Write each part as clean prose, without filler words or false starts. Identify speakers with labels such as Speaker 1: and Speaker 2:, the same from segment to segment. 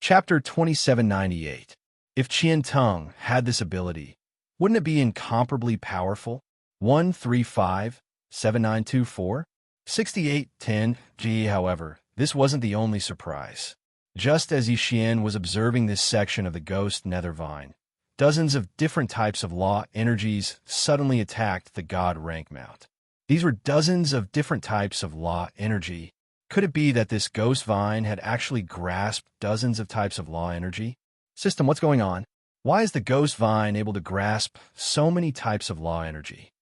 Speaker 1: Chapter 2798. If Qian Teng had this ability, wouldn't it be incomparably powerful? 135-7924? 6810 G. However, this wasn't the only surprise. Just as Yixian was observing this section of the Ghost Nether Vine, dozens of different types of law energies suddenly attacked the God rank mount. These were dozens of different types of law energy. Could it be that this ghost vine had actually grasped dozens of types of law energy? System, what's going on? Why is the ghost vine able to grasp so many types of law energy?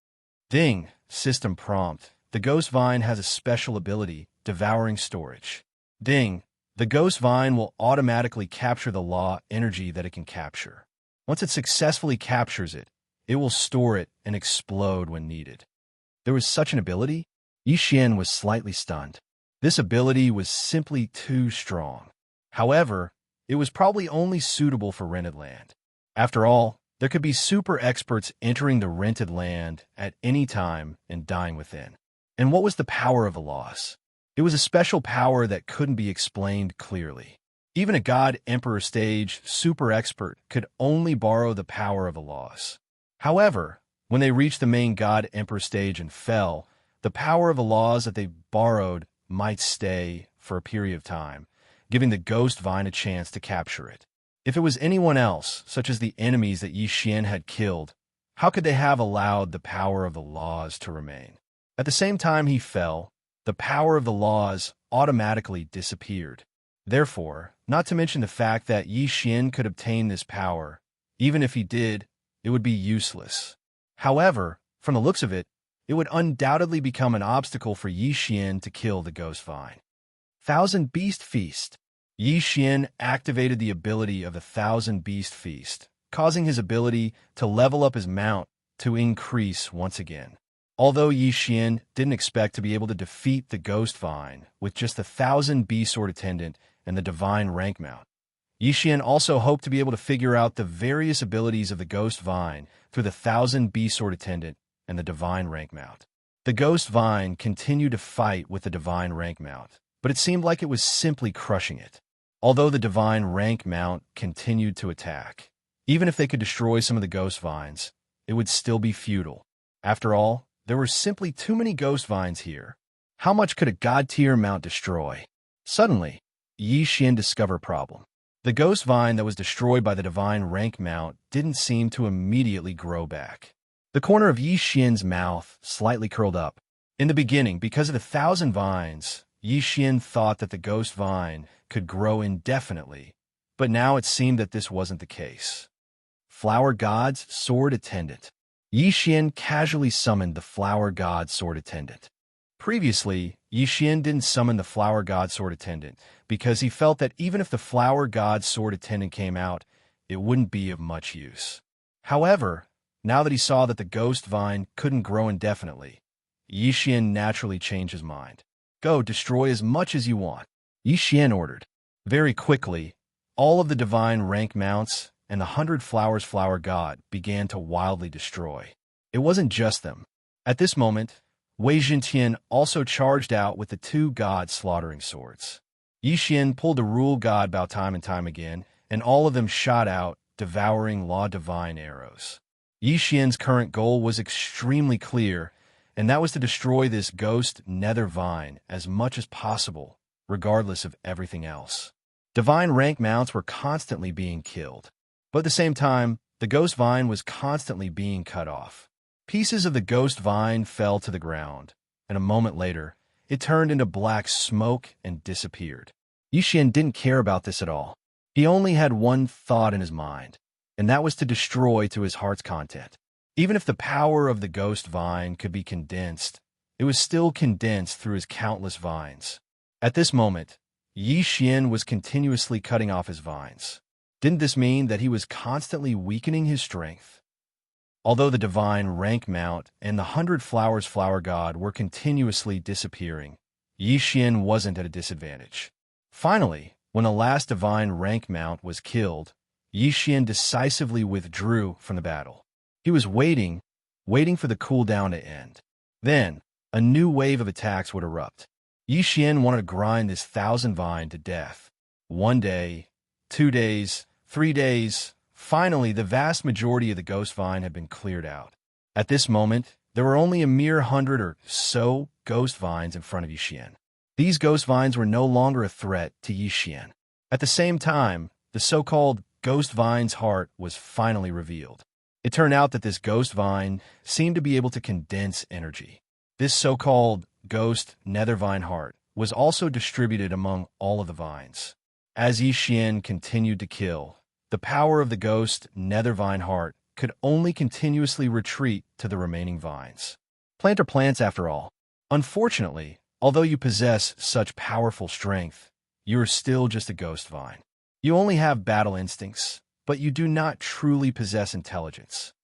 Speaker 1: Ding, system prompt. The ghost vine has a special ability, devouring storage. Ding, the ghost vine will automatically capture the law energy that it can capture. Once it successfully captures it, it will store it and explode when needed. There was such an ability? Yixian was slightly stunned. This ability was simply too strong. However, it was probably only suitable for rented land. After all, there could be super experts entering the rented land at any time and dying within. And what was the power of a loss? It was a special power that couldn't be explained clearly. Even a God Emperor stage super expert could only borrow the power of a loss. However, when they reached the main God Emperor stage and fell, the power of a loss that they borrowed might stay for a period of time, giving the ghost vine a chance to capture it. If it was anyone else, such as the enemies that Yixian had killed, how could they have allowed the power of the laws to remain? At the same time he fell, the power of the laws automatically disappeared. Therefore, not to mention the fact that Yixian could obtain this power, even if he did, it would be useless. However, from the looks of it, it would undoubtedly become an obstacle for Yixian to kill the ghost vine. Thousand Beast Feast. Yixian activated the ability of the Thousand Beast Feast, causing his ability to level up his mount to increase once again. Although Yixian didn't expect to be able to defeat the ghost vine with just the 1,000 Beast Sword Attendant and the Divine Rank Mount, Yixian also hoped to be able to figure out the various abilities of the ghost vine through the 1,000 Beast Sword Attendant and the Divine Rank Mount. The ghost vine continued to fight with the Divine Rank Mount, but it seemed like it was simply crushing it. Although the Divine Rank Mount continued to attack, even if they could destroy some of the ghost vines, it would still be futile. After all, there were simply too many ghost vines here. How much could a God-tier mount destroy? Suddenly, Yixian discovered a problem. The ghost vine that was destroyed by the Divine Rank Mount didn't seem to immediately grow back. The corner of Yixian's mouth slightly curled up. In the beginning, because of the 1,000 vines, Yixian thought that the ghost vine could grow indefinitely, but now it seemed that this wasn't the case. Flower God's Sword Attendant. Yixian casually summoned the Flower God Sword Attendant. Previously, Yixian didn't summon the Flower God Sword Attendant because he felt that even if the Flower God Sword Attendant came out, it wouldn't be of much use. However, now that he saw that the ghost vine couldn't grow indefinitely, Yixian naturally changed his mind. Go, destroy as much as you want, Yixian ordered. Very quickly, all of the Divine Rank Mounts and the 100 Flowers Flower God began to wildly destroy. It wasn't just them. At this moment, Wei Jintian also charged out with the 2 God Slaughtering Swords. Yixian pulled the Rule God Bao time and time again, and all of them shot out, devouring Law Divine arrows. Yixian's current goal was extremely clear, and that was to destroy this ghost nether vine as much as possible, regardless of everything else. Divine rank mounts were constantly being killed, but at the same time, the ghost vine was constantly being cut off. Pieces of the ghost vine fell to the ground, and a moment later, it turned into black smoke and disappeared. Yixian didn't care about this at all. He only had one thought in his mind, and that was to destroy to his heart's content. Even if the power of the ghost vine could be condensed, it was still condensed through his countless vines. At this moment, Yixian was continuously cutting off his vines. Didn't this mean that he was constantly weakening his strength? Although the Divine Rank Mount and the 100 Flowers Flower God were continuously disappearing, Yixian wasn't at a disadvantage. Finally, when the last Divine Rank Mount was killed, Yixian decisively withdrew from the battle. He was waiting for the cooldown to end. Then, a new wave of attacks would erupt. Yixian wanted to grind this 1,000 vine to death. One day, 2 days, 3 days. Finally, the vast majority of the ghost vine had been cleared out. At this moment, there were only a mere 100 or so ghost vines in front of Yixian. These ghost vines were no longer a threat to Yixian. At the same time, the so-called ghost vine's heart was finally revealed. It turned out that this ghost vine seemed to be able to condense energy. This so-called ghost nether vine heart was also distributed among all of the vines. As Yixian continued to kill, the power of the ghost nether vine heart could only continuously retreat to the remaining vines. Plant are plants after all. Unfortunately, although you possess such powerful strength, you are still just a ghost vine. You only have battle instincts, but you do not truly possess intelligence.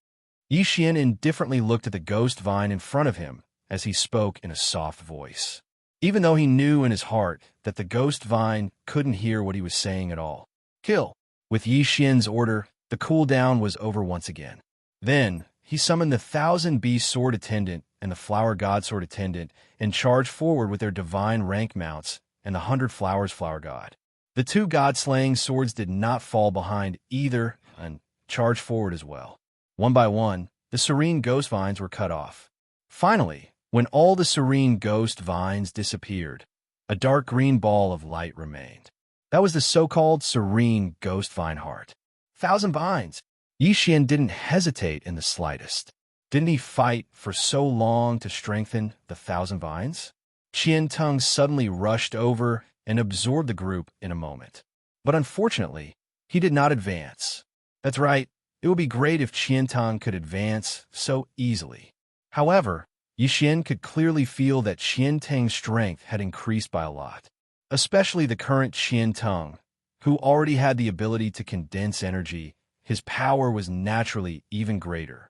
Speaker 1: Yixian indifferently looked at the ghost vine in front of him as he spoke in a soft voice, even though he knew in his heart that the ghost vine couldn't hear what he was saying at all. Kill! With Yixian's order, the cooldown was over once again. Then, he summoned the 1,000 Beast Sword Attendant and the Flower God Sword Attendant and charged forward with their divine rank mounts and the 100 Flowers Flower God. The 2 god-slaying swords did not fall behind either and charged forward as well. One by one, the serene ghost vines were cut off. Finally, when all the serene ghost vines disappeared, a dark green ball of light remained. That was the so-called serene ghost vine heart. 1,000 vines! Yixian didn't hesitate in the slightest. Didn't he fight for so long to strengthen the 1,000 vines? Qian-Tung suddenly rushed over and absorbed the group in a moment. But unfortunately, he did not advance. That's right, it would be great if Qian-Tung could advance so easily. However, Yixian could clearly feel that Qian-Tung's strength had increased by a lot, especially the current Qian-Tung, who already had the ability to condense energy. His power was naturally even greater.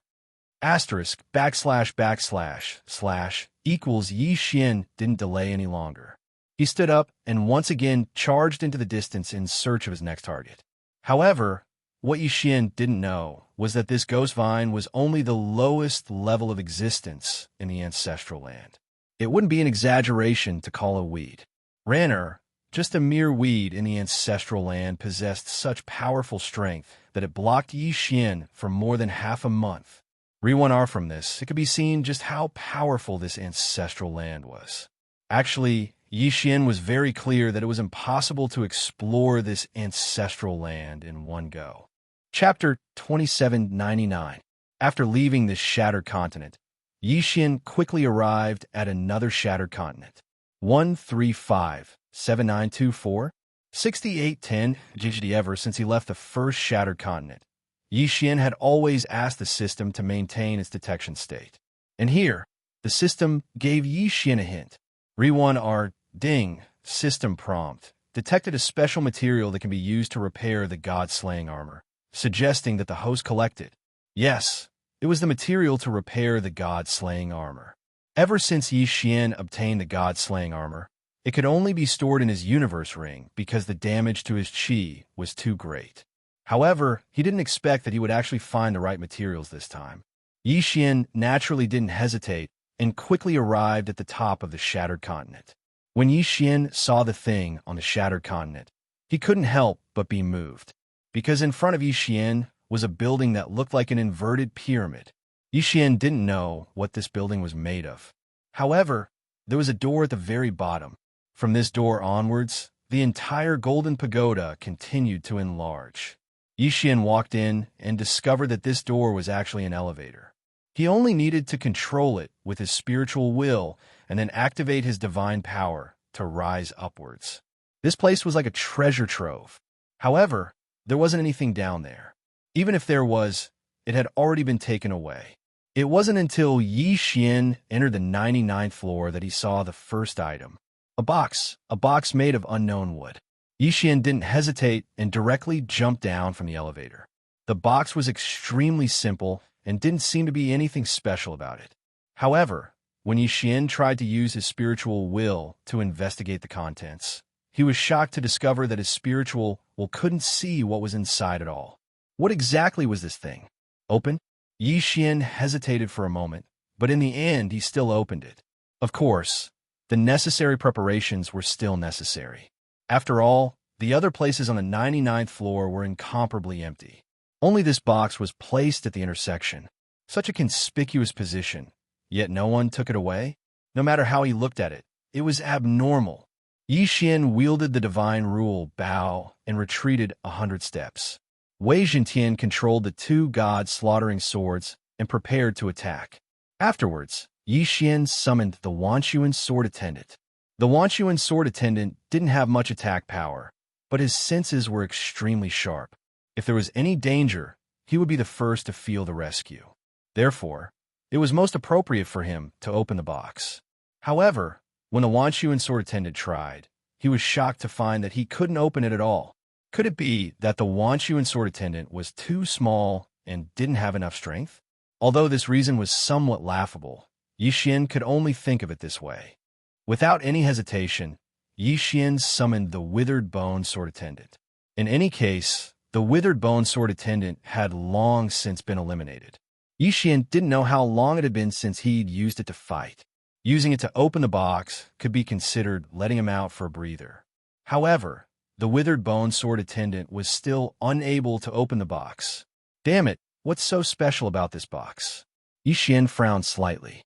Speaker 1: Asterisk, backslash, backslash, slash, equals Yixian didn't delay any longer. He stood up and once again charged into the distance in search of his next target. However, what Yixian didn't know was that this ghost vine was only the lowest level of existence in the ancestral land. It wouldn't be an exaggeration to call it a weed. Ranner, just a mere weed in the ancestral land, possessed such powerful strength that it blocked Yixian for more than half a month. Read 1R from this, it could be seen just how powerful this ancestral land was. Actually, Yixian was very clear that it was impossible to explore this ancestral land in one go. Chapter 2799. After leaving this shattered continent, Yixian quickly arrived at another shattered continent. 1357924 6810 GGD. Ever since he left the first shattered continent, Yixian had always asked the system to maintain its detection state. And here, the system gave Yixian a hint. Re1R Ding system prompt detected a special material that can be used to repair the god-slaying armor, suggesting that the host collected. Yes, it was the material to repair the god-slaying armor. Ever since Yixian obtained the god-slaying armor, it could only be stored in his universe ring because the damage to his chi was too great. However, he didn't expect that he would actually find the right materials this time. Yixian naturally didn't hesitate and quickly arrived at the top of the shattered continent. When Yixian saw the thing on the shattered continent, he couldn't help but be moved, because in front of Yixian was a building that looked like an inverted pyramid. Yixian didn't know what this building was made of. However, there was a door at the very bottom. From this door onwards, the entire golden pagoda continued to enlarge. Yixian walked in and discovered that this door was actually an elevator. He only needed to control it with his spiritual will and then activate his divine power to rise upwards. This place was like a treasure trove. However, there wasn't anything down there. Even if there was, it had already been taken away. It wasn't until Yixian entered the 99th floor that he saw the first item. A box made of unknown wood. Yixian didn't hesitate and directly jumped down from the elevator. The box was extremely simple and didn't seem to be anything special about it. However, when Yixian tried to use his spiritual will to investigate the contents, he was shocked to discover that his spiritual will couldn't see what was inside at all. What exactly was this thing? Open? Yixian hesitated for a moment, but in the end he still opened it. Of course, the necessary preparations were still necessary. After all, The other places on the 99th floor were incomparably empty. Only this box was placed at the intersection. Such a conspicuous position, yet no one took it away? No matter how he looked at it, it was abnormal. Yi Xian wielded the divine rule, Bao, and retreated 100 steps. Wei Zhentian controlled the two god-slaughtering swords and prepared to attack. Afterwards, Yi Xian summoned the Wanchuan sword attendant. The Wanchuan sword attendant didn't have much attack power, but his senses were extremely sharp. If there was any danger, he would be the first to feel the rescue. Therefore, it was most appropriate for him to open the box. However, when the Wanchuan sword attendant tried, he was shocked to find that he couldn't open it at all. Could it be that the Wanchuan sword attendant was too small and didn't have enough strength? Although this reason was somewhat laughable, Yi Xian could only think of it this way. Without any hesitation, Yi Xian summoned the Withered Bone sword attendant. In any case, the Withered Bone sword attendant had long since been eliminated. Yi Xian didn't know how long it had been since he'd used it to fight. Using it to open the box could be considered letting him out for a breather. However, the Withered Bone sword attendant was still unable to open the box. Damn it, what's so special about this box? Yi Xian frowned slightly.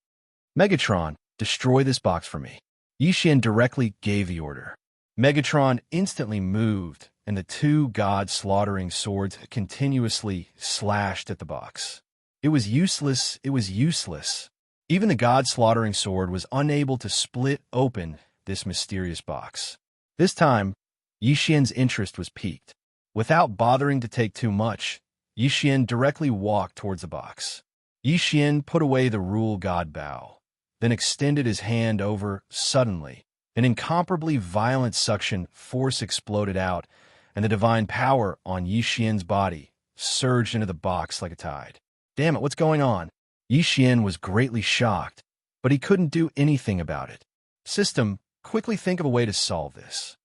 Speaker 1: Megatron, destroy this box for me. Yi Xian directly gave the order. Megatron instantly moved, and the two god-slaughtering swords continuously slashed at the box. It was useless, it was useless. Even the god-slaughtering sword was unable to split open this mysterious box. This time, Yi Xian's interest was piqued. Without bothering to take too much, Yi Xian directly walked towards the box. Yi Xian put away the rule god Bao, then extended his hand over. Suddenly, an incomparably violent suction force exploded out, and the divine power on Yi Xian's body surged into the box like a tide. Damn it, what's going on? Yi Xian was greatly shocked, but he couldn't do anything about it. System, quickly think of a way to solve this.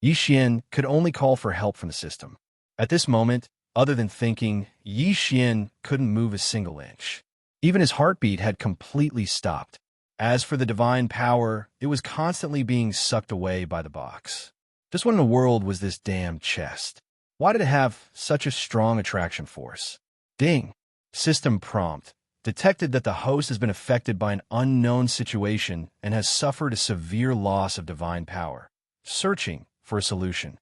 Speaker 1: Yi Xian could only call for help from the system. At this moment, other than thinking, Yi Xian couldn't move a single inch. Even his heartbeat had completely stopped. As for the divine power, it was constantly being sucked away by the box. Just what in the world was this damn chest? Why did it have such a strong attraction force? Ding! System prompt. Detected that the host has been affected by an unknown situation and has suffered a severe loss of divine power. Searching for a solution.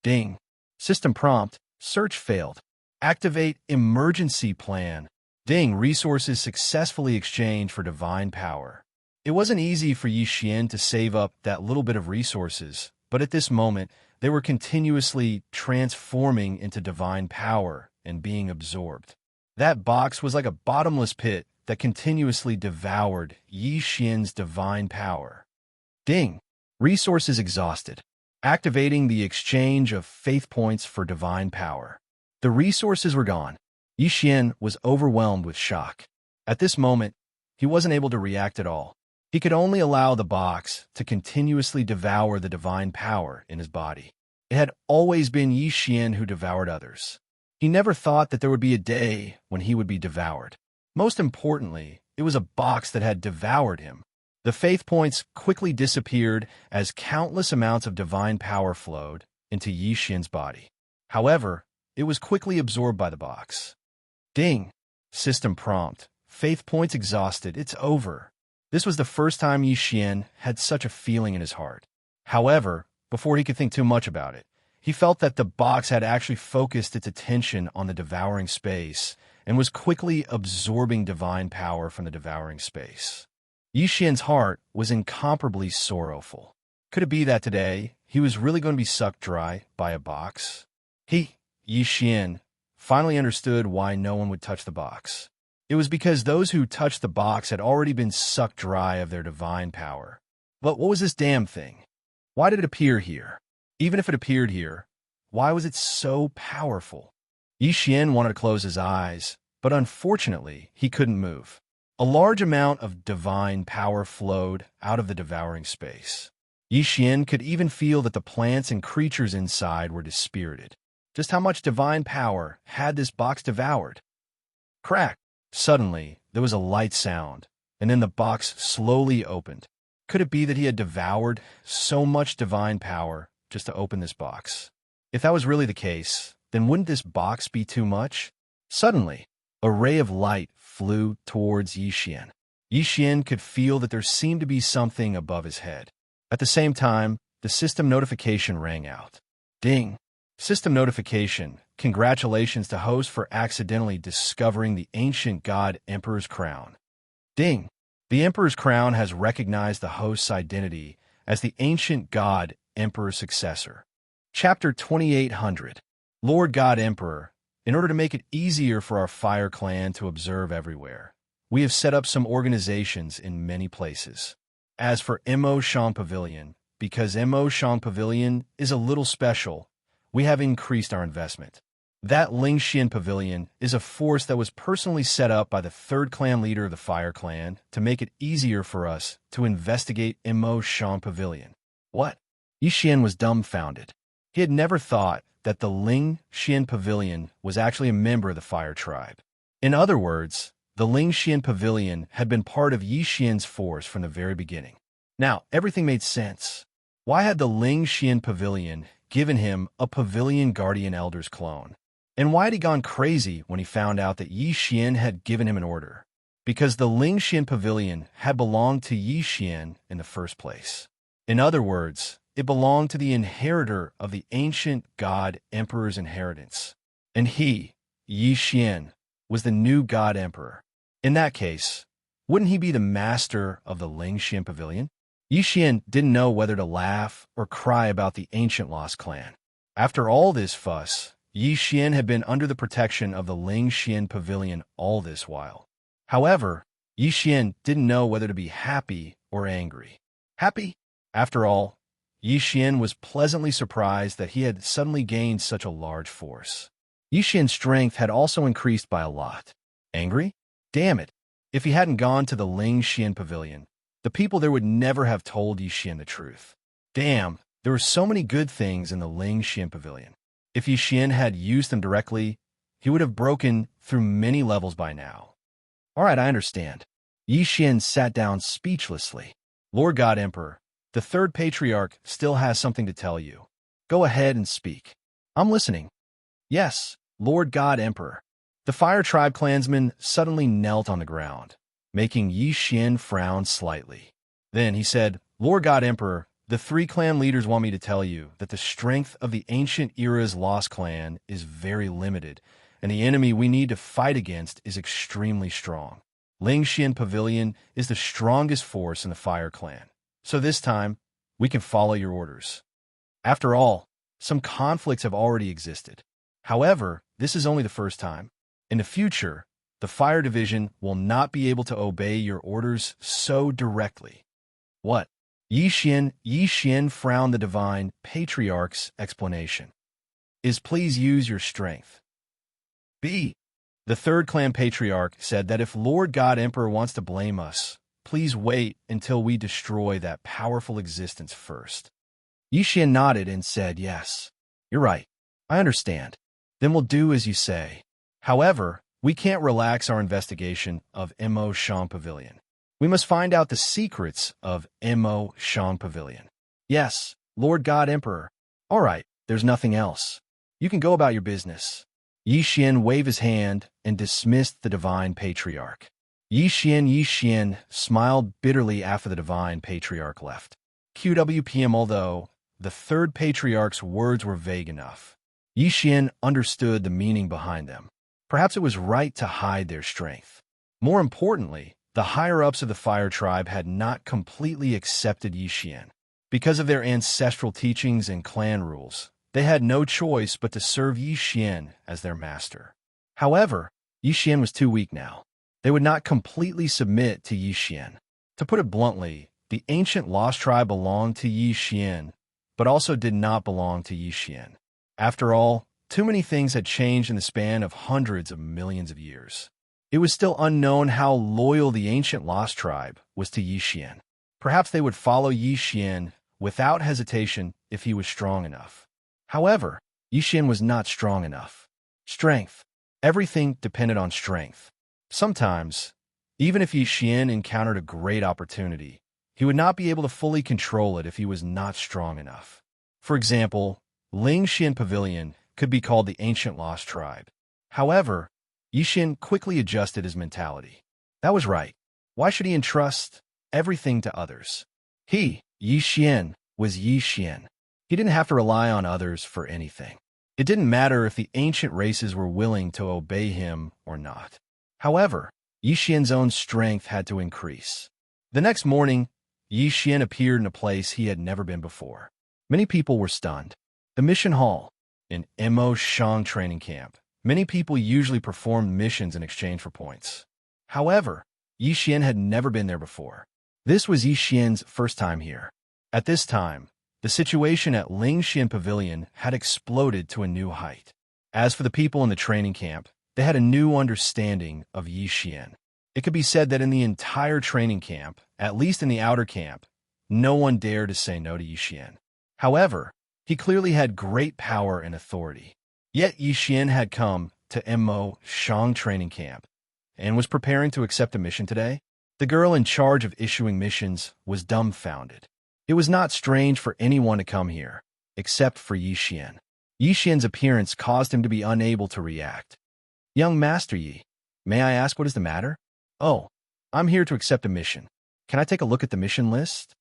Speaker 1: Ding. System prompt. Search failed. Activate emergency plan. Ding. Resources successfully exchanged for divine power. It wasn't easy for Yi Xian to save up that little bit of resources, but at this moment, they were continuously transforming into divine power and being absorbed. That box was like a bottomless pit that continuously devoured Yi Xian's divine power. Ding! Resources exhausted. Activating the exchange of faith points for divine power. The resources were gone. Yi Xian was overwhelmed with shock. At this moment, he wasn't able to react at all. He could only allow the box to continuously devour the divine power in his body. It had always been Yi Xian who devoured others. He never thought that there would be a day when he would be devoured. Most importantly, it was a box that had devoured him. The faith points quickly disappeared as countless amounts of divine power flowed into Yi Xian's body. However, it was quickly absorbed by the box. Ding! System prompt. Faith points exhausted. It's over. This was the first time Yi Xian had such a feeling in his heart. However, before he could think too much about it, he felt that the box had actually focused its attention on the devouring space and was quickly absorbing divine power from the devouring space. Yi Xian's heart was incomparably sorrowful. Could it be that today he was really going to be sucked dry by a box? Yi Xian, finally understood why no one would touch the box. It was because those who touched the box had already been sucked dry of their divine power. But what was this damn thing? Why did it appear here? Even if it appeared here, why was it so powerful? Yi Xian wanted to close his eyes, but unfortunately, he couldn't move. A large amount of divine power flowed out of the devouring space. Yi Xian could even feel that the plants and creatures inside were dispirited. Just how much divine power had this box devoured? Crack! Suddenly, there was a light sound, and then the box slowly opened. Could it be that he had devoured so much divine power just to open this box? If that was really the case, then wouldn't this box be too much? Suddenly, a ray of light flew towards Yixian. Yixian could feel that there seemed to be something above his head. At the same time, the system notification rang out. Ding! System notification. Congratulations to host for accidentally discovering the ancient god Emperor's crown. Ding! The Emperor's crown has recognized the host's identity as the ancient god Emperor's successor. Chapter 2800. Lord God Emperor, in order to make it easier for our fire clan to observe everywhere, we have set up some organizations in many places. As for Xianxia Pavilion, because Xianxia Pavilion is a little special, we have increased our investment. That Xianxia Pavilion is a force that was personally set up by the third clan leader of the Fire Clan to make it easier for us to investigate Xianxia Pavilion. What? Yixian was dumbfounded. He had never thought that the Xianxia Pavilion was actually a member of the Fire Tribe. In other words, the Xianxia Pavilion had been part of Yixian's force from the very beginning. Now, everything made sense. Why had the Xianxia Pavilion given him a Pavilion Guardian Elder's clone? And why had he gone crazy when he found out that Yixian had given him an order? Because the Xianxia Pavilion had belonged to Yixian in the first place. In other words, it belonged to the inheritor of the ancient god Emperor's inheritance. And he, Yixian, was the new god emperor. In that case, wouldn't he be the master of the Xianxia Pavilion? Yixian didn't know whether to laugh or cry about the ancient lost clan. After all this fuss, Yixian had been under the protection of the Xianxia Pavilion all this while. However, Yixian didn't know whether to be happy or angry. Happy? After all, Yixian was pleasantly surprised that he had suddenly gained such a large force. Yixian's strength had also increased by a lot. Angry? Damn it! If he hadn't gone to the Xianxia Pavilion, the people there would never have told Yixian the truth. Damn, there were so many good things in the Xianxia Pavilion. If Yixian had used them directly, he would have broken through many levels by now. All right, I understand. Yixian sat down speechlessly. Lord God Emperor, the third patriarch still has something to tell you. Go ahead and speak. I'm listening. Yes, Lord God Emperor. The Fire Tribe clansman suddenly knelt on the ground, making Yixian frown slightly. Then he said, Lord God Emperor, the three clan leaders want me to tell you that the strength of the ancient era's lost clan is very limited, and the enemy we need to fight against is extremely strong. Xianxia Pavilion is the strongest force in the Fire Clan. So this time, we can follow your orders. After all, some conflicts have already existed. However, this is only the first time. In the future, the Fire Division will not be able to obey your orders so directly. What? Yixian frowned the Divine Patriarch's explanation. Is please use your strength. B. The third clan patriarch said that if Lord God Emperor wants to blame us, please wait until we destroy that powerful existence first. Yixian nodded and said, yes, you're right. I understand. Then we'll do as you say. However, we can't relax our investigation of Xianxia Pavilion. We must find out the secrets of Xianxia Pavilion. Yes, Lord God Emperor. All right, there's nothing else. You can go about your business. Yixian waved his hand and dismissed the Divine Patriarch. Yixian smiled bitterly after the Divine Patriarch left. QWPM. Although the third patriarch's words were vague enough, Yixian understood the meaning behind them. Perhaps it was right to hide their strength. More importantly, the higher-ups of the Fire Tribe had not completely accepted Yixian. Because of their ancestral teachings and clan rules, they had no choice but to serve Yixian as their master. However, Yixian was too weak now. They would not completely submit to Yixian. To put it bluntly, the ancient Lost Tribe belonged to Yixian, but also did not belong to Yixian. After all, too many things had changed in the span of hundreds of millions of years. It was still unknown how loyal the ancient Lost Tribe was to Yixian. Perhaps they would follow Yixian without hesitation if he was strong enough. However, Yixian was not strong enough. Strength. Everything depended on strength. Sometimes, even if Yixian encountered a great opportunity, he would not be able to fully control it if he was not strong enough. For example, Xian Pavilion could be called the Ancient Lost Tribe. However, Xian quickly adjusted his mentality. That was right. Why should he entrust everything to others? Xian, was Xian. He didn't have to rely on others for anything. It didn't matter if the ancient races were willing to obey him or not. However, Xian's own strength had to increase. The next morning, Xian appeared in a place he had never been before. Many people were stunned. The mission hall, in Mo Shang training camp. Many people usually performed missions in exchange for points. However, Xian had never been there before. This was Xian's first time here. At this time, the situation at Xian Pavilion had exploded to a new height. As for the people in the training camp, they had a new understanding of Xian. It could be said that in the entire training camp, at least in the outer camp, no one dared to say no to Xian. However, he clearly had great power and authority. Yet Xian had come to Mo Shang training camp and was preparing to accept a mission today. The girl in charge of issuing missions was dumbfounded. It was not strange for anyone to come here, except for Xian. Xian's appearance caused him to be unable to react. Young Master Yi, may I ask what is the matter? Oh, I'm here to accept a mission. Can I take a look at the mission list?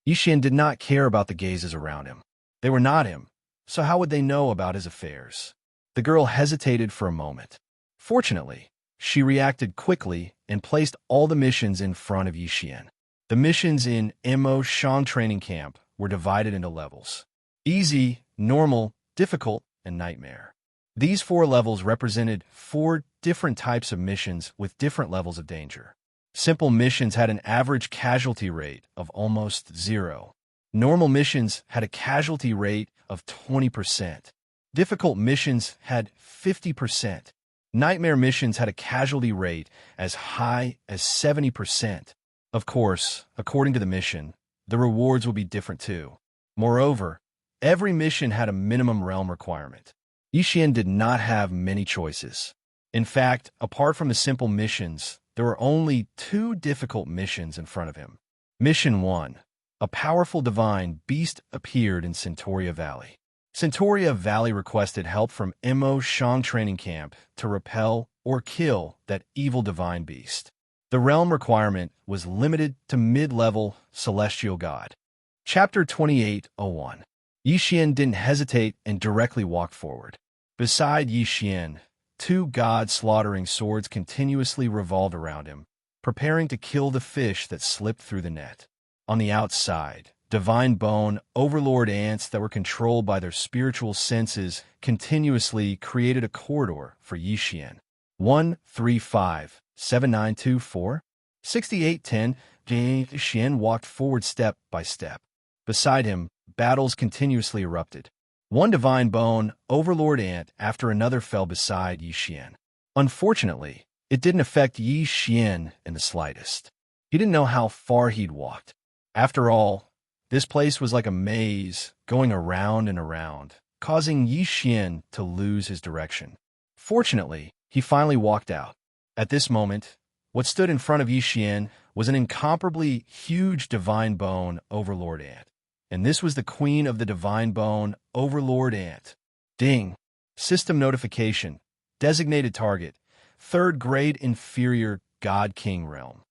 Speaker 1: Xian did not care about the gazes around him. They were not him, so how would they know about his affairs? The girl hesitated for a moment. Fortunately, she reacted quickly and placed all the missions in front of Xian. The missions in Mo Shang training camp were divided into levels: easy, normal, difficult, and nightmare. These 4 levels represented 4 different types of missions with different levels of danger. Simple missions had an average casualty rate of almost 0. Normal missions had a casualty rate of 20%. Difficult missions had 50%. Nightmare missions had a casualty rate as high as 70%. Of course, according to the mission, the rewards would be different too. Moreover, every mission had a minimum realm requirement. Xian did not have many choices. In fact, apart from the simple missions, there were only 2 difficult missions in front of him. Mission 1. A powerful divine beast appeared in Centauria Valley. Centauria Valley requested help from Mo Shang training camp to repel or kill that evil divine beast. The realm requirement was limited to mid-level celestial god. Chapter 28:01. Xian didn't hesitate and directly walked forward. Beside Xian, 2 god-slaughtering swords continuously revolved around him, preparing to kill the fish that slipped through the net. On the outside, divine bone overlord ants that were controlled by their spiritual senses continuously created a corridor for Xian. 135-7924 6810. Xian walked forward step by step. Beside him, battles continuously erupted. 1 divine bone overlord ant after another fell beside Xian. Unfortunately, it didn't affect Xian in the slightest. He didn't know how far he'd walked. After all, this place was like a maze going around and around, causing Xian to lose his direction. Fortunately, he finally walked out. At this moment, what stood in front of Xian was an incomparably huge divine bone overlord ant. And this was the queen of the divine bone overlord ant. Ding. System notification. Designated target. 3rd grade inferior God King realm.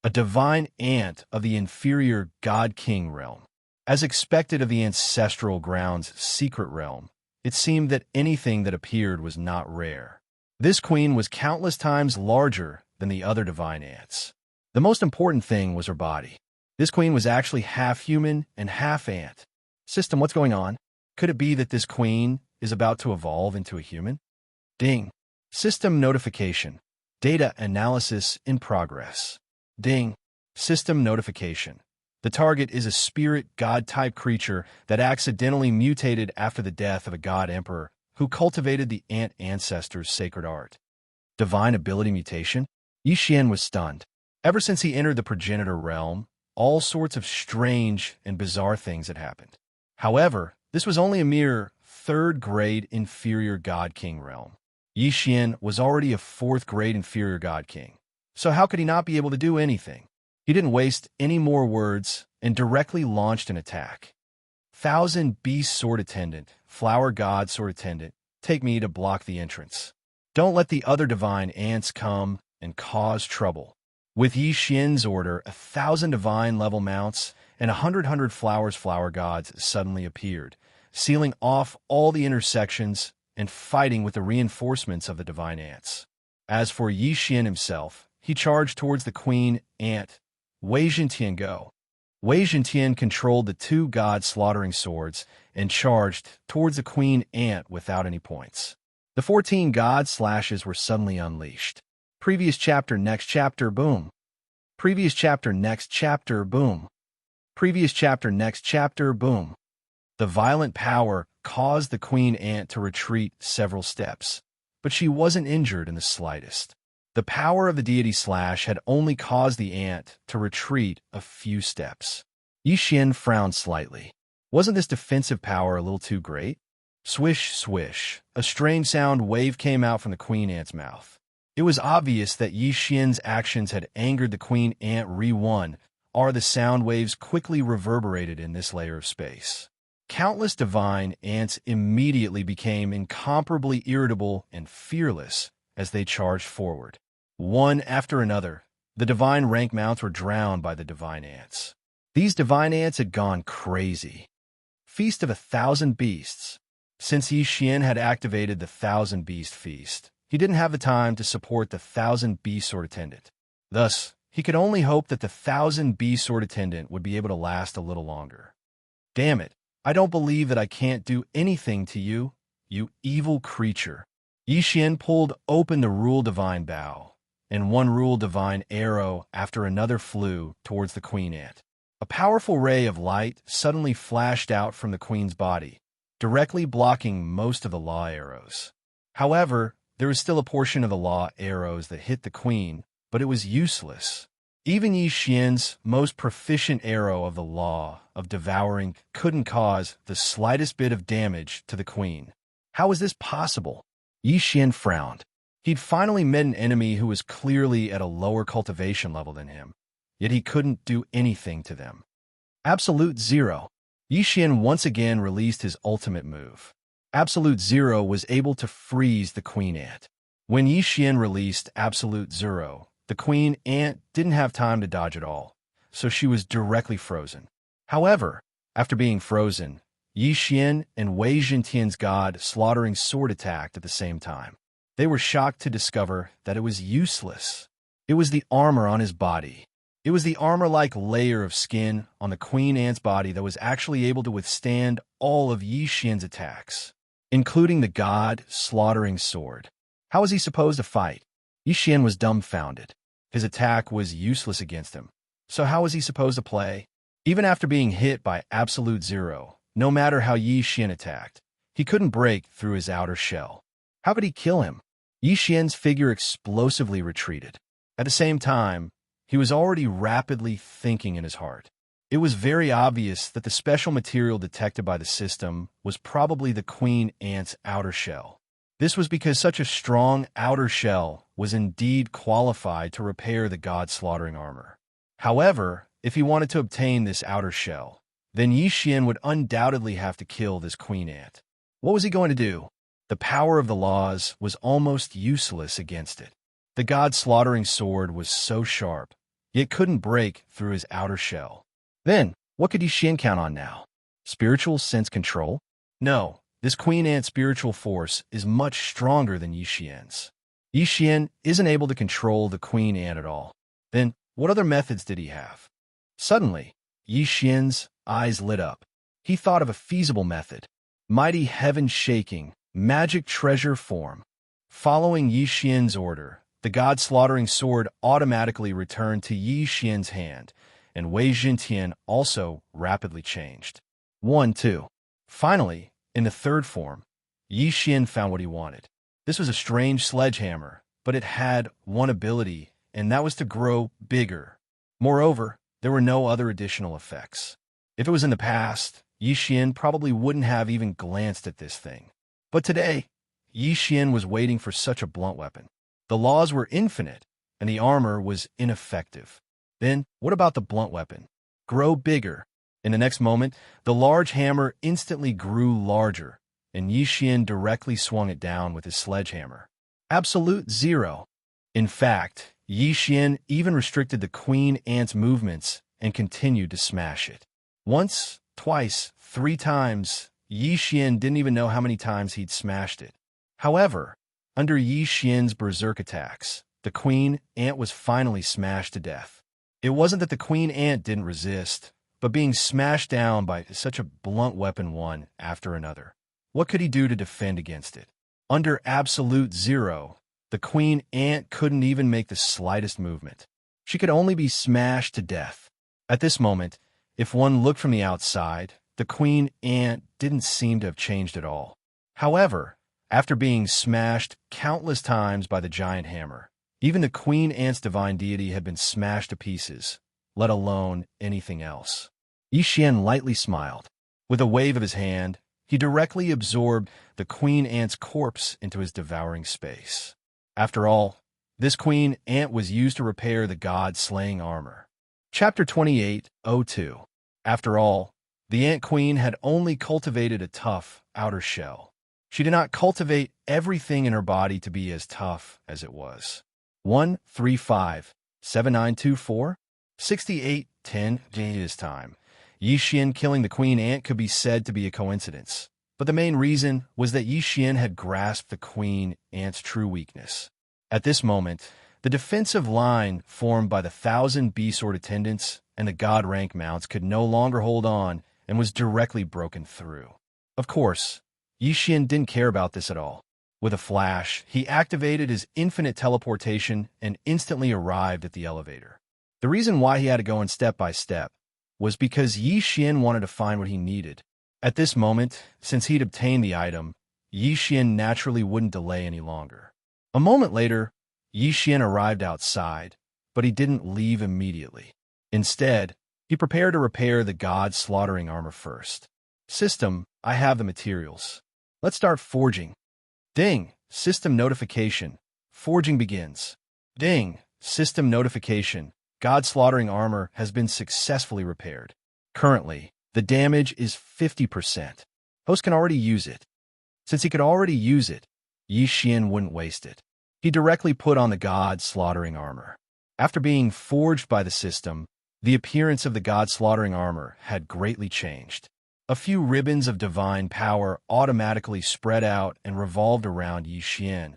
Speaker 1: A divine ant of the inferior God King realm. As expected of the ancestral ground's secret realm, it seemed that anything that appeared was not rare. This queen was countless times larger than the other divine ants. The most important thing was her body. This queen was actually half human and half ant. System, what's going on? Could it be that this queen is about to evolve into a human? Ding. System notification. Data analysis in progress. Ding. System notification. The target is a spirit god-type creature that accidentally mutated after the death of a god emperor who cultivated the ant ancestors' sacred art. Divine ability mutation? Xian was stunned. Ever since he entered the progenitor realm, all sorts of strange and bizarre things had happened. However, this was only a mere 3rd grade inferior god king realm. Xian was already a 4th grade inferior god king. So how could he not be able to do anything? He didn't waste any more words and directly launched an attack. 1,000 beast sword attendant, flower god sword attendant, take me to block the entrance. Don't let the other divine ants come and cause trouble. With Yi Xian's order, 1,000 divine level mounts and 100 flowers flower gods suddenly appeared, sealing off all the intersections and fighting with the reinforcements of the divine ants. As for Yi Xian himself, he charged towards the queen ant, Wei Zhentian Go. Wei Zhentian controlled the two god-slaughtering swords and charged towards the queen ant without any points. The 14 god slashes were suddenly unleashed. Previous chapter, next chapter, boom. Previous chapter, next chapter, boom. Previous chapter, next chapter, boom. The violent power caused the queen ant to retreat several steps, but she wasn't injured in the slightest. The power of the deity slash had only caused the ant to retreat a few steps. Yi Xian frowned slightly. Wasn't this defensive power a little too great? Swish, swish. A strange sound wave came out from the queen ant's mouth. It was obvious that Yi Xian's actions had angered the queen ant Re-1, or the sound waves quickly reverberated in this layer of space. Countless divine ants immediately became incomparably irritable and fearless as they charged forward. One after another, the divine rank mounts were drowned by the divine ants. These divine ants had gone crazy. Feast of 1,000 beasts. Since Yi Xian had activated the 1,000 beast feast, he didn't have the time to support the 1,000 beast sword attendant. Thus, he could only hope that the 1,000 beast sword attendant would be able to last a little longer. Damn it, I don't believe that I can't do anything to you, you evil creature. Yi Xian pulled open the Rule Divine Bow, and one Rule Divine arrow after another flew towards the queen ant. A powerful ray of light suddenly flashed out from the queen's body, directly blocking most of the law arrows. However, there was still a portion of the law arrows that hit the queen, but it was useless. Even Yi Xian's most proficient arrow of the law of devouring couldn't cause the slightest bit of damage to the queen. How was this possible? Yi Xian frowned. He'd finally met an enemy who was clearly at a lower cultivation level than him, yet he couldn't do anything to them. Absolute Zero. Yi Xian once again released his ultimate move. Absolute Zero was able to freeze the queen ant. When Yi Xian released Absolute Zero, the queen ant didn't have time to dodge at all, so she was directly frozen. However, after being frozen, Yi Xian and Wei Zhentian's god slaughtering sword attacked at the same time. They were shocked to discover that it was useless. It was the armor on his body. It was the armor-like layer of skin on the queen ant's body that was actually able to withstand all of Yi Xian's attacks, including the god slaughtering sword. How was he supposed to fight? Yi Xian was dumbfounded. His attack was useless against him. So how was he supposed to play? Even after being hit by Absolute Zero, no matter how Yi Xian attacked, he couldn't break through his outer shell. How could he kill him? Yi Xian's figure explosively retreated. At the same time, he was already rapidly thinking in his heart. It was very obvious that the special material detected by the system was probably the queen ant's outer shell. This was because such a strong outer shell was indeed qualified to repair the god-slaughtering armor. However, if he wanted to obtain this outer shell, then Yi Xian would undoubtedly have to kill this queen ant. What was he going to do? The power of the laws was almost useless against it. The god-slaughtering sword was so sharp, yet couldn't break through his outer shell. Then, what could Yi Xian count on now? Spiritual sense control? No, this queen ant's spiritual force is much stronger than Yi Xian's. Yi Xian isn't able to control the queen ant at all. Then, what other methods did he have? Suddenly, Yi Xian's eyes lit up. He thought of a feasible method. Mighty heaven-shaking, magic treasure form. Following Yi Xian's order, the god-slaughtering sword automatically returned to Yi Xian's hand, and Wei Zhentian also rapidly changed. 1-2. Finally, in the third form, Yi Xian found what he wanted. This was a strange sledgehammer, but it had one ability, and that was to grow bigger. Moreover, there were no other additional effects. If it was in the past, Yi Xian probably wouldn't have even glanced at this thing. But today, Yi Xian was waiting for such a blunt weapon. The laws were infinite, and the armor was ineffective. Then, what about the blunt weapon? Grow bigger. In the next moment, the large hammer instantly grew larger, and Yi Xian directly swung it down with his sledgehammer. Absolute zero. In fact, Yi Xian even restricted the queen ant's movements and continued to smash it. Once, twice, 3 times, Yi Xian didn't even know how many times he'd smashed it. However, under Yi Xian's berserk attacks, the queen ant was finally smashed to death. It wasn't that the queen ant didn't resist, but being smashed down by such a blunt weapon one after another. What could he do to defend against it? Under absolute zero, the queen ant couldn't even make the slightest movement. She could only be smashed to death. At this moment, if one looked from the outside, the queen ant didn't seem to have changed at all. However, after being smashed countless times by the giant hammer, even the queen ant's divine deity had been smashed to pieces, let alone anything else. Yi Xian lightly smiled. With a wave of his hand, he directly absorbed the queen ant's corpse into his devouring space. After all, this queen ant was used to repair the god-slaying armor. Chapter 28:02. After all, the ant queen had only cultivated a tough outer shell. She did not cultivate everything in her body to be as tough as it was. 135-7924 6810 this time. Yi Xian killing the queen ant could be said to be a coincidence, but the main reason was that Yi Xian had grasped the queen ant's true weakness. At this moment, the defensive line formed by the 1,000 B-sword attendants and the god rank mounts could no longer hold on and was directly broken through. Of course, Yi Xian didn't care about this at all. With a flash, he activated his infinite teleportation and instantly arrived at the elevator. The reason why he had to go in step by step was because Yi Xian wanted to find what he needed. At this moment, since he'd obtained the item, Yi Xian naturally wouldn't delay any longer. A moment later, Yi Xian arrived outside, but he didn't leave immediately. Instead, he prepared to repair the god-slaughtering armor first. System, I have the materials. Let's start forging. Ding! System notification. Forging begins. Ding! System notification. God-slaughtering armor has been successfully repaired. Currently, the damage is 50%. Host can already use it. Since he could already use it, Yi Xian wouldn't waste it. He directly put on the god-slaughtering armor. After being forged by the system, the appearance of the god-slaughtering armor had greatly changed. A few ribbons of divine power automatically spread out and revolved around Yi Xian,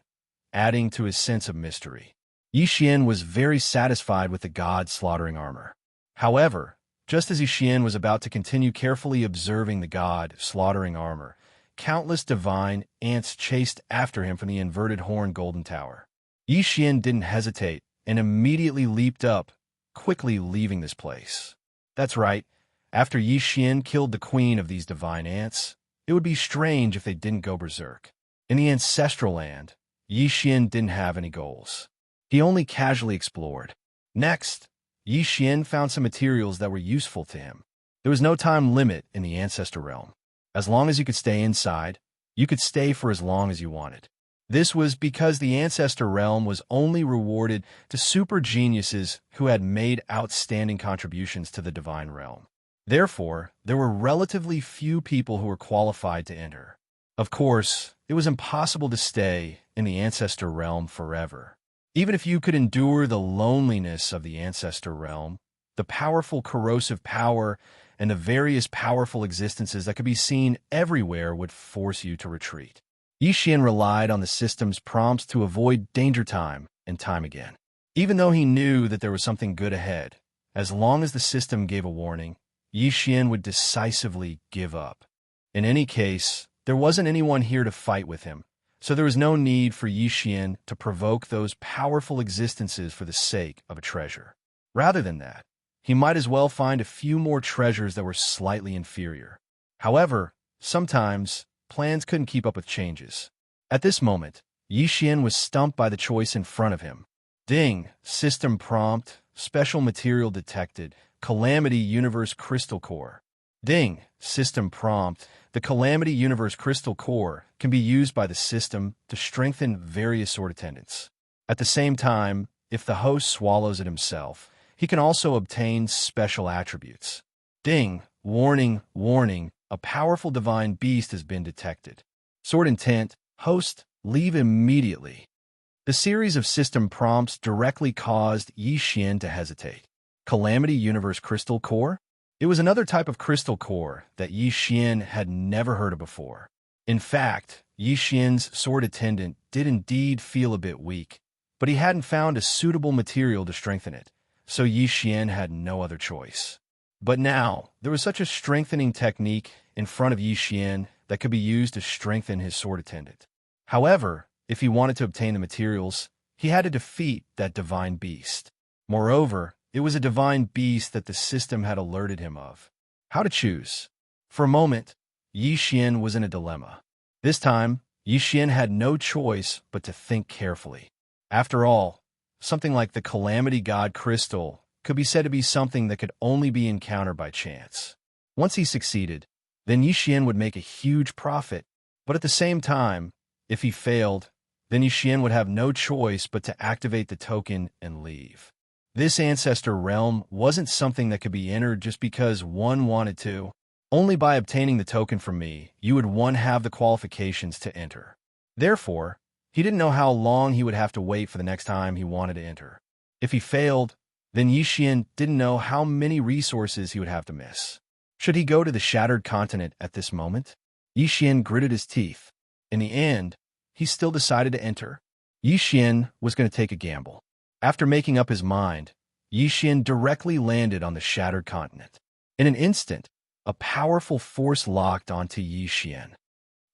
Speaker 1: adding to his sense of mystery. Yi Xian was very satisfied with the god-slaughtering armor. However, just as Yi Xian was about to continue carefully observing the god-slaughtering armor, countless divine ants chased after him from the inverted horn golden tower. Yi Xian didn't hesitate and immediately leaped up, quickly leaving this place. That's right, after Yi Xian killed the queen of these divine ants, it would be strange if they didn't go berserk. In the ancestral land, Yi Xian didn't have any goals. He only casually explored. Next, Yi Xian found some materials that were useful to him. There was no time limit in the ancestor realm. As long as you could stay inside, you could stay for as long as you wanted. This was because the ancestor realm was only rewarded to super geniuses who had made outstanding contributions to the divine realm. Therefore, there were relatively few people who were qualified to enter. Of course, it was impossible to stay in the ancestor realm forever. Even if you could endure the loneliness of the ancestor realm, the powerful corrosive power, and the various powerful existences that could be seen everywhere would force you to retreat. Yi Xian relied on the system's prompts to avoid danger time and time again. Even though he knew that there was something good ahead, as long as the system gave a warning, Yi Xian would decisively give up. In any case, there wasn't anyone here to fight with him, so there was no need for Yi Xian to provoke those powerful existences for the sake of a treasure. Rather than that, he might as well find a few more treasures that were slightly inferior. However, sometimes, plans couldn't keep up with changes. At this moment, Yi Xian was stumped by the choice in front of him. Ding! System prompt, special material detected, Calamity Universe Crystal Core. Ding! System prompt, the Calamity Universe Crystal Core can be used by the system to strengthen various sword attendants. At the same time, if the host swallows it himself, he can also obtain special attributes. Ding! Warning, warning, a powerful divine beast has been detected. Sword intent, host, leave immediately. The series of system prompts directly caused Xian to hesitate. Calamity Universe Crystal Core? It was another type of crystal core that Xian had never heard of before. In fact, Xian's sword attendant did indeed feel a bit weak, but he hadn't found a suitable material to strengthen it, so Xian had no other choice. But now, there was such a strengthening technique in front of Xian that could be used to strengthen his sword attendant. However, if he wanted to obtain the materials, he had to defeat that divine beast. Moreover, it was a divine beast that the system had alerted him of. How to choose? For a moment, Xian was in a dilemma. This time, Xian had no choice but to think carefully. After all, something like the Calamity God Crystal could be said to be something that could only be encountered by chance. Once he succeeded, then Xian would make a huge profit, but at the same time, if he failed, then Xian would have no choice but to activate the token and leave. This ancestor realm wasn't something that could be entered just because one wanted to. Only by obtaining the token from me, you would one have the qualifications to enter. Therefore, he didn't know how long he would have to wait for the next time he wanted to enter. If he failed, then Xian didn't know how many resources he would have to miss. Should he go to the Shattered Continent at this moment? Xian gritted his teeth. In the end, he still decided to enter. Xian was going to take a gamble. After making up his mind, Xian directly landed on the Shattered Continent. In an instant, a powerful force locked onto Xian.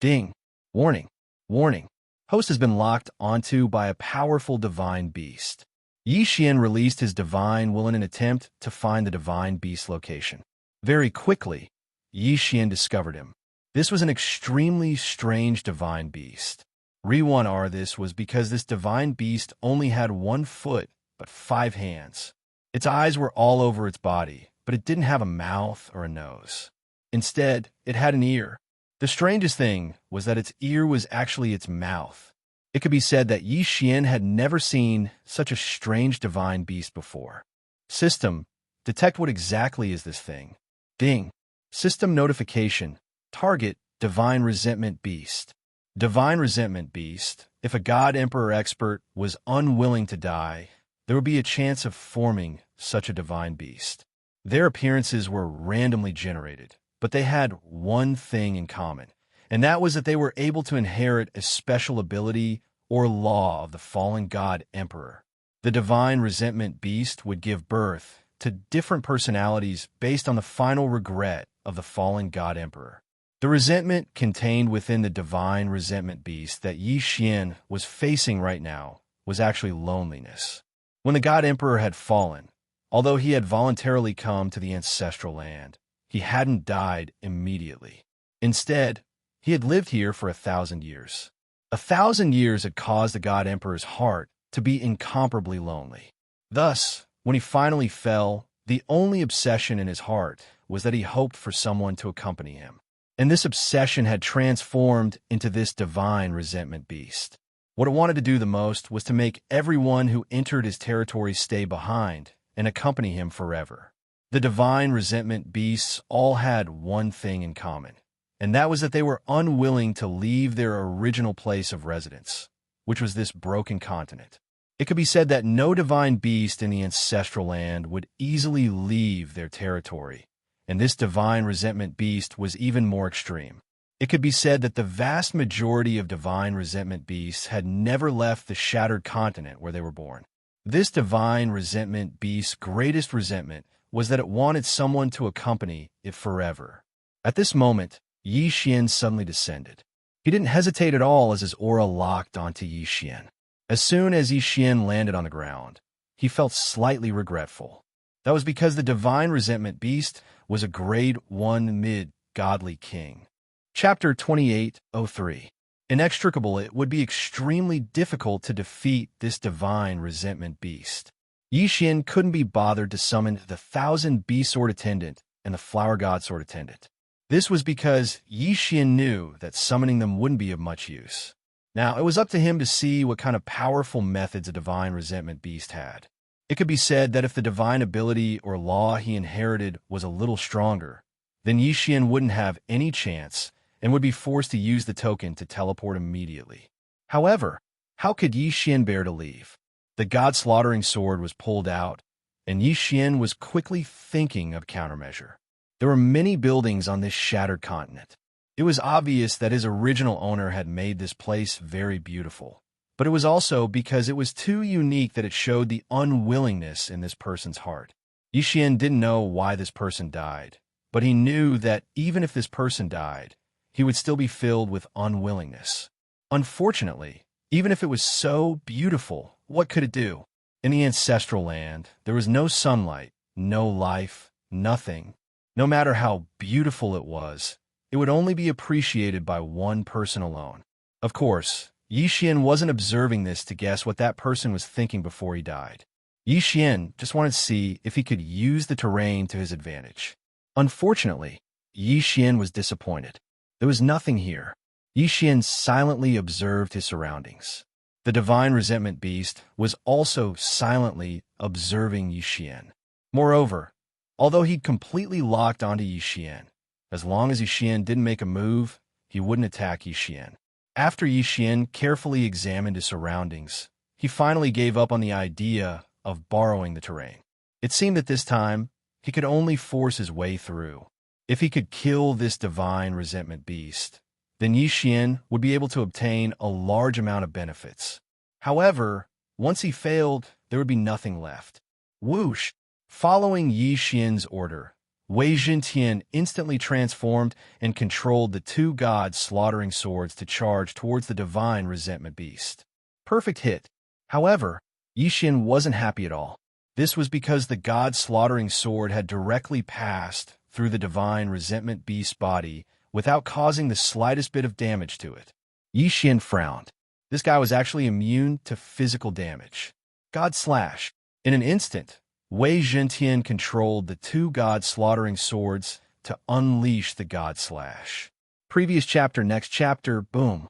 Speaker 1: Ding! Warning! Warning! Host has been locked onto by a powerful divine beast. Xian released his divine will in an attempt to find the divine beast's location. Very quickly, Xian discovered him. This was an extremely strange divine beast. Reason this was because this divine beast only had 1 foot, but 5 hands. Its eyes were all over its body, but it didn't have a mouth or a nose. Instead, it had an ear. The strangest thing was that its ear was actually its mouth. It could be said that Xian had never seen such a strange divine beast before. System, detect what exactly is this thing. Ding. System notification. Target, divine resentment beast. Divine resentment beast. If a god emperor expert was unwilling to die, there would be a chance of forming such a divine beast. Their appearances were randomly generated, but they had one thing in common, and that was that they were able to inherit a special ability or law of the fallen god emperor. The divine resentment beast would give birth to different personalities based on the final regret of the fallen god emperor. The resentment contained within the divine resentment beast that Xian was facing right now was actually loneliness. When the god emperor had fallen, although he had voluntarily come to the ancestral land, he hadn't died immediately. Instead, he had lived here for 1,000 years. 1,000 years had caused the god emperor's heart to be incomparably lonely. Thus, when he finally fell, the only obsession in his heart was that he hoped for someone to accompany him. And this obsession had transformed into this divine resentment beast. What it wanted to do the most was to make everyone who entered his territory stay behind and accompany him forever. The divine resentment beasts all had one thing in common, and that was that they were unwilling to leave their original place of residence, which was this broken continent. It could be said that no divine beast in the ancestral land would easily leave their territory, and this divine resentment beast was even more extreme. It could be said that the vast majority of divine resentment beasts had never left the Shattered Continent where they were born. This divine resentment beast's greatest resentment was that it wanted someone to accompany it forever. At this moment, Xian suddenly descended. He didn't hesitate at all as his aura locked onto Xian. As soon as Xian landed on the ground, he felt slightly regretful. That was because the divine resentment beast was a grade 1 mid-godly king. Chapter 28:03. Inextricable, it would be extremely difficult to defeat this divine resentment beast. Xian couldn't be bothered to summon the 1,000 Bee Sword Attendant and the Flower God Sword Attendant. This was because Xian knew that summoning them wouldn't be of much use. Now, it was up to him to see what kind of powerful methods a divine resentment beast had. It could be said that if the divine ability or law he inherited was a little stronger, then Yixian wouldn't have any chance and would be forced to use the token to teleport immediately. However, how could Yixian bear to leave? The god-slaughtering sword was pulled out, and Yixian was quickly thinking of countermeasure. There were many buildings on this shattered continent. It was obvious that his original owner had made this place very beautiful, but it was also because it was too unique that it showed the unwillingness in this person's heart. Yixian didn't know why this person died, but he knew that even if this person died, he would still be filled with unwillingness. Unfortunately, even if it was so beautiful, what could it do? In the ancestral land, there was no sunlight, no life, nothing. No matter how beautiful it was, it would only be appreciated by one person alone. Of course, Yixian wasn't observing this to guess what that person was thinking before he died. Yixian just wanted to see if he could use the terrain to his advantage. Unfortunately, Yixian was disappointed. There was nothing here. Yixian silently observed his surroundings. The divine resentment beast was also silently observing Yixian. Moreover, although he'd completely locked onto Yixian, as long as Yixian didn't make a move, he wouldn't attack Yixian. After Yixian carefully examined his surroundings, he finally gave up on the idea of borrowing the terrain. It seemed that this time, he could only force his way through. If he could kill this divine resentment beast, then Yixian would be able to obtain a large amount of benefits. However, once he failed, there would be nothing left. Whoosh! Following Yixian's order, Wei Zhentian instantly transformed and controlled the two god-slaughtering swords to charge towards the divine resentment beast. Perfect hit. However, Yixian wasn't happy at all. This was because the god-slaughtering sword had directly passed through the divine resentment beast's body without causing the slightest bit of damage to it. Yixian frowned. This guy was actually immune to physical damage. God slash. In an instant, Wei Zhentian controlled the two god-slaughtering swords to unleash the god slash. Previous chapter, next chapter, boom.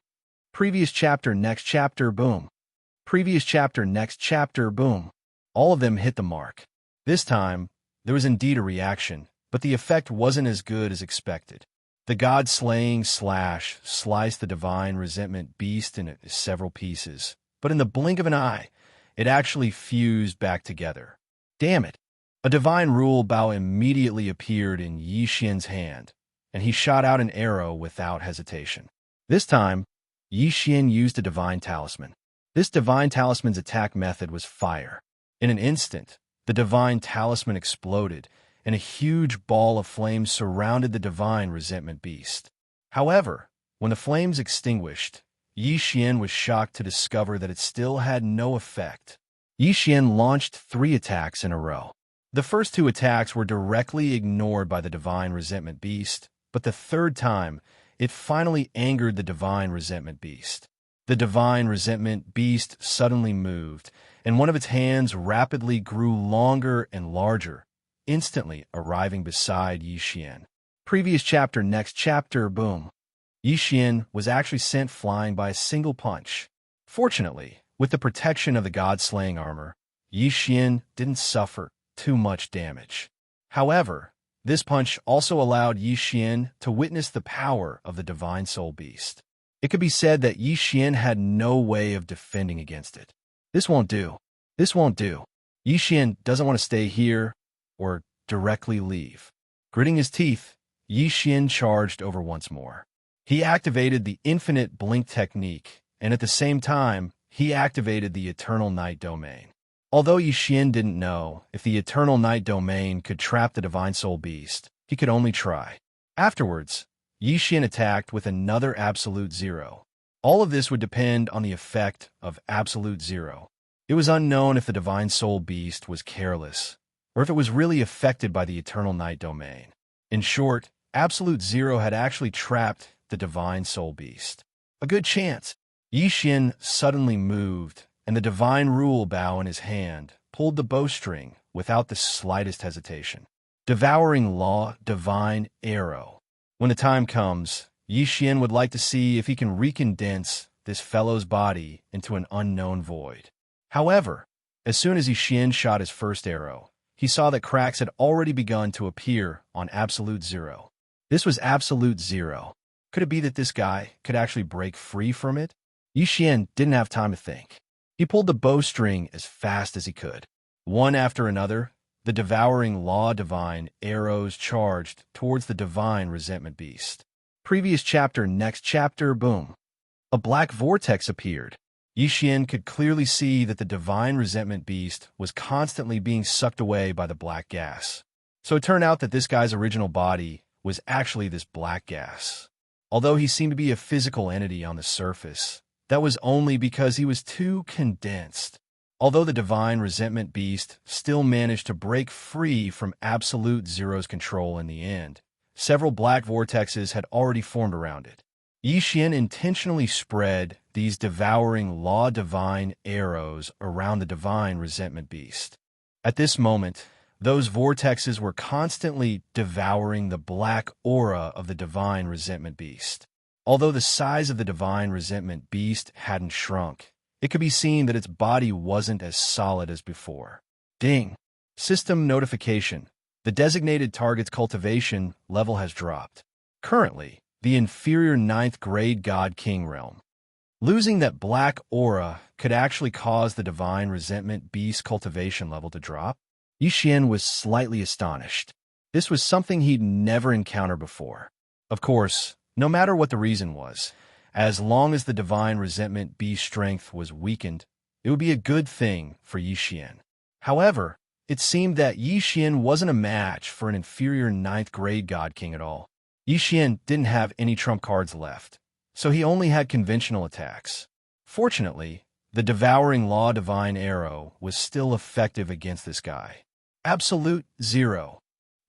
Speaker 1: Previous chapter, next chapter, boom. Previous chapter, next chapter, boom. All of them hit the mark. This time, there was indeed a reaction, but the effect wasn't as good as expected. The god-slaying slash sliced the divine resentment beast into several pieces, but in the blink of an eye, it actually fused back together. Damn it! A divine rule bow immediately appeared in Yixian's hand, and he shot out an arrow without hesitation. This time, Yixian used a divine talisman. This divine talisman's attack method was fire. In an instant, the divine talisman exploded, and a huge ball of flames surrounded the divine resentment beast. However, when the flames extinguished, Yixian was shocked to discover that it still had no effect. Yixian launched 3 attacks in a row. The first 2 attacks were directly ignored by the divine resentment beast, but the third time, it finally angered the divine resentment beast. The divine resentment beast suddenly moved, and one of its hands rapidly grew longer and larger, instantly arriving beside Yixian. Previous chapter, next chapter, boom. Yixian was actually sent flying by a single punch. Fortunately, with the protection of the god-slaying armor, Yixian didn't suffer too much damage. However, this punch also allowed Yixian to witness the power of the divine soul beast. It could be said that Yixian had no way of defending against it. This won't do. This won't do. Yixian doesn't want to stay here or directly leave. Gritting his teeth, Yixian charged over once more. He activated the infinite blink technique, and at the same time, he activated the Eternal Night Domain. Although Yixian didn't know if the Eternal Night Domain could trap the Divine Soul Beast, he could only try. Afterwards, Yixian attacked with another Absolute Zero. All of this would depend on the effect of Absolute Zero. It was unknown if the Divine Soul Beast was careless, or if it was really affected by the Eternal Night Domain. In short, Absolute Zero had actually trapped the Divine Soul Beast. A good chance. Yixian suddenly moved, and the divine rule bow in his hand pulled the bowstring without the slightest hesitation. Devouring Law, Divine Arrow. When the time comes, Yixian would like to see if he can recondense this fellow's body into an unknown void. However, as soon as Yixian shot his first arrow, he saw that cracks had already begun to appear on Absolute Zero. This was absolute zero. Could it be that this guy could actually break free from it? Yixian didn't have time to think. He pulled the bowstring as fast as he could. One after another, the devouring law divine arrows charged towards the divine resentment beast. Previous chapter, next chapter, boom. A black vortex appeared. Yixian could clearly see that the divine resentment beast was constantly being sucked away by the black gas. So it turned out that this guy's original body was actually this black gas. Although he seemed to be a physical entity on the surface, that was only because he was too condensed. Although the divine resentment beast still managed to break free from Absolute Zero's control in the end, several black vortexes had already formed around it. Yixian intentionally spread these devouring law divine arrows around the divine resentment beast. At this moment, those vortexes were constantly devouring the black aura of the divine resentment beast. Although the size of the divine resentment beast hadn't shrunk, it could be seen that its body wasn't as solid as before. Ding! System notification. The designated target's cultivation level has dropped. Currently, the inferior 9th grade God King realm. Losing that black aura could actually cause the divine resentment beast cultivation level to drop. Yixian was slightly astonished. This was something he'd never encountered before. Of course, no matter what the reason was, as long as the divine resentment beast strength was weakened, it would be a good thing for Yixian. However, it seemed that Yixian wasn't a match for an inferior 9th grade God King at all. Yixian didn't have any trump cards left, so he only had conventional attacks. Fortunately, the devouring law divine arrow was still effective against this guy. Absolute Zero.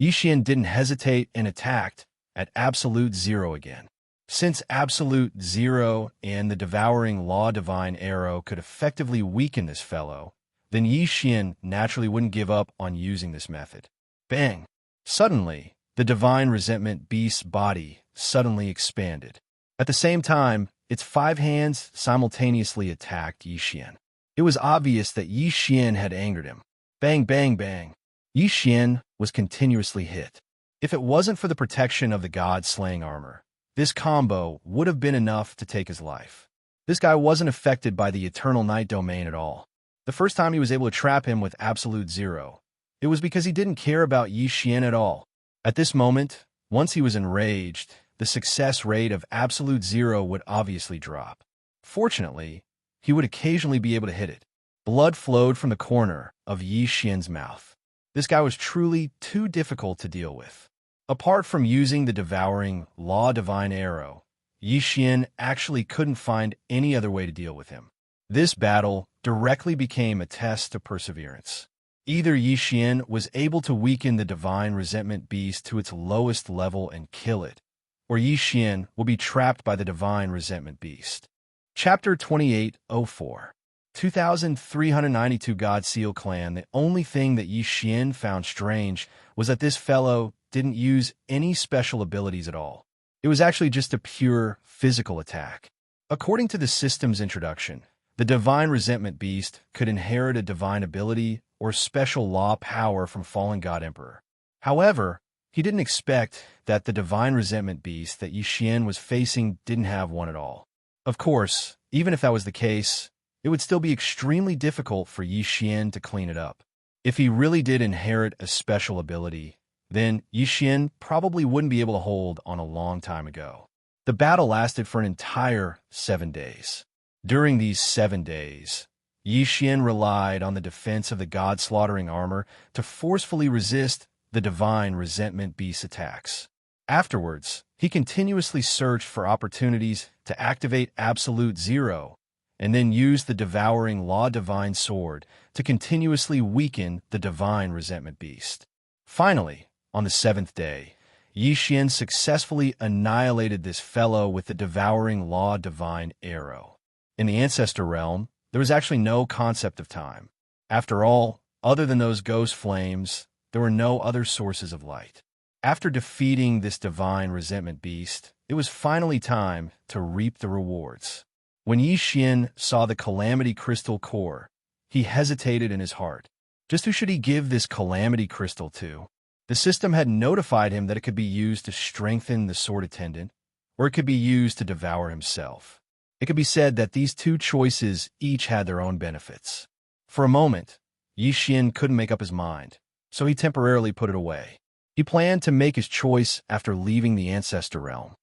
Speaker 1: Yixian didn't hesitate and attacked at Absolute Zero again. Since Absolute Zero and the devouring law divine arrow could effectively weaken this fellow, then Yixian naturally wouldn't give up on using this method. Bang! Suddenly, the divine resentment beast's body suddenly expanded. At the same time, its 5 hands simultaneously attacked Yixian. It was obvious that Yixian had angered him. Bang, bang, bang. Yixian was continuously hit. If it wasn't for the protection of the god-slaying armor, this combo would have been enough to take his life. This guy wasn't affected by the Eternal Night domain at all. The first time he was able to trap him with Absolute Zero, it was because he didn't care about Yixian at all. At this moment, once he was enraged, the success rate of Absolute Zero would obviously drop. Fortunately, he would occasionally be able to hit it. Blood flowed from the corner of Yixian's mouth. This guy was truly too difficult to deal with. Apart from using the devouring law divine arrow, Yixian actually couldn't find any other way to deal with him. This battle directly became a test of perseverance. Either Yixian was able to weaken the divine resentment beast to its lowest level and kill it, or Yixian will be trapped by the divine resentment beast. Chapter 2804. 2392 God Seal Clan. The only thing that Yixian found strange was that this fellow didn't use any special abilities at all. It was actually just a pure physical attack. According to the system's introduction, the divine resentment beast could inherit a divine ability or special law power from fallen God Emperor. However, he didn't expect that the divine resentment beast that Yixian was facing didn't have one at all. Of course, even if that was the case, it would still be extremely difficult for Yixian to clean it up. If he really did inherit a special ability, then Yixian probably wouldn't be able to hold on a long time ago. The battle lasted for an entire 7 days. During these 7 days, Yixian relied on the defense of the god-slaughtering armor to forcefully resist the divine resentment beast's attacks. Afterwards, he continuously searched for opportunities to activate Absolute Zero and then used the devouring law divine sword to continuously weaken the divine resentment beast. Finally, on the 7th day, Yixian successfully annihilated this fellow with the devouring law divine arrow. In the ancestor realm, there was actually no concept of time. After all, other than those ghost flames, there were no other sources of light. After defeating this divine resentment beast, it was finally time to reap the rewards. When Yixian saw the Calamity Crystal core, he hesitated in his heart. Just who should he give this Calamity Crystal to? The system had notified him that it could be used to strengthen the sword attendant, or it could be used to devour himself. It could be said that these two choices each had their own benefits. For a moment, Yi Xian couldn't make up his mind, so he temporarily put it away. He planned to make his choice after leaving the Ancestor Realm.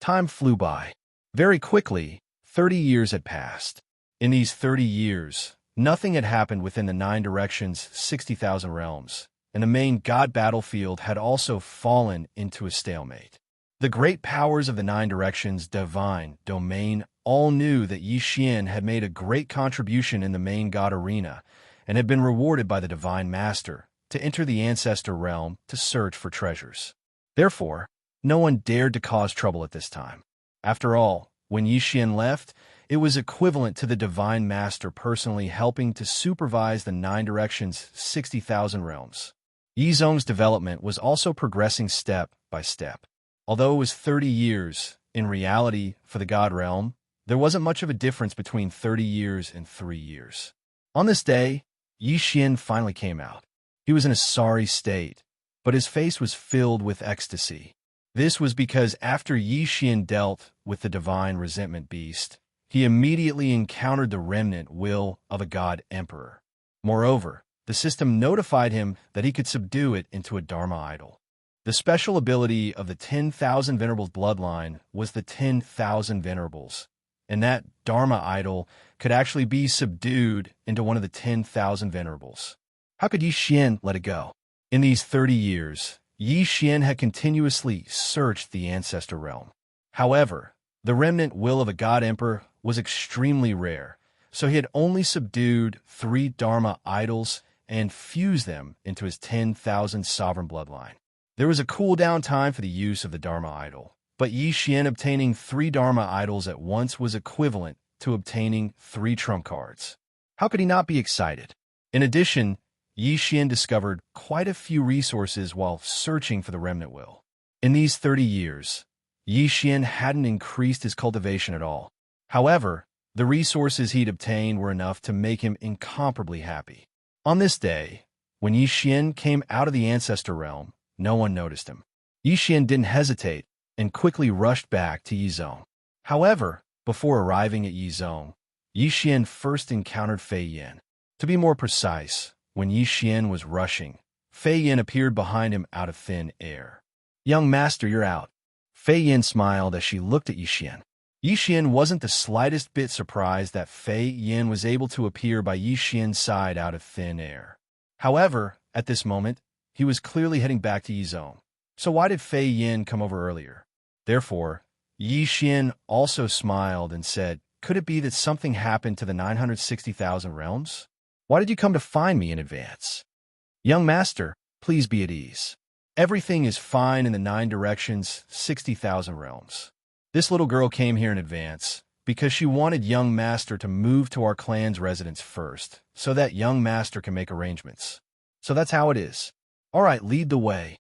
Speaker 1: Time flew by. Very quickly, 30 years had passed. In these 30 years, nothing had happened within the 9 directions, 60,000 realms, and the main god battlefield had also fallen into a stalemate. The great powers of the 9 directions, divine, domain, all knew that Yi Xian had made a great contribution in the main god arena and had been rewarded by the Divine Master to enter the Ancestor Realm to search for treasures. Therefore, no one dared to cause trouble at this time. After all, when Yi Xian left, it was equivalent to the Divine Master personally helping to supervise the 9 directions, 60,000 realms. Yi Zhong's development was also progressing step by step. Although it was 30 years, in reality, for the God Realm, there wasn't much of a difference between 30 years and 3 years. On this day, Yi Xian finally came out. He was in a sorry state, but his face was filled with ecstasy. This was because after Yi Xian dealt with the divine resentment beast, he immediately encountered the remnant will of a god emperor. Moreover, the system notified him that he could subdue it into a Dharma idol. The special ability of the 10,000 Venerables bloodline was the 10,000 Venerables, and that Dharma idol could actually be subdued into one of the 10,000 Venerables. How could Yi Xian let it go? In these 30 years, Yi Xian had continuously searched the Ancestor Realm. However, the remnant will of a god emperor was extremely rare, so he had only subdued 3 Dharma idols and fused them into his 10,000 sovereign bloodline. There was a cooldown time for the use of the Dharma idol, but Yi Xian obtaining 3 Dharma idols at once was equivalent to obtaining 3 trump cards. How could he not be excited? In addition, Yi Xian discovered quite a few resources while searching for the remnant will. In these 30 years, Yi Xian hadn't increased his cultivation at all. However, the resources he'd obtained were enough to make him incomparably happy. On this day, when Yi Xian came out of the Ancestor Realm, no one noticed him. Yi Xian didn't hesitate and quickly rushed back to Yi Zhong. However, before arriving at Yi Zhong, Yi Xian first encountered Fei Yan. To be more precise, when Yi Xian was rushing, Fei Yan appeared behind him out of thin air. "Young master, you're out." Fei Yan smiled as she looked at Yi Xian. Yi Xian wasn't the slightest bit surprised that Fei Yan was able to appear by Yi Xian's side out of thin air. However, at this moment, he was clearly heading back to Yi Zhong. So why did Fei Yan come over earlier? Therefore, Yi Xian also smiled and said, "Could it be that something happened to the 960,000 realms? Why did you come to find me in advance?" "Young master, please be at ease. Everything is fine in the 9 directions, 60,000 realms. This little girl came here in advance because she wanted young master to move to our clan's residence first, so that young master can make arrangements. So that's how it is. All right, lead the way."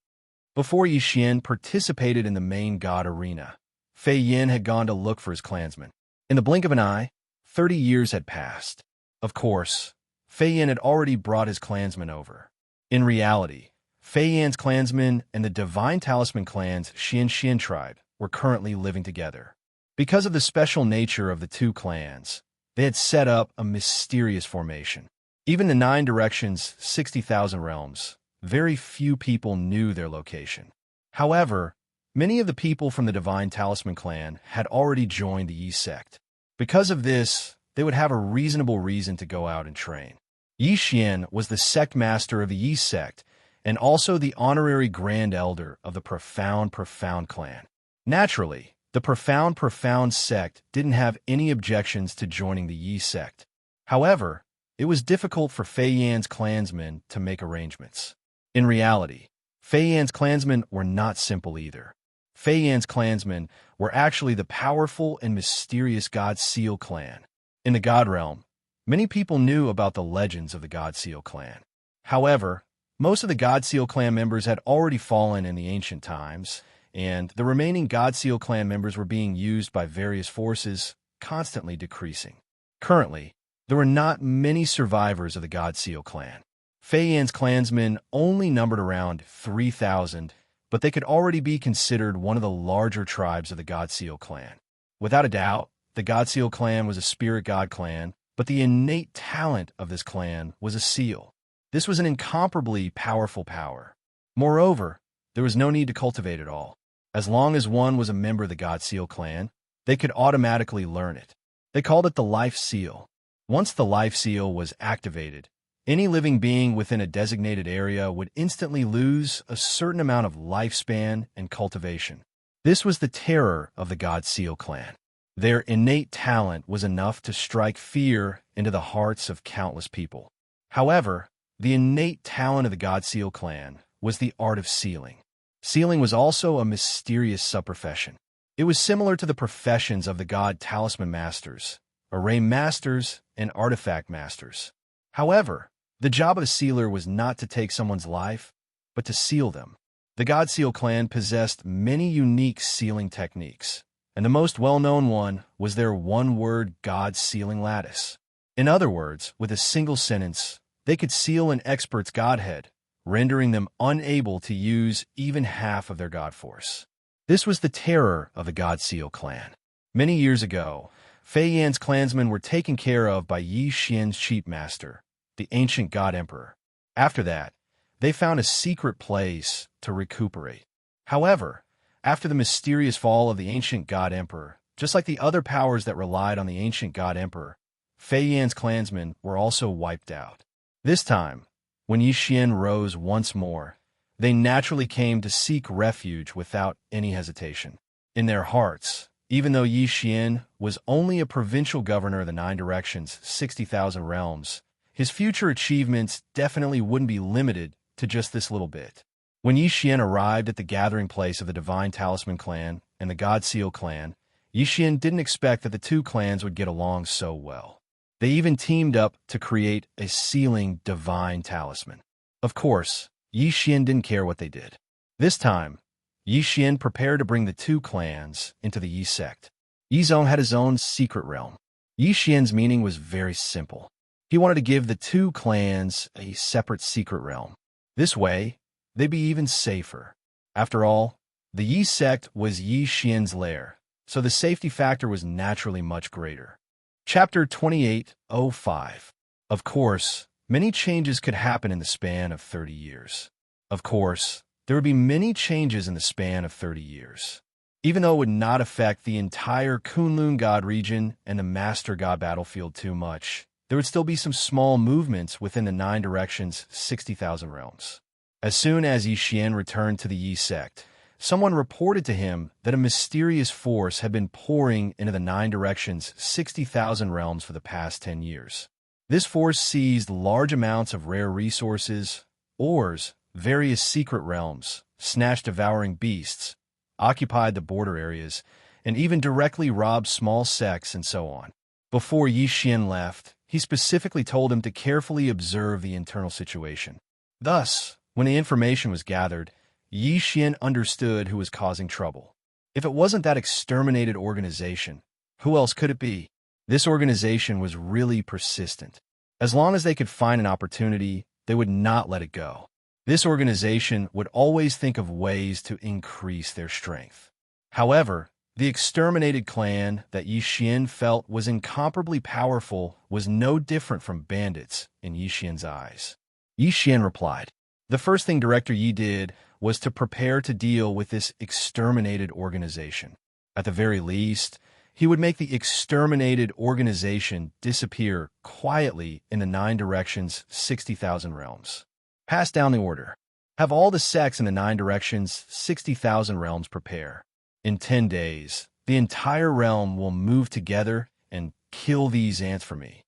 Speaker 1: Before Yi Xian participated in the main god arena, Fei Yan had gone to look for his clansmen. In the blink of an eye, 30 years had passed. Of course, Fei Yan had already brought his clansmen over. In reality, Fei Yan's clansmen and the Divine Talisman clan's Xianxia tribe were currently living together. Because of the special nature of the 2 clans, they had set up a mysterious formation. Even the 9 directions, 60,000 realms, very few people knew their location. However, many of the people from the Divine Talisman clan had already joined the Yi sect. Because of this, they would have a reasonable reason to go out and train. Yi Xian was the sect master of the Yi sect and also the honorary grand elder of the Profound clan. Naturally, the Profound sect didn't have any objections to joining the Yi sect. However, it was difficult for Fei Yan's clansmen to make arrangements. In reality, Fei Yan's clansmen were not simple either. Fei Yan's clansmen were actually the powerful and mysterious God Seal clan. In the God Realm, many people knew about the legends of the God Seal clan. However, most of the God Seal clan members had already fallen in the ancient times, and the remaining God Seal clan members were being used by various forces, constantly decreasing. Currently, there were not many survivors of the God Seal clan. Fei Yan's clansmen only numbered around 3,000, but they could already be considered one of the larger tribes of the Godseal clan. Without a doubt, the Godseal clan was a spirit god clan, but the innate talent of this clan was a seal. This was an incomparably powerful power. Moreover, there was no need to cultivate it all. As long as one was a member of the Godseal clan, they could automatically learn it. They called it the life seal. Once the life seal was activated, any living being within a designated area would instantly lose a certain amount of lifespan and cultivation. This was the terror of the Godseal clan. Their innate talent was enough to strike fear into the hearts of countless people. However, the innate talent of the Godseal clan was the art of sealing. Sealing was also a mysterious subprofession. It was similar to the professions of the god talisman masters, array masters, and artifact masters. However, the job of a sealer was not to take someone's life, but to seal them. The Godseal clan possessed many unique sealing techniques, and the most well-known one was their one-word god sealing lattice. In other words, with a single sentence, they could seal an expert's godhead, rendering them unable to use even half of their god force. This was the terror of the Godseal clan. Many years ago, Fei Yan's clansmen were taken care of by Yi Xian's chief master, the ancient god emperor. After that, they found a secret place to recuperate. However, after the mysterious fall of the ancient god emperor, just like the other powers that relied on the ancient god emperor, Fei Yan's clansmen were also wiped out. This time, when Yi Xian rose once more, they naturally came to seek refuge without any hesitation. In their hearts, even though Yi Xian was only a provincial governor of the 9 directions, 60,000 realms, his future achievements definitely wouldn't be limited to just this little bit. When Yi Xian arrived at the gathering place of the Divine Talisman clan and the Godseal clan, Yi Xian didn't expect that the two clans would get along so well. They even teamed up to create a sealing divine talisman. Of course, Yi Xian didn't care what they did. This time, Yi Xian prepared to bring the two clans into the Yi sect. Yi Zong had his own secret realm. Yi Xian's meaning was very simple. He wanted to give the two clans a separate secret realm. This way, they'd be even safer. After all, the Yi sect was Yi Xian's lair, so the safety factor was naturally much greater. Chapter 28:05. Of course, many changes could happen in the span of 30 years. Of course, there would be many changes in the span of 30 years. Even though it would not affect the entire Kunlun God region and the Master God battlefield too much, there would still be some small movements within the 9 directions, 60,000 realms. As soon as Yi Xian returned to the Yi sect, someone reported to him that a mysterious force had been pouring into the 9 directions, 60,000 realms for the past 10 years. This force seized large amounts of rare resources, ores, various secret realms, snatched devouring beasts, occupied the border areas, and even directly robbed small sects and so on. Before Yi Xian left, he specifically told him to carefully observe the internal situation. Thus, when the information was gathered, Yi Xian understood who was causing trouble. If it wasn't that exterminated organization, who else could it be? This organization was really persistent. As long as they could find an opportunity, they would not let it go. This organization would always think of ways to increase their strength. However, the exterminated clan that Yi Xian felt was incomparably powerful was no different from bandits in Yi Xian's eyes. Yi Xian replied, "The first thing Director Yi did was to prepare to deal with this exterminated organization. At the very least, he would make the exterminated organization disappear quietly in the 9 directions, 60,000 realms. Pass down the order. Have all the sects in the 9 directions, 60,000 realms prepare. In 10 days, the entire realm will move together and kill these ants for me."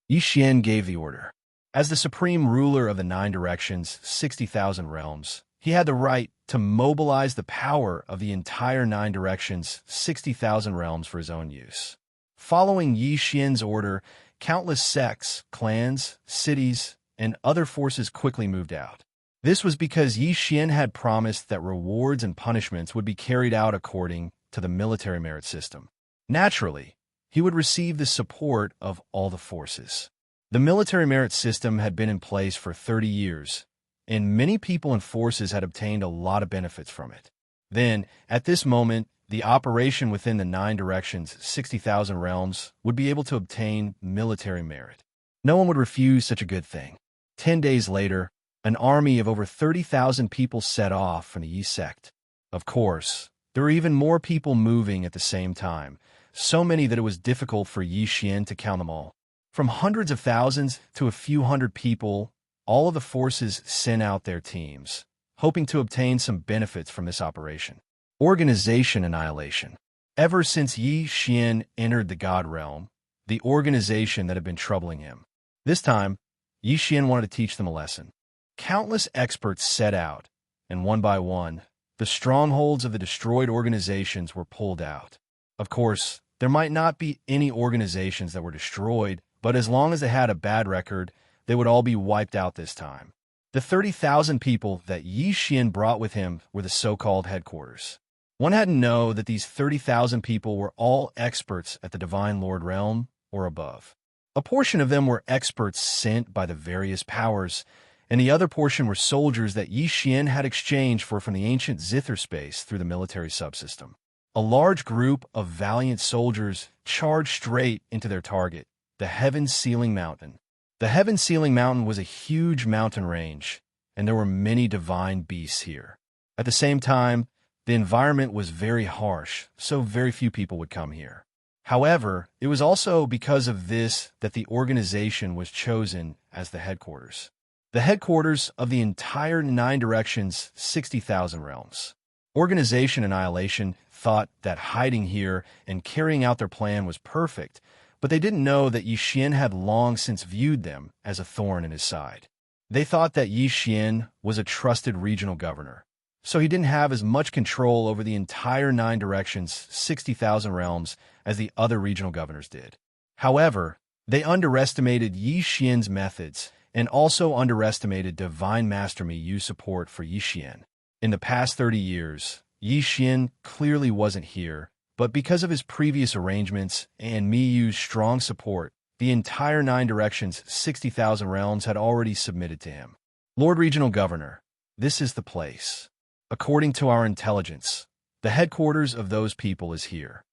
Speaker 1: Yi Xian gave the order. As the supreme ruler of the 9 directions, 60,000 realms, he had the right to mobilize the power of the entire 9 directions, 60,000 realms for his own use. Following Yi Xian's order, countless sects, clans, cities, and other forces quickly moved out. This was because Yi Xian had promised that rewards and punishments would be carried out according to the military merit system. Naturally, he would receive the support of all the forces. The military merit system had been in place for 30 years, and many people and forces had obtained a lot of benefits from it. Then, at this moment, the operation within the 9 directions, 60,000 realms, would be able to obtain military merit. No one would refuse such a good thing. 10 days later, an army of over 30,000 people set off from the Yi sect. Of course, there were even more people moving at the same time, so many that it was difficult for Yi Xian to count them all. From hundreds of thousands to a few hundred people, all of the forces sent out their teams, hoping to obtain some benefits from this operation. Organization annihilation. Ever since Yi Xian entered the God realm, the organization that had been troubling him. This time, Yi Xian wanted to teach them a lesson. Countless experts set out, and one by one, the strongholds of the destroyed organizations were pulled out. Of course, there might not be any organizations that were destroyed, but as long as they had a bad record, they would all be wiped out this time. The 30,000 people that Yi Xian brought with him were the so-called headquarters. One had to know that these 30,000 people were all experts at the Divine Lord realm or above. A portion of them were experts sent by the various powers, and the other portion were soldiers that Yi Xian had exchanged for from the ancient Zither space through the military subsystem. A large group of valiant soldiers charged straight into their target, the Heaven-Sealing Mountain. The Heaven-Sealing Mountain was a huge mountain range, and there were many divine beasts here. At the same time, the environment was very harsh, so very few people would come here. However, it was also because of this that the organization was chosen as the headquarters. The headquarters of the entire 9 directions, 60,000 realms. Organization Annihilation thought that hiding here and carrying out their plan was perfect, but they didn't know that Yi Xian had long since viewed them as a thorn in his side. They thought that Yi Xian was a trusted regional governor, so he didn't have as much control over the entire 9 directions, 60,000 realms, as the other regional governors did. However, they underestimated Yi Xian's methods and also underestimated Divine Master Miyu's support for Yi Xian. In the past 30 years, Yi Xian clearly wasn't here, but because of his previous arrangements and Miyu's strong support, the entire 9 directions, 60,000 realms had already submitted to him. Lord Regional Governor, this is the place. According to our intelligence, the headquarters of those people is here.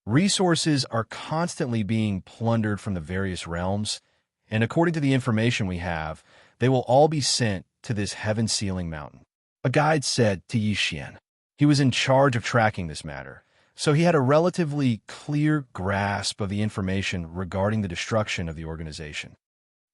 Speaker 1: Resources are constantly being plundered from the various realms, and according to the information we have, they will all be sent to this Heaven-Sealing Mountain. A guide said to Yi Xian. He was in charge of tracking this matter, so he had a relatively clear grasp of the information regarding the destruction of the organization.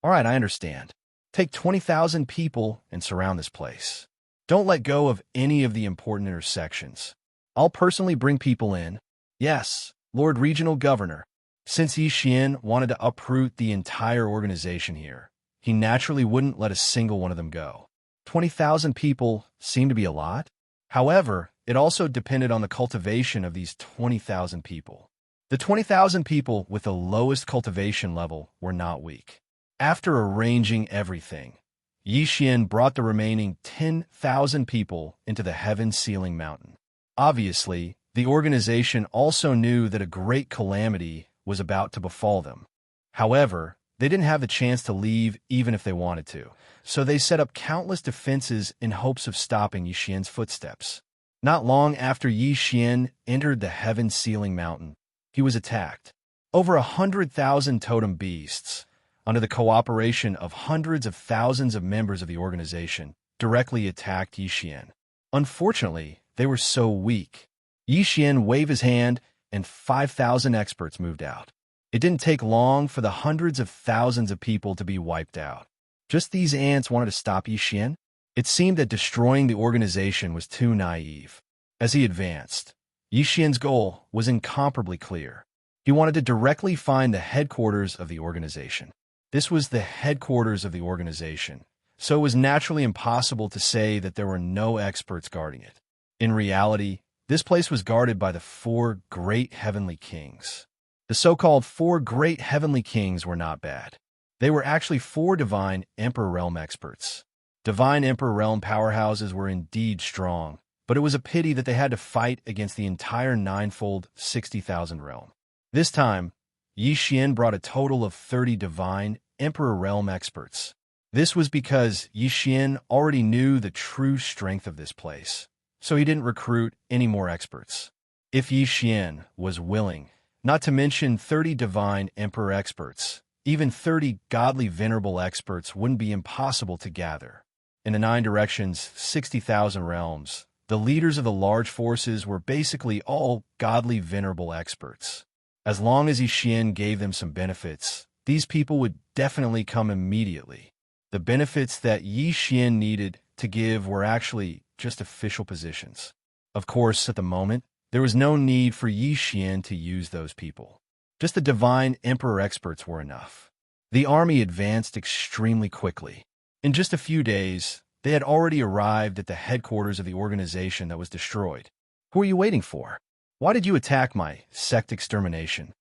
Speaker 1: All right, I understand. Take 20,000 people and surround this place. Don't let go of any of the important intersections. I'll personally bring people in. Yes, Lord Regional Governor. Since Yi Xian wanted to uproot the entire organization here, he naturally wouldn't let a single one of them go. 20,000 people seemed to be a lot. However, it also depended on the cultivation of these 20,000 people. The 20,000 people with the lowest cultivation level were not weak. After arranging everything, Yi Xian brought the remaining 10,000 people into the Heaven-Sealing Mountain. Obviously, the organization also knew that a great calamity was about to befall them. However, they didn't have the chance to leave even if they wanted to, so they set up countless defenses in hopes of stopping Yi Xian's footsteps. Not long after Yi Xian entered the Heaven-Sealing Mountain, he was attacked. Over 100,000 totem beasts, under the cooperation of hundreds of thousands of members of the organization, directly attacked Yi Xian. Unfortunately, they were so weak. Yi Xian waved his hand, and 5,000 experts moved out. It didn't take long for the hundreds of thousands of people to be wiped out. Just these ants wanted to stop Yi Xian? It seemed that destroying the organization was too naive. As he advanced, Yi Xian's goal was incomparably clear. He wanted to directly find the headquarters of the organization. This was the headquarters of the organization, so it was naturally impossible to say that there were no experts guarding it. In reality, this place was guarded by the 4 great heavenly kings. The so-called 4 great heavenly kings were not bad. They were actually 4 divine Emperor Realm experts. Divine Emperor Realm powerhouses were indeed strong, but it was a pity that they had to fight against the entire 9-fold 60,000 realm. This time, Yi Xian brought a total of 30 divine Emperor Realm experts. This was because Xian already knew the true strength of this place, so he didn't recruit any more experts. If Xian was willing, not to mention 30 divine Emperor experts, even 30 godly venerable experts wouldn't be impossible to gather. In the 9 directions, 60,000 realms, the leaders of the large forces were basically all godly venerable experts. As long as Xian gave them some benefits, these people would definitely come immediately. The benefits that Xian needed to give were actually just official positions. Of course, at the moment, there was no need for Xian to use those people. Just the divine emperor experts were enough. The army advanced extremely quickly. In just a few days, they had already arrived at the headquarters of the organization that was destroyed. Who are you waiting for? Why did you attack my sect extermination?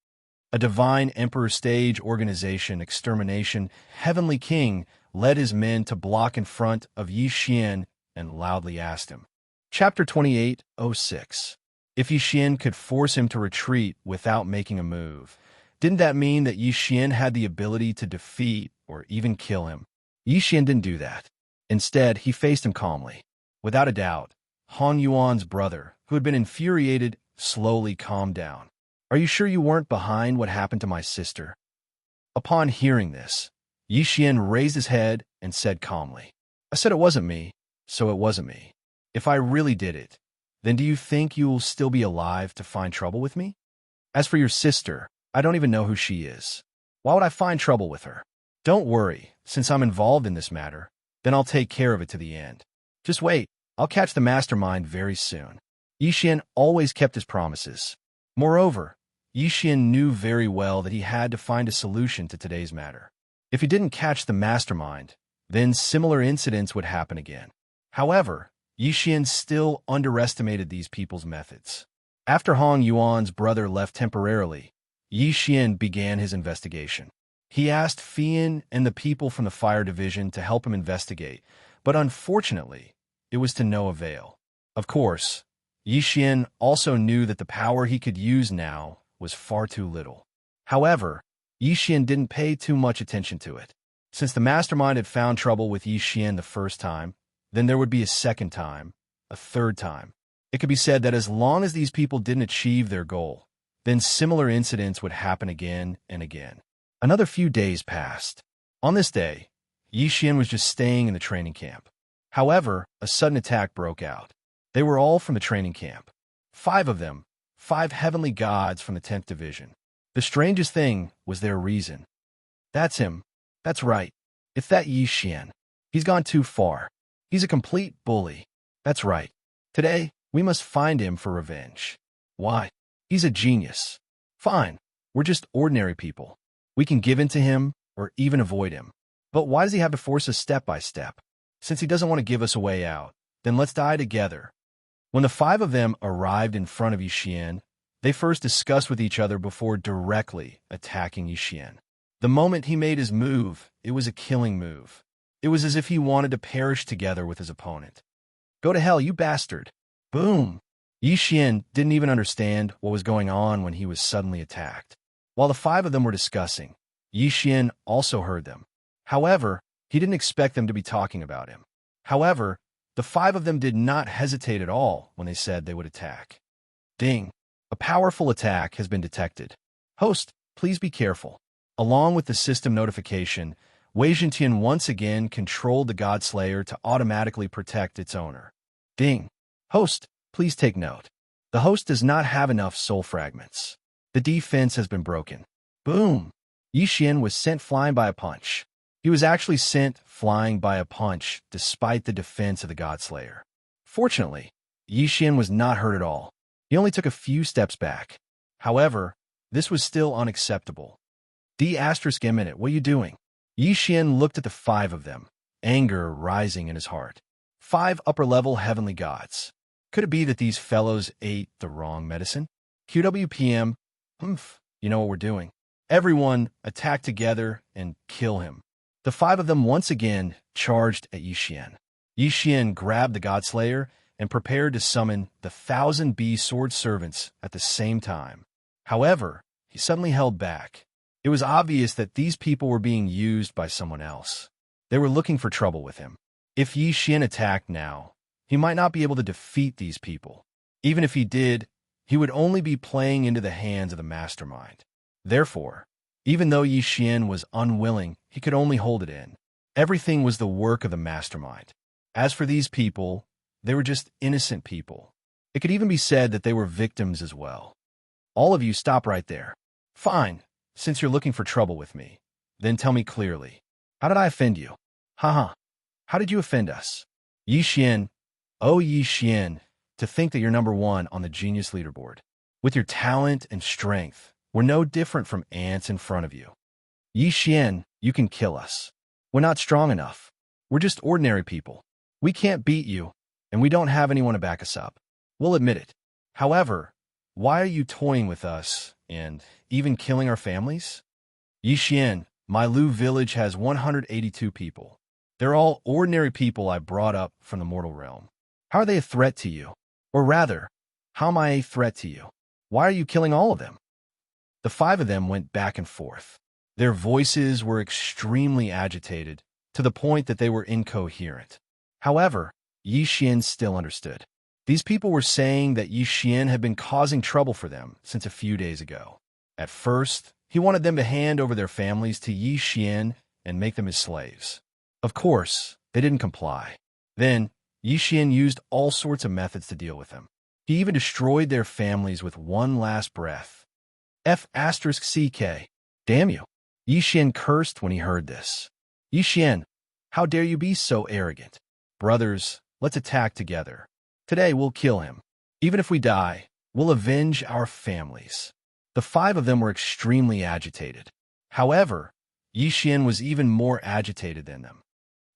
Speaker 1: A divine emperor stage organization extermination heavenly king led his men to block in front of Xian and loudly asked him. Chapter 28:06. If Xian could force him to retreat without making a move, didn't that mean that Xian had the ability to defeat or even kill him? Xian didn't do that. Instead, he faced him calmly. Without a doubt, Han Yuan's brother, who had been infuriated, slowly calmed down. Are you sure you weren't behind what happened to my sister? Upon hearing this, Xian raised his head and said calmly, I said it wasn't me, so it wasn't me. If I really did it, then do you think you will still be alive to find trouble with me? As for your sister, I don't even know who she is. Why would I find trouble with her? Don't worry, since I'm involved in this matter, then I'll take care of it to the end. Just wait, I'll catch the mastermind very soon. Xian always kept his promises. Moreover, Xian knew very well that he had to find a solution to today's matter. If he didn't catch the mastermind, then similar incidents would happen again. However, Xian still underestimated these people's methods. After Han Yuan's brother left temporarily, Xian began his investigation. He asked Fian and the people from the fire division to help him investigate, but unfortunately, it was to no avail. Of course, Xian also knew that the power he could use now was far too little. However, Xian didn't pay too much attention to it. Since the mastermind had found trouble with Xian the first time, then there would be a second time, a third time. It could be said that as long as these people didn't achieve their goal, then similar incidents would happen again and again. Another few days passed. On this day, Xian was just staying in the training camp. However, a sudden attack broke out. They were all from the training camp. 5 of them, 5 heavenly gods from the 10th division. The strangest thing was their reason. That's him. That's right. It's that Xian. He's gone too far. He's a complete bully. That's right. Today, we must find him for revenge. Why? He's a genius. Fine. We're just ordinary people. We can give in to him or even avoid him. But why does he have to force us step by step? Since he doesn't want to give us a way out, then let's die together. When the 5 of them arrived in front of Xian, they first discussed with each other before directly attacking Xian. The moment he made his move, it was a killing move. It was as if he wanted to perish together with his opponent. Go to hell, you bastard! Boom! Xian didn't even understand what was going on when he was suddenly attacked. While the 5 of them were discussing, Xian also heard them. However, he didn't expect them to be talking about him. However, the 5 of them did not hesitate at all when they said they would attack. Ding! A powerful attack has been detected. Host, please be careful. Along with the system notification, Wei Zhentian once again controlled the Godslayer to automatically protect its owner. Ding! Host, please take note. The host does not have enough soul fragments. The defense has been broken. Boom! Xian was sent flying by a punch. He was actually sent flying by a punch despite the defense of the Godslayer. Fortunately, Xian was not hurt at all. He only took a few steps back. However, this was still unacceptable. D***, what are you doing? Xian looked at the 5 of them, anger rising in his heart. 5 upper-level heavenly gods. Could it be that these fellows ate the wrong medicine? QWPM, you know what we're doing. Everyone attack together and kill him. The 5 of them once again charged at Xian. Xian grabbed the Godslayer and prepared to summon the 1,000 bee sword servants at the same time. However, he suddenly held back. It was obvious that these people were being used by someone else. They were looking for trouble with him. If Xian attacked now, he might not be able to defeat these people. Even if he did, he would only be playing into the hands of the mastermind. Therefore, even though Xian was unwilling, he could only hold it in. Everything was the work of the mastermind. As for these people, they were just innocent people. It could even be said that they were victims as well. All of you stop right there. Fine, since you're looking for trouble with me, then tell me clearly. How did I offend you? Haha. How did you offend us? Xian, oh Xian, to think that you're number one on the genius leaderboard. With your talent and strength, we're no different from ants in front of you. Xian, you can kill us. We're not strong enough. We're just ordinary people. We can't beat you, and we don't have anyone to back us up. We'll admit it. However, why are you toying with us and even killing our families? Xian, my Lu village has 182 people. They're all ordinary people I brought up from the mortal realm. How are they a threat to you? Or rather, how am I a threat to you? Why are you killing all of them? The 5 of them went back and forth. Their voices were extremely agitated, to the point that they were incoherent. However, Xian still understood. These people were saying that Xian had been causing trouble for them since a few days ago. At first, he wanted them to hand over their families to Xian and make them his slaves. Of course, they didn't comply. Then, Xian used all sorts of methods to deal with them. He even destroyed their families with one last breath. F***CK. Damn you. Xian cursed when he heard this. Xian, how dare you be so arrogant? Brothers, let's attack together. Today we'll kill him. Even if we die, we'll avenge our families. The 5 of them were extremely agitated. However, Xian was even more agitated than them.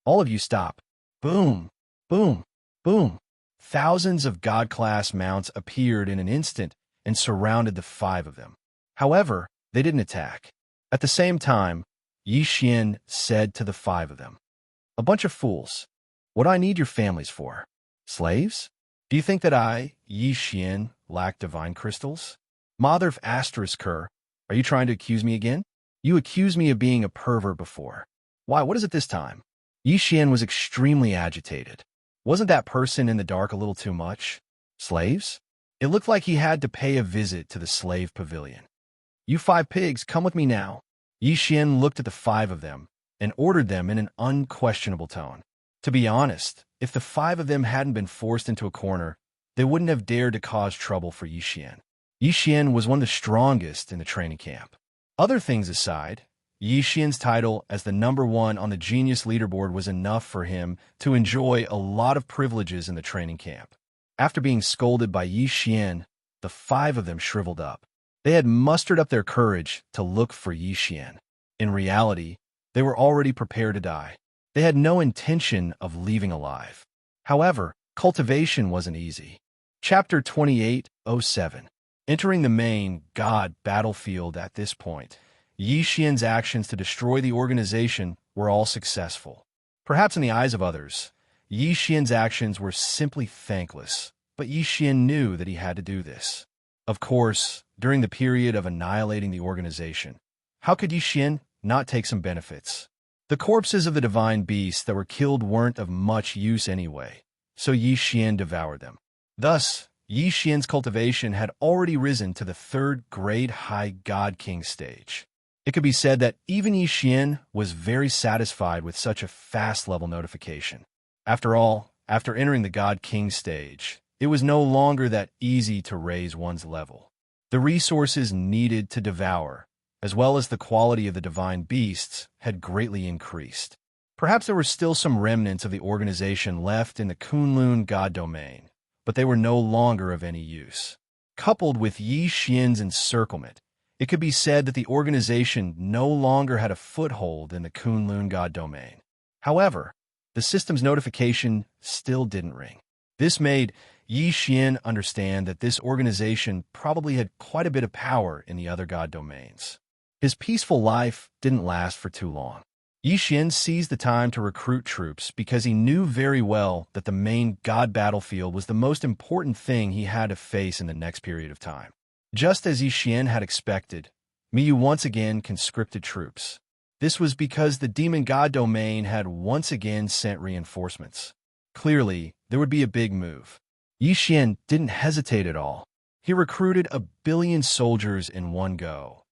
Speaker 1: All of you stop. Boom, boom, boom. Thousands of God-class mounts appeared in an instant and surrounded the 5 of them. However, they didn't attack. At the same time, Xian said to the 5 of them, "A bunch of fools. What do I need your families for? Slaves? Do you think that I, Xian, lack divine crystals? Mother of Asterisker, are you trying to accuse me again? You accused me of being a pervert before. Why, what is it this time?" Xian was extremely agitated. Wasn't that person in the dark a little too much? Slaves? It looked like he had to pay a visit to the slave pavilion. "You 5 pigs, come with me now." Xian looked at the 5 of them and ordered them in an unquestionable tone. To be honest, if the 5 of them hadn't been forced into a corner, they wouldn't have dared to cause trouble for Xian. Xian was one of the strongest in the training camp. Other things aside, Xian's title as the number 1 on the genius leaderboard was enough for him to enjoy a lot of privileges in the training camp. After being scolded by Xian, the 5 of them shriveled up. They had mustered up their courage to look for Xian. In reality, they were already prepared to die. They had no intention of leaving alive. However, cultivation wasn't easy. Chapter 28:07. Entering the main God battlefield at this point, Xian's actions to destroy the organization were all successful. Perhaps in the eyes of others, Xian's actions were simply thankless, but Xian knew that he had to do this. Of course, during the period of annihilating the organization, how could Xian not take some benefits? The corpses of the divine beasts that were killed weren't of much use anyway, so Xian devoured them. Thus, Xian's cultivation had already risen to the 3rd grade high God King stage. It could be said that even Xian was very satisfied with such a fast-level notification. After all, after entering the God King stage, it was no longer that easy to raise one's level. The resources needed to devour, as well as the quality of the divine beasts, had greatly increased. Perhaps there were still some remnants of the organization left in the Kunlun God domain, but they were no longer of any use. Coupled with Xian's encirclement, it could be said that the organization no longer had a foothold in the Kunlun God domain. However, the system's notification still didn't ring. This made Xian understand that this organization probably had quite a bit of power in the other God domains. His peaceful life didn't last for too long. Xian seized the time to recruit troops because he knew very well that the main God battlefield was the most important thing he had to face in the next period of time. Just as Xian had expected, Miyu once again conscripted troops. This was because the demon god domain had once again sent reinforcements. Clearly, there would be a big move. Xian didn't hesitate at all. He recruited 1 billion soldiers in one go,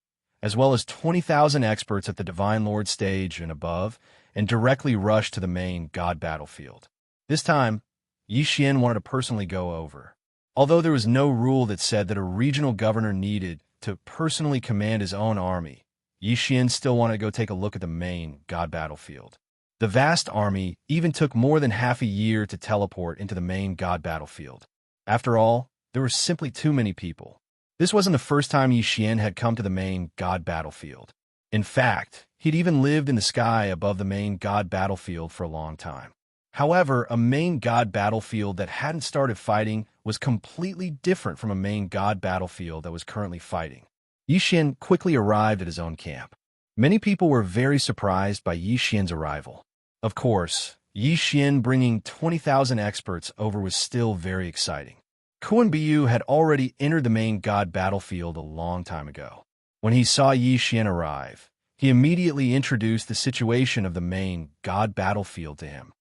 Speaker 1: as well as 20,000 experts at the Divine Lord stage and above, and directly rushed to the main god battlefield. This time, Xian wanted to personally go over. Although there was no rule that said that a regional governor needed to personally command his own army, Xian still wanted to go take a look at the main god battlefield. The vast army even took more than half a year to teleport into the main god battlefield. After all, there were simply too many people. This wasn't the first time Xian had come to the main god battlefield. In fact, he'd even lived in the sky above the main god battlefield for a long time. However, a main god battlefield that hadn't started fighting was completely different from a main god battlefield that was currently fighting. Xian quickly arrived at his own camp. Many people were very surprised by Xian's arrival. Of course, Xian bringing 20,000 experts over was still very exciting. Kuan Biyu had already entered the main god battlefield a long time ago. When he saw Xian arrive, he immediately introduced the situation of the main god battlefield to him.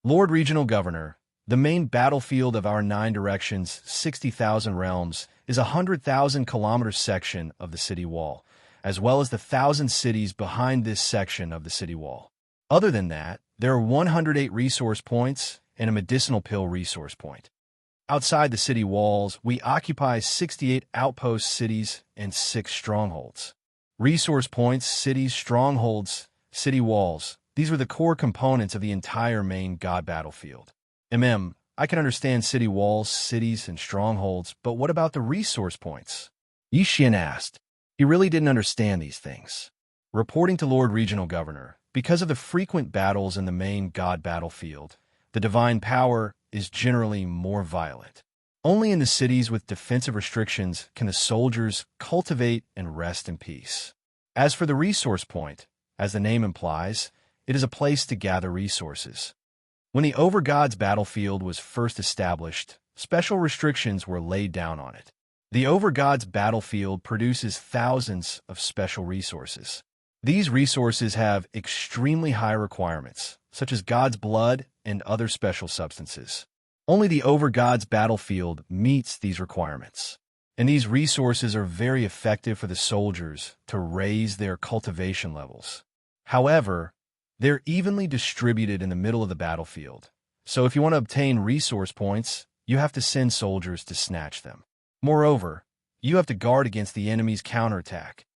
Speaker 1: Lord Regional Governor, the main battlefield of our 9 directions, 60,000 realms, is a 100,000 kilometer section of the city wall, as well as the 1,000 cities behind this section of the city wall. Other than that, there are 108 resource points and a medicinal pill resource point. Outside the city walls, we occupy 68 outpost cities and 6 strongholds. Resource points, cities, strongholds, city walls. These were the core components of the entire main god battlefield. I can understand city walls, cities, and strongholds, but what about the resource points? Xian asked. He really didn't understand these things. Reporting to Lord Regional Governor, because of the frequent battles in the main god battlefield, the divine power is generally more violent. Only in the cities with defensive restrictions can the soldiers cultivate and rest in peace. As for the resource point, as the name implies, it is a place to gather resources. When the Overgod's battlefield was first established, special restrictions were laid down on it. The Overgod's battlefield produces thousands of special resources. These resources have extremely high requirements, such as God's blood and other special substances. Only the Overgod's battlefield meets these requirements. And these resources are very effective for the soldiers to raise their cultivation levels. However, they're evenly distributed in the middle of the battlefield, so if you want to obtain resource points, you have to send soldiers to snatch them. Moreover, you have to guard against the enemy's counterattack.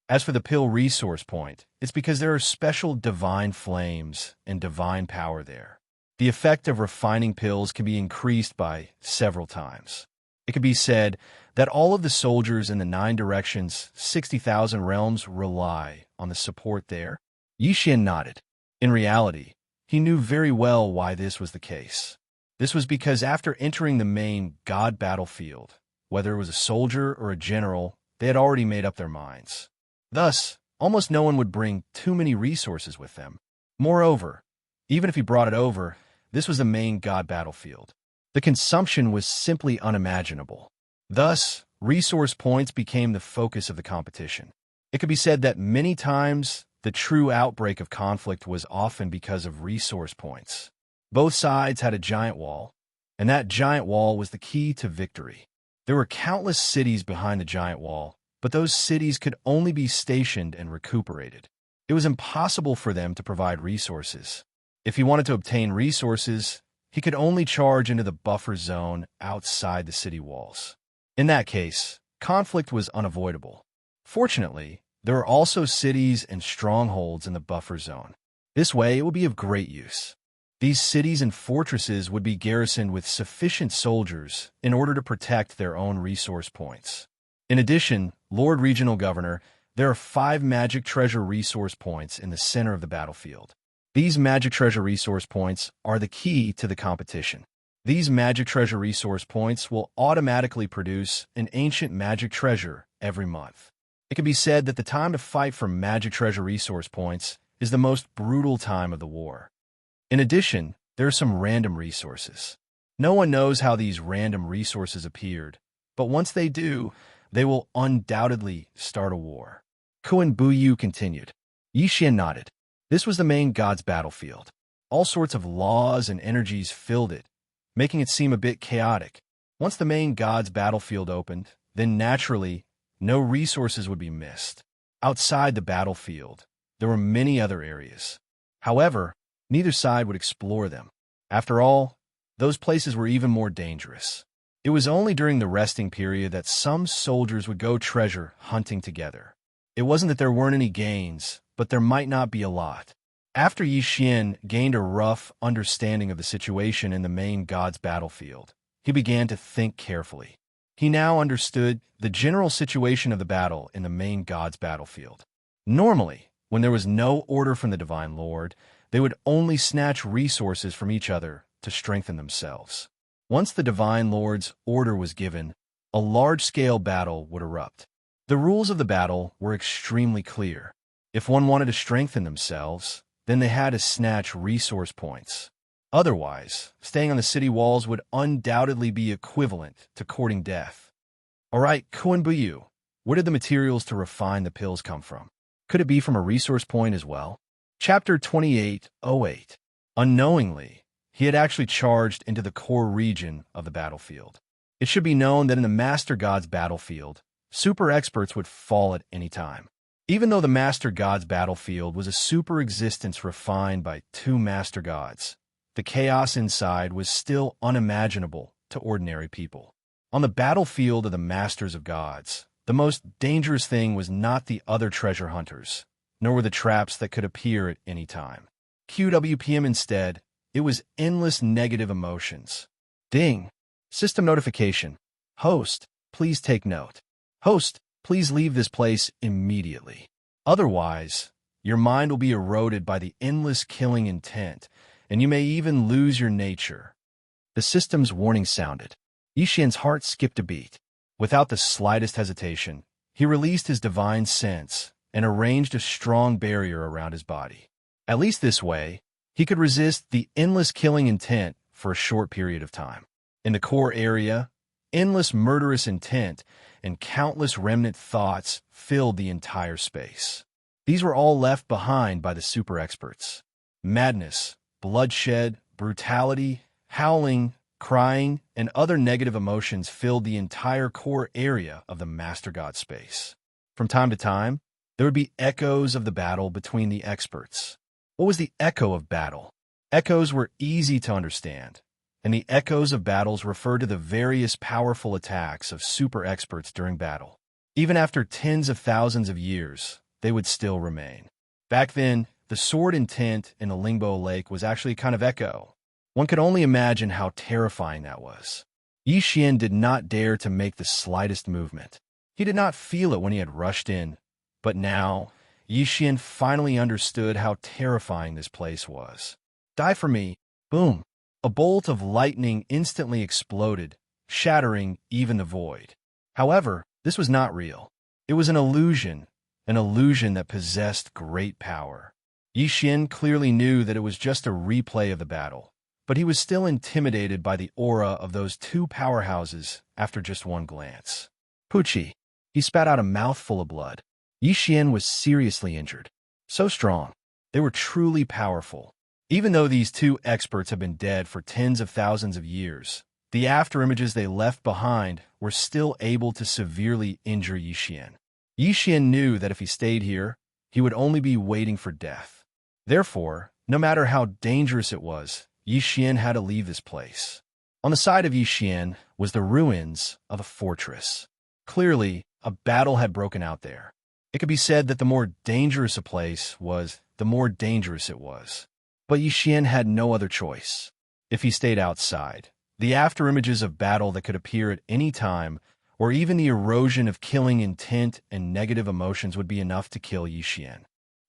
Speaker 1: As for the pill resource point, it's because there are special divine flames and divine power there. The effect of refining pills can be increased by several times. It can be said that all of the soldiers in the 9 directions, 60,000 realms rely on the support there. Xian nodded. In reality, he knew very well why this was the case. This was because after entering the main god battlefield, whether it was a soldier or a general, they had already made up their minds. Thus, almost no one would bring too many resources with them. Moreover, even if he brought it over, this was the main god battlefield. The consumption was simply unimaginable. Thus, resource points became the focus of the competition. It could be said that many times, the true outbreak of conflict was often because of resource points. Both sides had a giant wall, and that giant wall was the key to victory. There were countless cities behind the giant wall, but those cities could only be stationed and recuperated. It was impossible for them to provide resources. If he wanted to obtain resources, he could only charge into the buffer zone outside the city walls. In that case, conflict was unavoidable. Fortunately, there are also cities and strongholds in the buffer zone. This way, it would be of great use. These cities and fortresses would be garrisoned with sufficient soldiers in order to protect their own resource points. In addition, Lord Regional Governor, there are 5 magic treasure resource points in the center of the battlefield. These magic treasure resource points are the key to the competition. These magic treasure resource points will automatically produce an ancient magic treasure every month. It can be said that the time to fight for magic treasure resource points is the most brutal time of the war. In addition, there are some random resources. No one knows how these random resources appeared, but once they do, they will undoubtedly start a war. Kuan Buyu continued. Yi Xian nodded. This was the main god's battlefield. All sorts of laws and energies filled it, making it seem a bit chaotic. Once the main god's battlefield opened, then naturally, no resources would be missed. Outside the battlefield, there were many other areas. However, neither side would explore them. After all, those places were even more dangerous. It was only during the resting period that some soldiers would go treasure hunting together. It wasn't that there weren't any gains, but there might not be a lot. After Yi Xian gained a rough understanding of the situation in the main god's battlefield, he began to think carefully. He now understood the general situation of the battle in the main god's battlefield. Normally, when there was no order from the Divine Lord, they would only snatch resources from each other to strengthen themselves. Once the Divine Lord's order was given, a large-scale battle would erupt. The rules of the battle were extremely clear. If one wanted to strengthen themselves, then they had to snatch resource points. Otherwise, staying on the city walls would undoubtedly be equivalent to courting death. All right, Kuan Buyu, where did the materials to refine the pills come from? Could it be from a resource point as well? Chapter 28:08. Unknowingly, he had actually charged into the core region of the battlefield. It should be known that in the Master God's battlefield, super experts would fall at any time. Even though the Master God's battlefield was a super existence refined by two Master Gods, the chaos inside was still unimaginable to ordinary people. On the battlefield of the Masters of Gods, the most dangerous thing was not the other treasure hunters, nor were the traps that could appear at any time. QWPM instead, it was endless negative emotions. Ding! System notification. Host, please take note. Host, please leave this place immediately. Otherwise, your mind will be eroded by the endless killing intent, and you may even lose your nature. The system's warning sounded. Yi Xian's heart skipped a beat. Without the slightest hesitation, he released his divine sense and arranged a strong barrier around his body. At least this way, he could resist the endless killing intent for a short period of time. In the core area, endless murderous intent and countless remnant thoughts filled the entire space. These were all left behind by the super experts. Madness, bloodshed, brutality, howling, crying, and other negative emotions filled the entire core area of the Master God space. From time to time, there would be echoes of the battle between the experts. What was the echo of battle? Echoes were easy to understand, and the echoes of battles referred to the various powerful attacks of super experts during battle. Even after tens of thousands of years, they would still remain. Back then, the sword intent in the Lingbo Lake was actually a kind of echo. One could only imagine how terrifying that was. Yi Xian did not dare to make the slightest movement. He did not feel it when he had rushed in, but now, Yi Xian finally understood how terrifying this place was. Die for me. Boom. A bolt of lightning instantly exploded, shattering even the void. However, this was not real. It was an illusion that possessed great power. Yi Xian clearly knew that it was just a replay of the battle, but he was still intimidated by the aura of those two powerhouses after just one glance. Pucci. He spat out a mouthful of blood. Yi Xian was seriously injured. So strong. They were truly powerful. Even though these two experts have been dead for tens of thousands of years, the afterimages they left behind were still able to severely injure Yi Xian. Yi Xian knew that if he stayed here, he would only be waiting for death. Therefore, no matter how dangerous it was, Yi Xian had to leave this place. On the side of Yi Xian was the ruins of a fortress. Clearly, a battle had broken out there. It could be said that the more dangerous a place was, the more dangerous it was. But Yi Xian had no other choice. If he stayed outside, the afterimages of battle that could appear at any time, or even the erosion of killing intent and negative emotions would be enough to kill Yi Xian.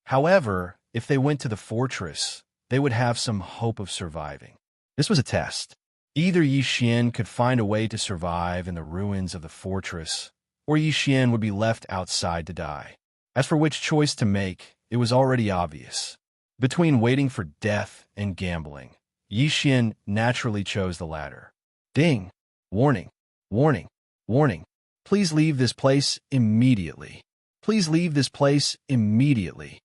Speaker 1: However, if they went to the fortress, they would have some hope of surviving. This was a test. Either Yi Xian could find a way to survive in the ruins of the fortress, or Yi Xian would be left outside to die. As for which choice to make, it was already obvious. Between waiting for death and gambling, Yi Xian naturally chose the latter. Ding! Warning! Warning! Warning! Please leave this place immediately. Please leave this place immediately.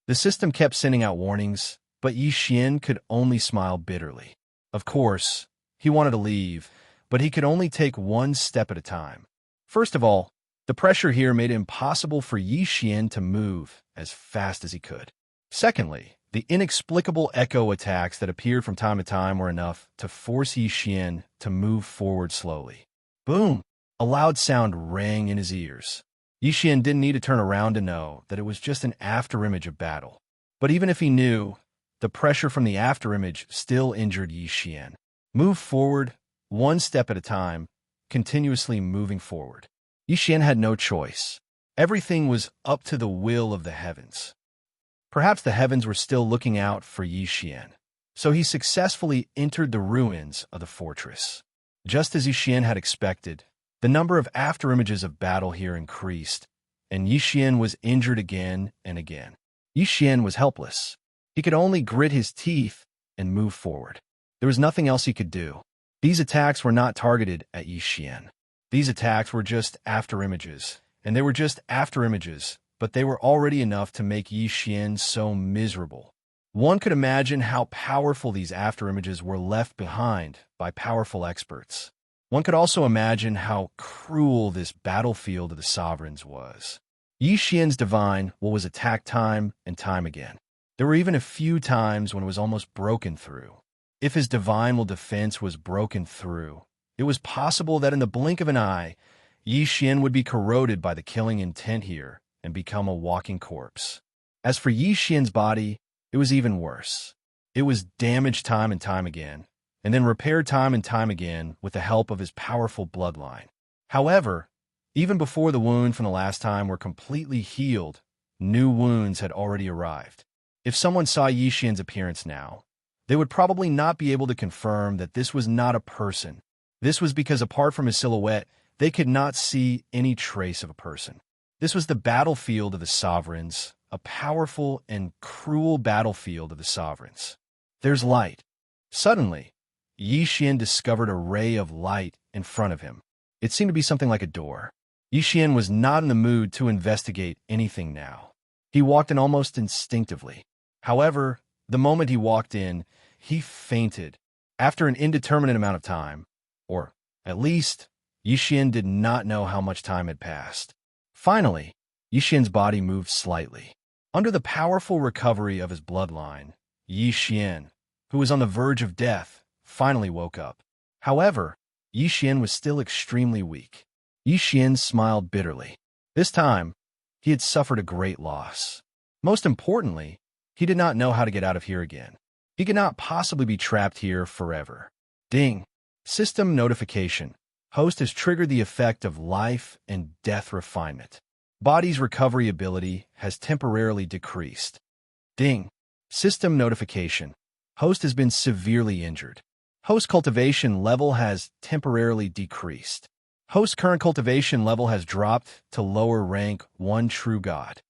Speaker 1: The system kept sending out warnings, but Xian could only smile bitterly. Of course, he wanted to leave, but he could only take one step at a time. First of all, the pressure here made it impossible for Xian to move as fast as he could. Secondly, the inexplicable echo attacks that appeared from time to time were enough to force Xian to move forward slowly. Boom! A loud sound rang in his ears. Xian didn't need to turn around to know that it was just an afterimage of battle. But even if he knew, the pressure from the afterimage still injured Xian. Move forward, one step at a time, continuously moving forward. Xian had no choice. Everything was up to the will of the heavens. Perhaps the heavens were still looking out for Xian, so he successfully entered the ruins of the fortress. Just as Xian had expected, the number of afterimages of battle here increased, and Xian was injured again and again. Xian was helpless. He could only grit his teeth and move forward. There was nothing else he could do. These attacks were not targeted at Xian. These attacks were just afterimages, and they were just afterimages, but they were already enough to make Xian so miserable. One could imagine how powerful these afterimages were left behind by powerful experts. One could also imagine how cruel this battlefield of the sovereigns was. Xian's divine will was attacked time and time again. There were even a few times when it was almost broken through. If his divine will defense was broken through, it was possible that in the blink of an eye, Xian would be corroded by the killing intent here and become a walking corpse. As for Xian's body, it was even worse. It was damaged time and time again, and then repaired time and time again with the help of his powerful bloodline. However, even before the wound from the last time were completely healed, new wounds had already arrived. If someone saw Xian's appearance now, they would probably not be able to confirm that this was not a person. This was because apart from his silhouette, they could not see any trace of a person. This was the battlefield of the sovereigns, a powerful and cruel battlefield of the sovereigns. There's light. Suddenly, Xian discovered a ray of light in front of him. It seemed to be something like a door. Xian was not in the mood to investigate anything now. He walked in almost instinctively. However, the moment he walked in, he fainted. After an indeterminate amount of time, or at least, Xian did not know how much time had passed. Finally, Xian's body moved slightly. Under the powerful recovery of his bloodline, Xian, who was on the verge of death, finally woke up. However, Xian was still extremely weak. Xian smiled bitterly. This time, he had suffered a great loss. Most importantly, he did not know how to get out of here again. He could not possibly be trapped here forever. Ding! System notification. Host has triggered the effect of life and death refinement. Body's recovery ability has temporarily decreased. Ding! System notification. Host has been severely injured. Host cultivation level has temporarily decreased. Host current cultivation level has dropped to lower rank 1 true god.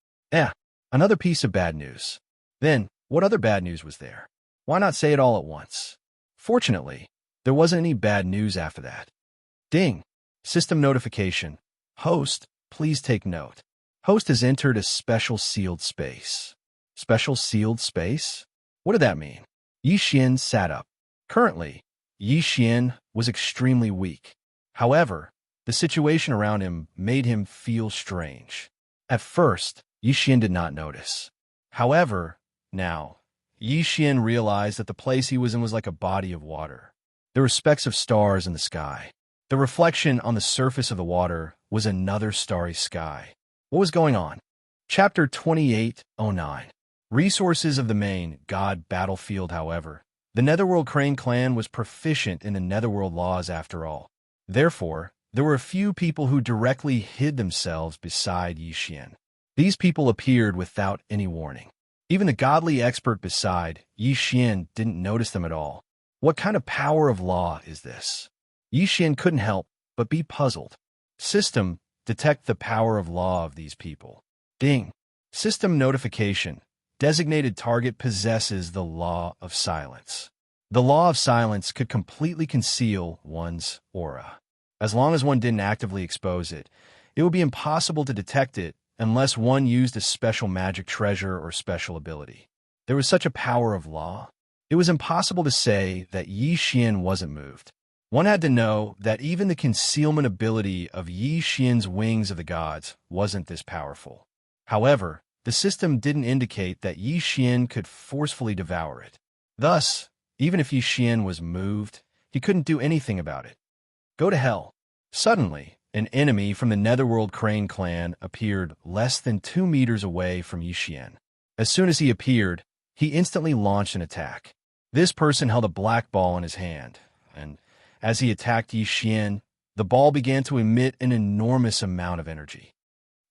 Speaker 1: Another piece of bad news. Then, what other bad news was there? Why not say it all at once? Fortunately, there wasn't any bad news after that. Ding! System notification. Host, please take note. Host has entered a special sealed space. Special sealed space? What did that mean? Xian sat up. Currently, Xian was extremely weak. However, the situation around him made him feel strange. At first, Xian did not notice. However, now, Xian realized that the place he was in was like a body of water. There were specks of stars in the sky. The reflection on the surface of the water was another starry sky. What was going on? Chapter 2809. Resources of the main god battlefield. However, the Netherworld Crane clan was proficient in the Netherworld laws after all. Therefore, there were a few people who directly hid themselves beside Xian. These people appeared without any warning. Even the godly expert beside Xian didn't notice them at all. What kind of power of law is this? Xian couldn't help but be puzzled. System, detect the power of law of these people. Ding! System notification. Designated target possesses the law of silence. The law of silence could completely conceal one's aura. As long as one didn't actively expose it, it would be impossible to detect it unless one used a special magic treasure or special ability. There was such a power of law. It was impossible to say that Yi Xian wasn't moved. One had to know that even the concealment ability of Yi Xian's Wings of the Gods wasn't this powerful. However, the system didn't indicate that Yi Xian could forcefully devour it. Thus, even if Yi Xian was moved, he couldn't do anything about it. Go to hell. Suddenly, an enemy from the Netherworld Crane clan appeared less than 2 meters away from Yi Xian. As soon as he appeared, he instantly launched an attack. This person held a black ball in his hand, and as he attacked Yi Xian, the ball began to emit an enormous amount of energy.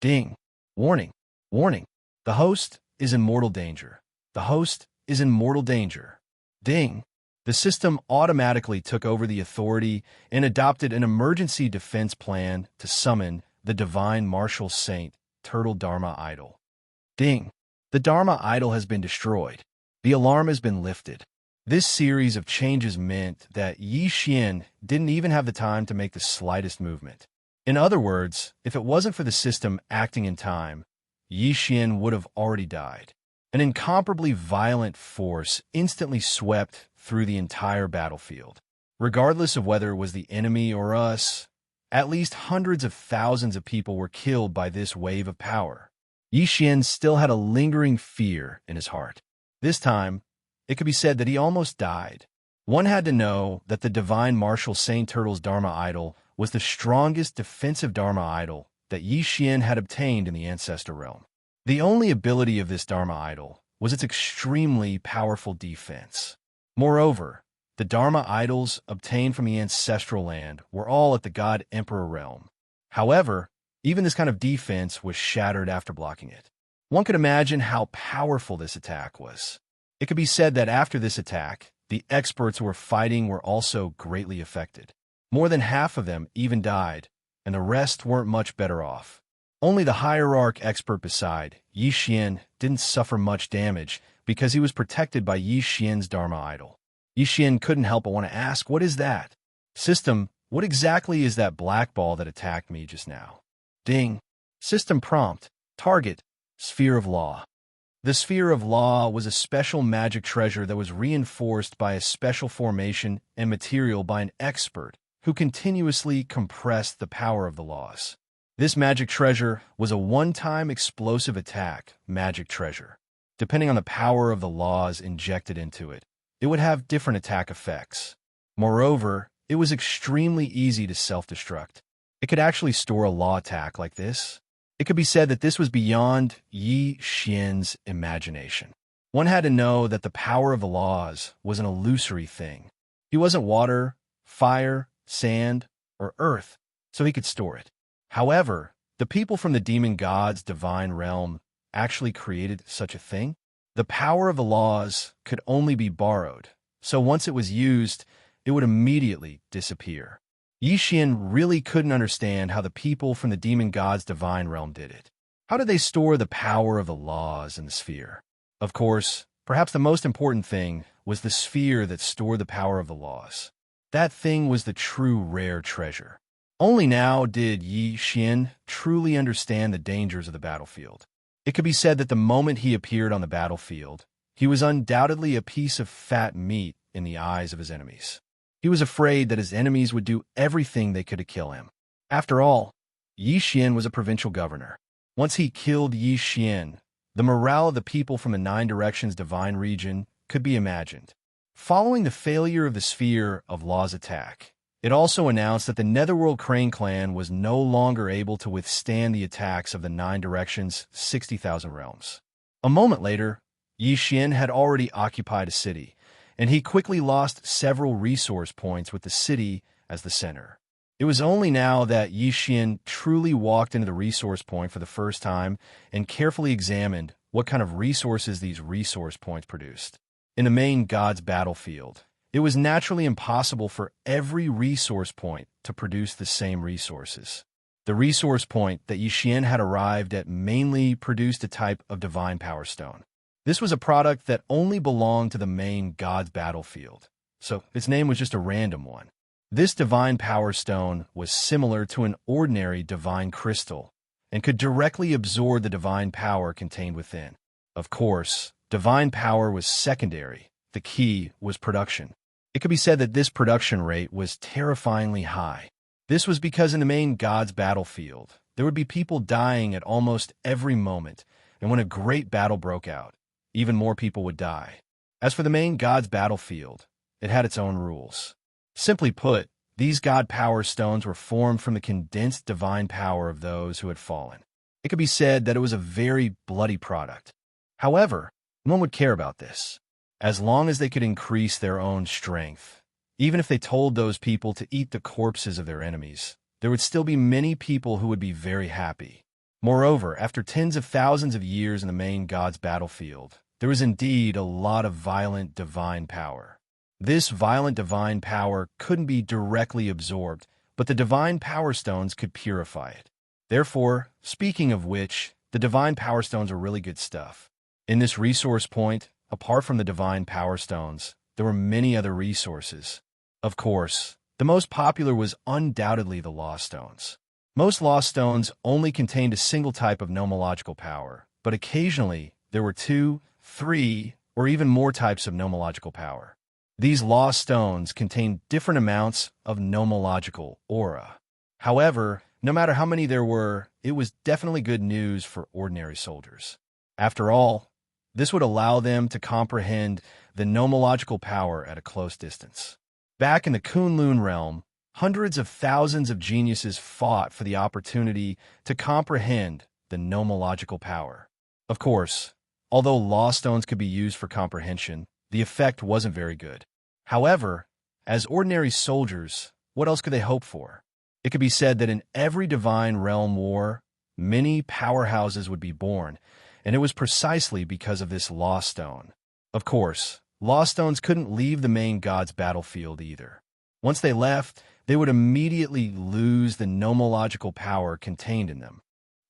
Speaker 1: Ding! Warning! Warning! The host is in mortal danger. The host is in mortal danger. Ding! The system automatically took over the authority and adopted an emergency defense plan to summon the Divine Martial Saint Turtle Dharma Idol. Ding! The Dharma Idol has been destroyed. The alarm has been lifted. This series of changes meant that Yi Xian didn't even have the time to make the slightest movement. In other words, if it wasn't for the system acting in time, Yi Xian would have already died. An incomparably violent force instantly swept through the entire battlefield. Regardless of whether it was the enemy or us, at least hundreds of thousands of people were killed by this wave of power. Yi Xian still had a lingering fear in his heart. This time, it could be said that he almost died. One had to know that the Divine Martial Saint Turtle's Dharma Idol was the strongest defensive Dharma Idol that Yi Xian had obtained in the Ancestor Realm. The only ability of this Dharma Idol was its extremely powerful defense. Moreover, the Dharma Idols obtained from the Ancestral Land were all at the God Emperor realm. However, even this kind of defense was shattered after blocking it. One could imagine how powerful this attack was. It could be said that after this attack, the experts who were fighting were also greatly affected. More than half of them even died, and the rest weren't much better off. Only the hierarch expert beside, Yi Xian, didn't suffer much damage because he was protected by Yi Xian's Dharma Idol. Yi Xian couldn't help but want to ask, what is that? System, what exactly is that black ball that attacked me just now? Ding. System prompt. Target. Sphere of Law. The Sphere of Law was a special magic treasure that was reinforced by a special formation and material by an expert who continuously compressed the power of the laws. This magic treasure was a one-time explosive attack magic treasure. Depending on the power of the laws injected into it, it would have different attack effects. Moreover, it was extremely easy to self-destruct. It could actually store a law attack like this. It could be said that this was beyond Yi Xian's imagination. One had to know that the power of the laws was an illusory thing. He wasn't water, fire, sand, or earth, so he could store it. However, the people from the demon god's divine realm actually created such a thing. The power of the laws could only be borrowed, so once it was used, it would immediately disappear. Yi Xian really couldn't understand how the people from the demon god's divine realm did it. How did they store the power of the laws in the sphere? Of course, perhaps the most important thing was the sphere that stored the power of the laws. That thing was the true rare treasure. Only now did Yi Xian truly understand the dangers of the battlefield. It could be said that the moment he appeared on the battlefield, he was undoubtedly a piece of fat meat in the eyes of his enemies. He was afraid that his enemies would do everything they could to kill him. After all, Yi Xian was a provincial governor. Once he killed Yi Xian, the morale of the people from the Nine Directions divine region could be imagined. Following the failure of the Sphere of Law's attack, it also announced that the Netherworld Crane clan was no longer able to withstand the attacks of the Nine Directions' 60,000 realms. A moment later, Yi Xian had already occupied a city, and he quickly lost several resource points with the city as the center. It was only now that Yi Xian truly walked into the resource point for the first time and carefully examined what kind of resources these resource points produced. In the main god's battlefield, it was naturally impossible for every resource point to produce the same resources. The resource point that Yi Xian had arrived at mainly produced a type of divine power stone. This was a product that only belonged to the main god's battlefield, so its name was just a random one. This divine power stone was similar to an ordinary divine crystal, and could directly absorb the divine power contained within. Of course, divine power was secondary. The key was production. It could be said that this production rate was terrifyingly high. This was because in the main god's battlefield, there would be people dying at almost every moment, and when a great battle broke out, even more people would die. As for the main god's battlefield, it had its own rules. Simply put, these god power stones were formed from the condensed divine power of those who had fallen. It could be said that it was a very bloody product. However, no one would care about this, as long as they could increase their own strength. Even if they told those people to eat the corpses of their enemies, there would still be many people who would be very happy. Moreover, after tens of thousands of years in the main god's battlefield, there was indeed a lot of violent divine power. This violent divine power couldn't be directly absorbed, but the divine power stones could purify it. Therefore, speaking of which, the divine power stones are really good stuff. In this resource point, apart from the divine power stones, there were many other resources. Of course, the most popular was undoubtedly the Lost Stones. Most Lost Stones only contained a single type of nomological power, but occasionally there were 2, 3, or even more types of nomological power. These Lost Stones contained different amounts of nomological aura. However, no matter how many there were, it was definitely good news for ordinary soldiers. After all, this would allow them to comprehend the nomological power at a close distance. Back in the Kunlun realm, hundreds of thousands of geniuses fought for the opportunity to comprehend the nomological power. Of course, although Lost Stones could be used for comprehension, the effect wasn't very good. However, as ordinary soldiers, what else could they hope for? It could be said that in every divine realm war, many powerhouses would be born, and it was precisely because of this Lost Stone. Of course, Lost Stones couldn't leave the main god's battlefield either. Once they left, they would immediately lose the nomological power contained in them.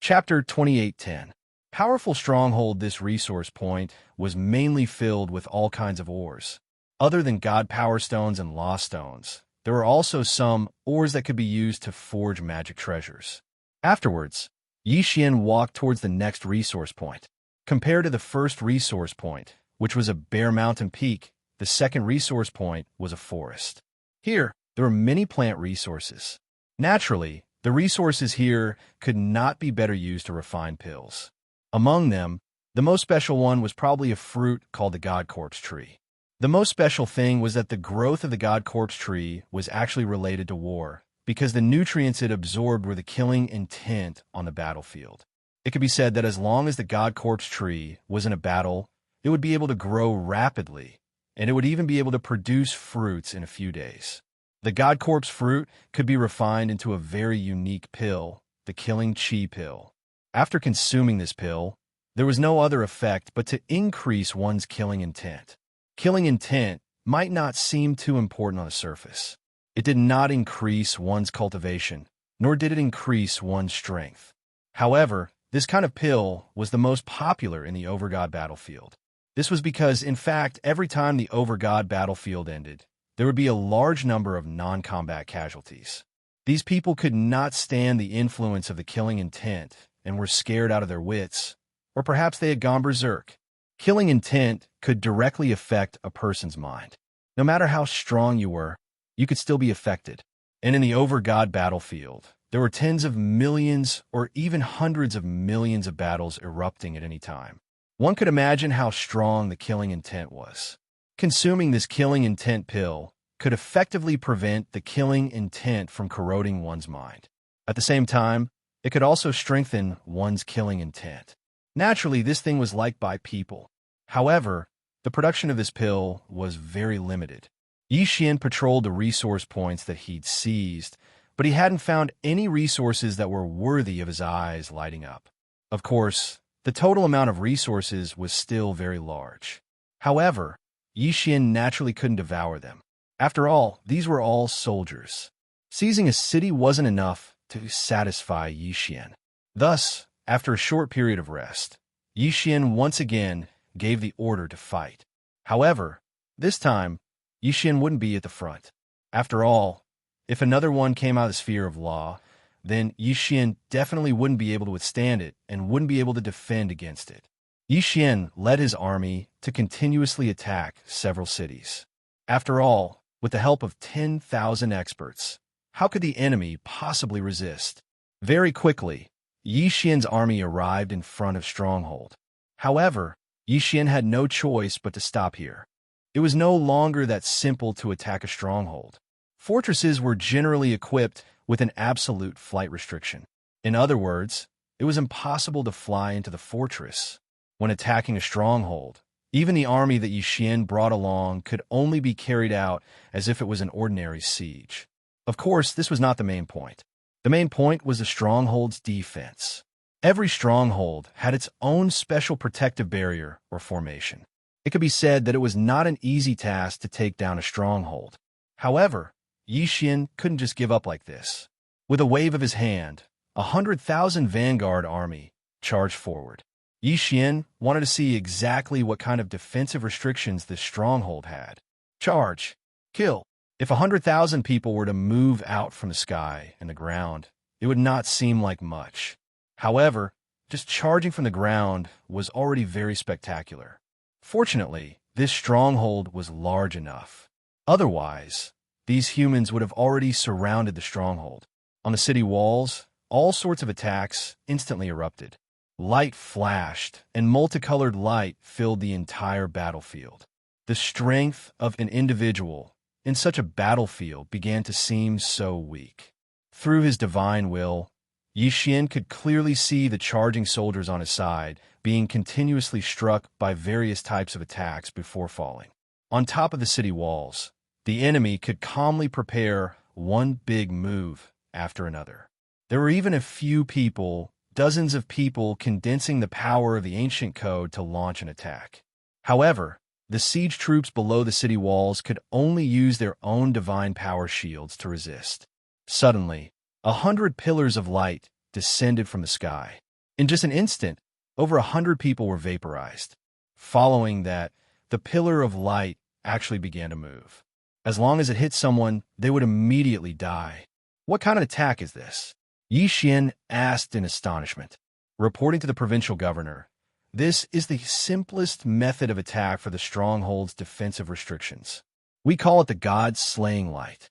Speaker 1: Chapter 2810. Powerful stronghold. This resource point was mainly filled with all kinds of ores. Other than god power stones and Lost Stones, there were also some ores that could be used to forge magic treasures. Afterwards, Xianxia walked towards the next resource point. Compared to the first resource point, which was a bare mountain peak, the second resource point was a forest. Here, there were many plant resources. Naturally, the resources here could not be better used to refine pills. Among them, the most special one was probably a fruit called the God Corpse tree. The most special thing was that the growth of the God Corpse tree was actually related to war, because the nutrients it absorbed were the killing intent on the battlefield. It could be said that as long as the God Corpse tree was in a battle, it would be able to grow rapidly, and it would even be able to produce fruits in a few days. The God Corpse fruit could be refined into a very unique pill, the Killing Chi pill. After consuming this pill, there was no other effect but to increase one's killing intent. Killing intent might not seem too important on the surface. It did not increase one's cultivation, nor did it increase one's strength. However, this kind of pill was the most popular in the Overgod battlefield. This was because, in fact, every time the Overgod battlefield ended, there would be a large number of non-combat casualties. These people could not stand the influence of the killing intent and were scared out of their wits, or perhaps they had gone berserk. Killing intent could directly affect a person's mind. No matter how strong you were, you could still be affected. And in the Overgod battlefield, there were tens of millions or even hundreds of millions of battles erupting at any time. One could imagine how strong the killing intent was. Consuming this killing intent pill could effectively prevent the killing intent from corroding one's mind. At the same time, it could also strengthen one's killing intent. Naturally, this thing was liked by people. However, the production of this pill was very limited. Xianxia patrolled the resource points that he'd seized, but he hadn't found any resources that were worthy of his eyes lighting up. Of course, the total amount of resources was still very large. However, Xianxia naturally couldn't devour them. After all, these were all soldiers. Seizing a city wasn't enough to satisfy Xianxia. Thus, after a short period of rest, Xianxia once again gave the order to fight. However, this time, Xianxia wouldn't be at the front. After all, if another one came out of the sphere of law, then Yixian definitely wouldn't be able to withstand it and wouldn't be able to defend against it. Yixian led his army to continuously attack several cities. After all, with the help of 10,000 experts, how could the enemy possibly resist? Very quickly, Yixian's army arrived in front of Stronghold. However, Yixian had no choice but to stop here. It was no longer that simple to attack a stronghold. Fortresses were generally equipped with an absolute flight restriction. In other words, it was impossible to fly into the fortress. When attacking a stronghold, even the army that Yixian brought along could only be carried out as if it was an ordinary siege. Of course, this was not the main point. The main point was the stronghold's defense. Every stronghold had its own special protective barrier or formation. It could be said that it was not an easy task to take down a stronghold. However, Yixian couldn't just give up like this. With a wave of his hand, 100,000 vanguard army charged forward. Yixian wanted to see exactly what kind of defensive restrictions this stronghold had. Charge. Kill. If 100,000 people were to move out from the sky and the ground, it would not seem like much. However, just charging from the ground was already very spectacular. Fortunately, this stronghold was large enough. Otherwise, these humans would have already surrounded the stronghold. On the city walls, all sorts of attacks instantly erupted. Light flashed, and multicolored light filled the entire battlefield. The strength of an individual in such a battlefield began to seem so weak. Through his divine will, Yixian could clearly see the charging soldiers on his side being continuously struck by various types of attacks before falling. On top of the city walls, the enemy could calmly prepare one big move after another. There were even a few people, dozens of people, condensing the power of the ancient code to launch an attack. However, the siege troops below the city walls could only use their own divine power shields to resist. Suddenly, 100 pillars of light descended from the sky. In just an instant, over 100 people were vaporized. Following that, the pillar of light actually began to move. As long as it hit someone, they would immediately die. What kind of attack is this? Yixian asked in astonishment. Reporting to the provincial governor, this is the simplest method of attack for the stronghold's defensive restrictions. We call it the God-slaying light.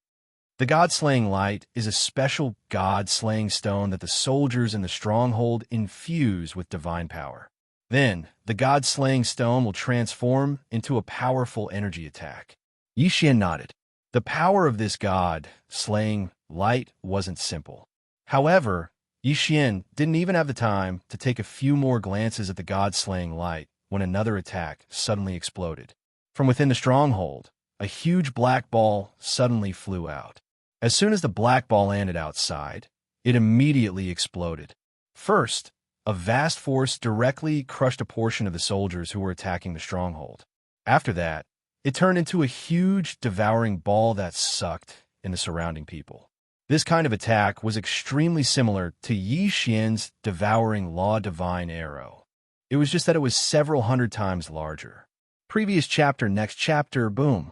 Speaker 1: The God-slaying light is a special God-slaying stone that the soldiers in the stronghold infuse with divine power. Then, the God-slaying stone will transform into a powerful energy attack. Yixian nodded. The power of this God-slaying light wasn't simple. However, Yixian didn't even have the time to take a few more glances at the God-slaying light when another attack suddenly exploded. From within the stronghold, a huge black ball suddenly flew out. As soon as the black ball landed outside, it immediately exploded. First, a vast force directly crushed a portion of the soldiers who were attacking the stronghold. After that, it turned into a huge, devouring ball that sucked in the surrounding people. This kind of attack was extremely similar to Yixian's devouring law divine arrow. It was just that it was several hundred times larger. Previous chapter, next chapter, boom.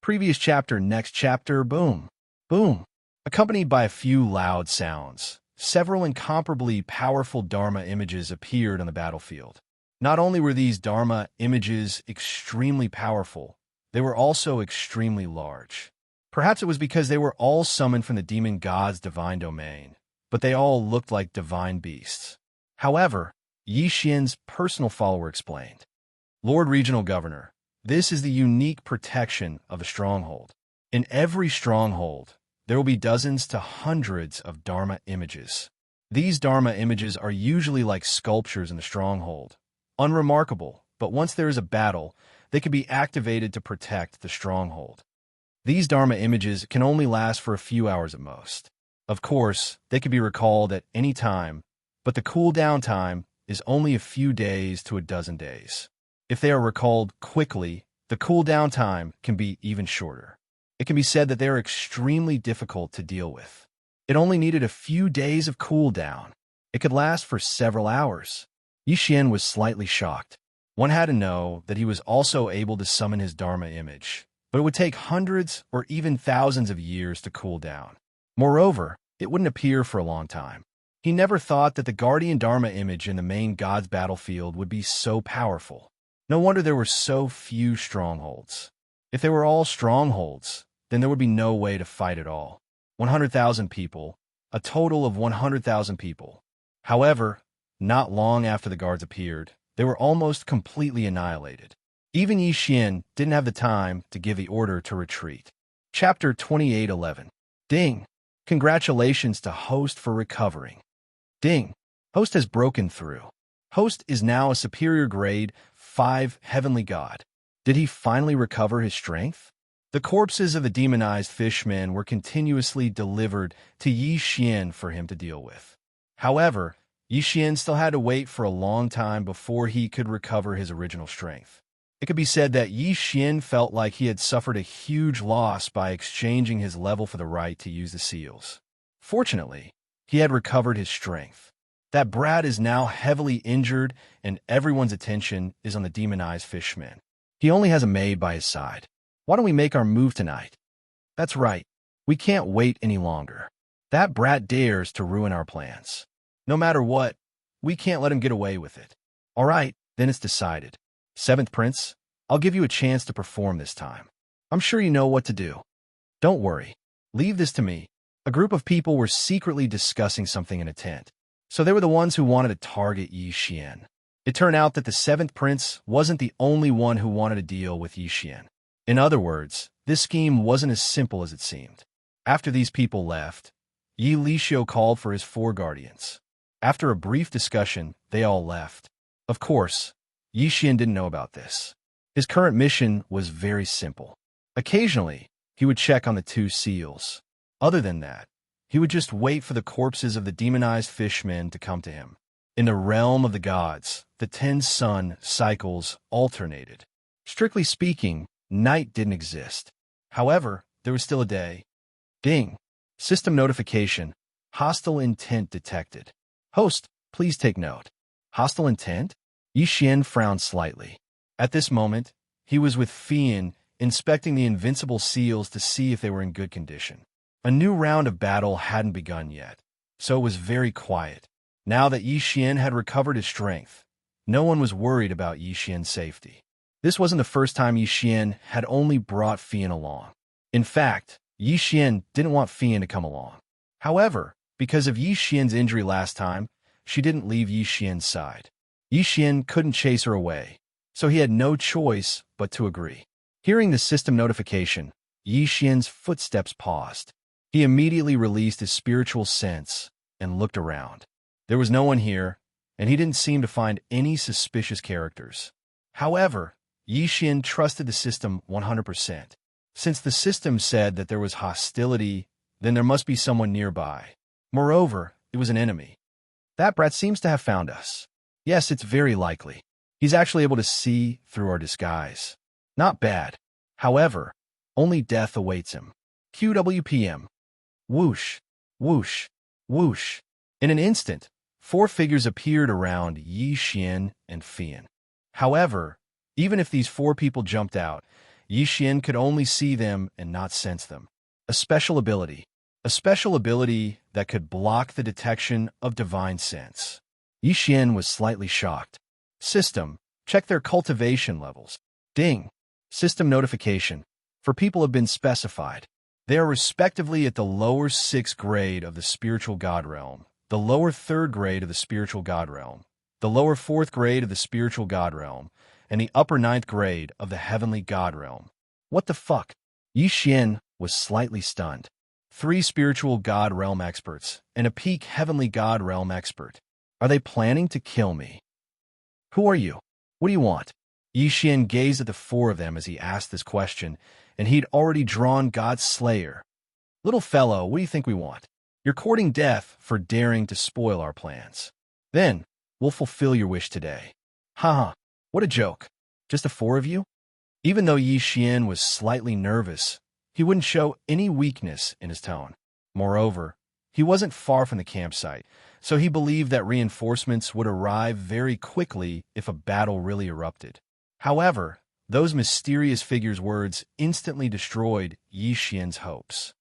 Speaker 1: Previous chapter, next chapter, boom. Boom. Accompanied by a few loud sounds, several incomparably powerful Dharma images appeared on the battlefield. Not only were these Dharma images extremely powerful, they were also extremely large. Perhaps it was because they were all summoned from the demon god's divine domain, but they all looked like divine beasts. However, Yixian's personal follower explained, Lord Regional Governor, this is the unique protection of a stronghold. In every stronghold, there will be dozens to hundreds of Dharma images. These Dharma images are usually like sculptures in the stronghold. Unremarkable, but once there is a battle, they can be activated to protect the stronghold. These Dharma images can only last for a few hours at most. Of course, they can be recalled at any time, but the cooldown time is only a few days to a dozen days. If they are recalled quickly, the cooldown time can be even shorter. It can be said that they are extremely difficult to deal with. It only needed a few days of cooldown. It could last for several hours. Yixian was slightly shocked. One had to know that he was also able to summon his Dharma image, but it would take hundreds or even thousands of years to cool down. Moreover, it wouldn't appear for a long time. He never thought that the Guardian Dharma image in the main god's battlefield would be so powerful. No wonder there were so few strongholds. If they were all strongholds, then there would be no way to fight at all. 100,000 people, a total of 100,000 people. However, not long after the guards appeared, they were almost completely annihilated. Even Yi Xian didn't have the time to give the order to retreat. Chapter 28:11. Ding! Congratulations to Host for recovering. Ding! Host has broken through. Host is now a superior grade 5 heavenly god. Did he finally recover his strength? The corpses of the demonized fishmen were continuously delivered to Yi Xian for him to deal with. However, Yi Xian still had to wait for a long time before he could recover his original strength. It could be said that Yi Xian felt like he had suffered a huge loss by exchanging his level for the right to use the seals. Fortunately, he had recovered his strength. That brat is now heavily injured, and everyone's attention is on the demonized fishmen. He only has a maid by his side. Why don't we make our move tonight? That's right. We can't wait any longer. That brat dares to ruin our plans. No matter what, we can't let him get away with it. All right, then it's decided. Seventh Prince, I'll give you a chance to perform this time. I'm sure you know what to do. Don't worry. Leave this to me. A group of people were secretly discussing something in a tent. So they were the ones who wanted to target Yi Xian. It turned out that the Seventh Prince wasn't the only one who wanted to deal with Yi Xian. In other words, this scheme wasn't as simple as it seemed. After these people left, Yi Lixio called for his 4 guardians. After a brief discussion, they all left. Of course, Yi Xian didn't know about this. His current mission was very simple. Occasionally, he would check on the 2 seals. Other than that, he would just wait for the corpses of the demonized fishmen to come to him. In the realm of the gods, the 10 sun cycles alternated. Strictly speaking, night didn't exist. However, there was still a day. Ding! System notification. Hostile intent detected. Host, please take note. Hostile intent? Yi Xian frowned slightly. At this moment, he was with Fian, inspecting the invincible seals to see if they were in good condition. A new round of battle hadn't begun yet, so it was very quiet. Now that Yi Xian had recovered his strength, no one was worried about Yi Xian's safety. This wasn't the first time Yi Xian had only brought Fian along. In fact, Yi Xian didn't want Fian to come along. However, because of Yi Xian's injury last time, she didn't leave Yi Xian's side. Yi Xian couldn't chase her away, so he had no choice but to agree. Hearing the system notification, Yi Xian's footsteps paused. He immediately released his spiritual sense and looked around. There was no one here, and he didn't seem to find any suspicious characters. However, Yi Xian trusted the system 100%. Since the system said that there was hostility, then there must be someone nearby. Moreover, it was an enemy. That brat seems to have found us. Yes, it's very likely. He's actually able to see through our disguise. Not bad. However, only death awaits him. QWPM. Whoosh, whoosh, whoosh. In an instant, 4 figures appeared around Yi Xian and Fian. However, even if these 4 people jumped out, Yi Xian could only see them and not sense them. A special ability. A special ability that could block the detection of divine sense. Yi Xian was slightly shocked. System, check their cultivation levels. Ding. System notification. For people have been specified. They are respectively at the lower 6th grade of the spiritual god realm, the lower 3rd grade of the spiritual god realm, the lower 4th grade of the spiritual god realm, and the upper 9th grade of the heavenly god realm. What the fuck? Yi Xian was slightly stunned. 3 spiritual god realm experts and a peak heavenly god realm expert. Are they planning to kill me? Who are you? What do you want? Yi Xian gazed at the 4 of them as he asked this question, and he'd already drawn God's Slayer. Little fellow, what do you think we want? You're courting death for daring to spoil our plans. Then, we'll fulfill your wish today. Haha, what a joke. Just the 4 of you? Even though Yi Xian was slightly nervous, he wouldn't show any weakness in his tone. Moreover, he wasn't far from the campsite, so he believed that reinforcements would arrive very quickly if a battle really erupted. However, those mysterious figures' words instantly destroyed Yi Xian's hopes.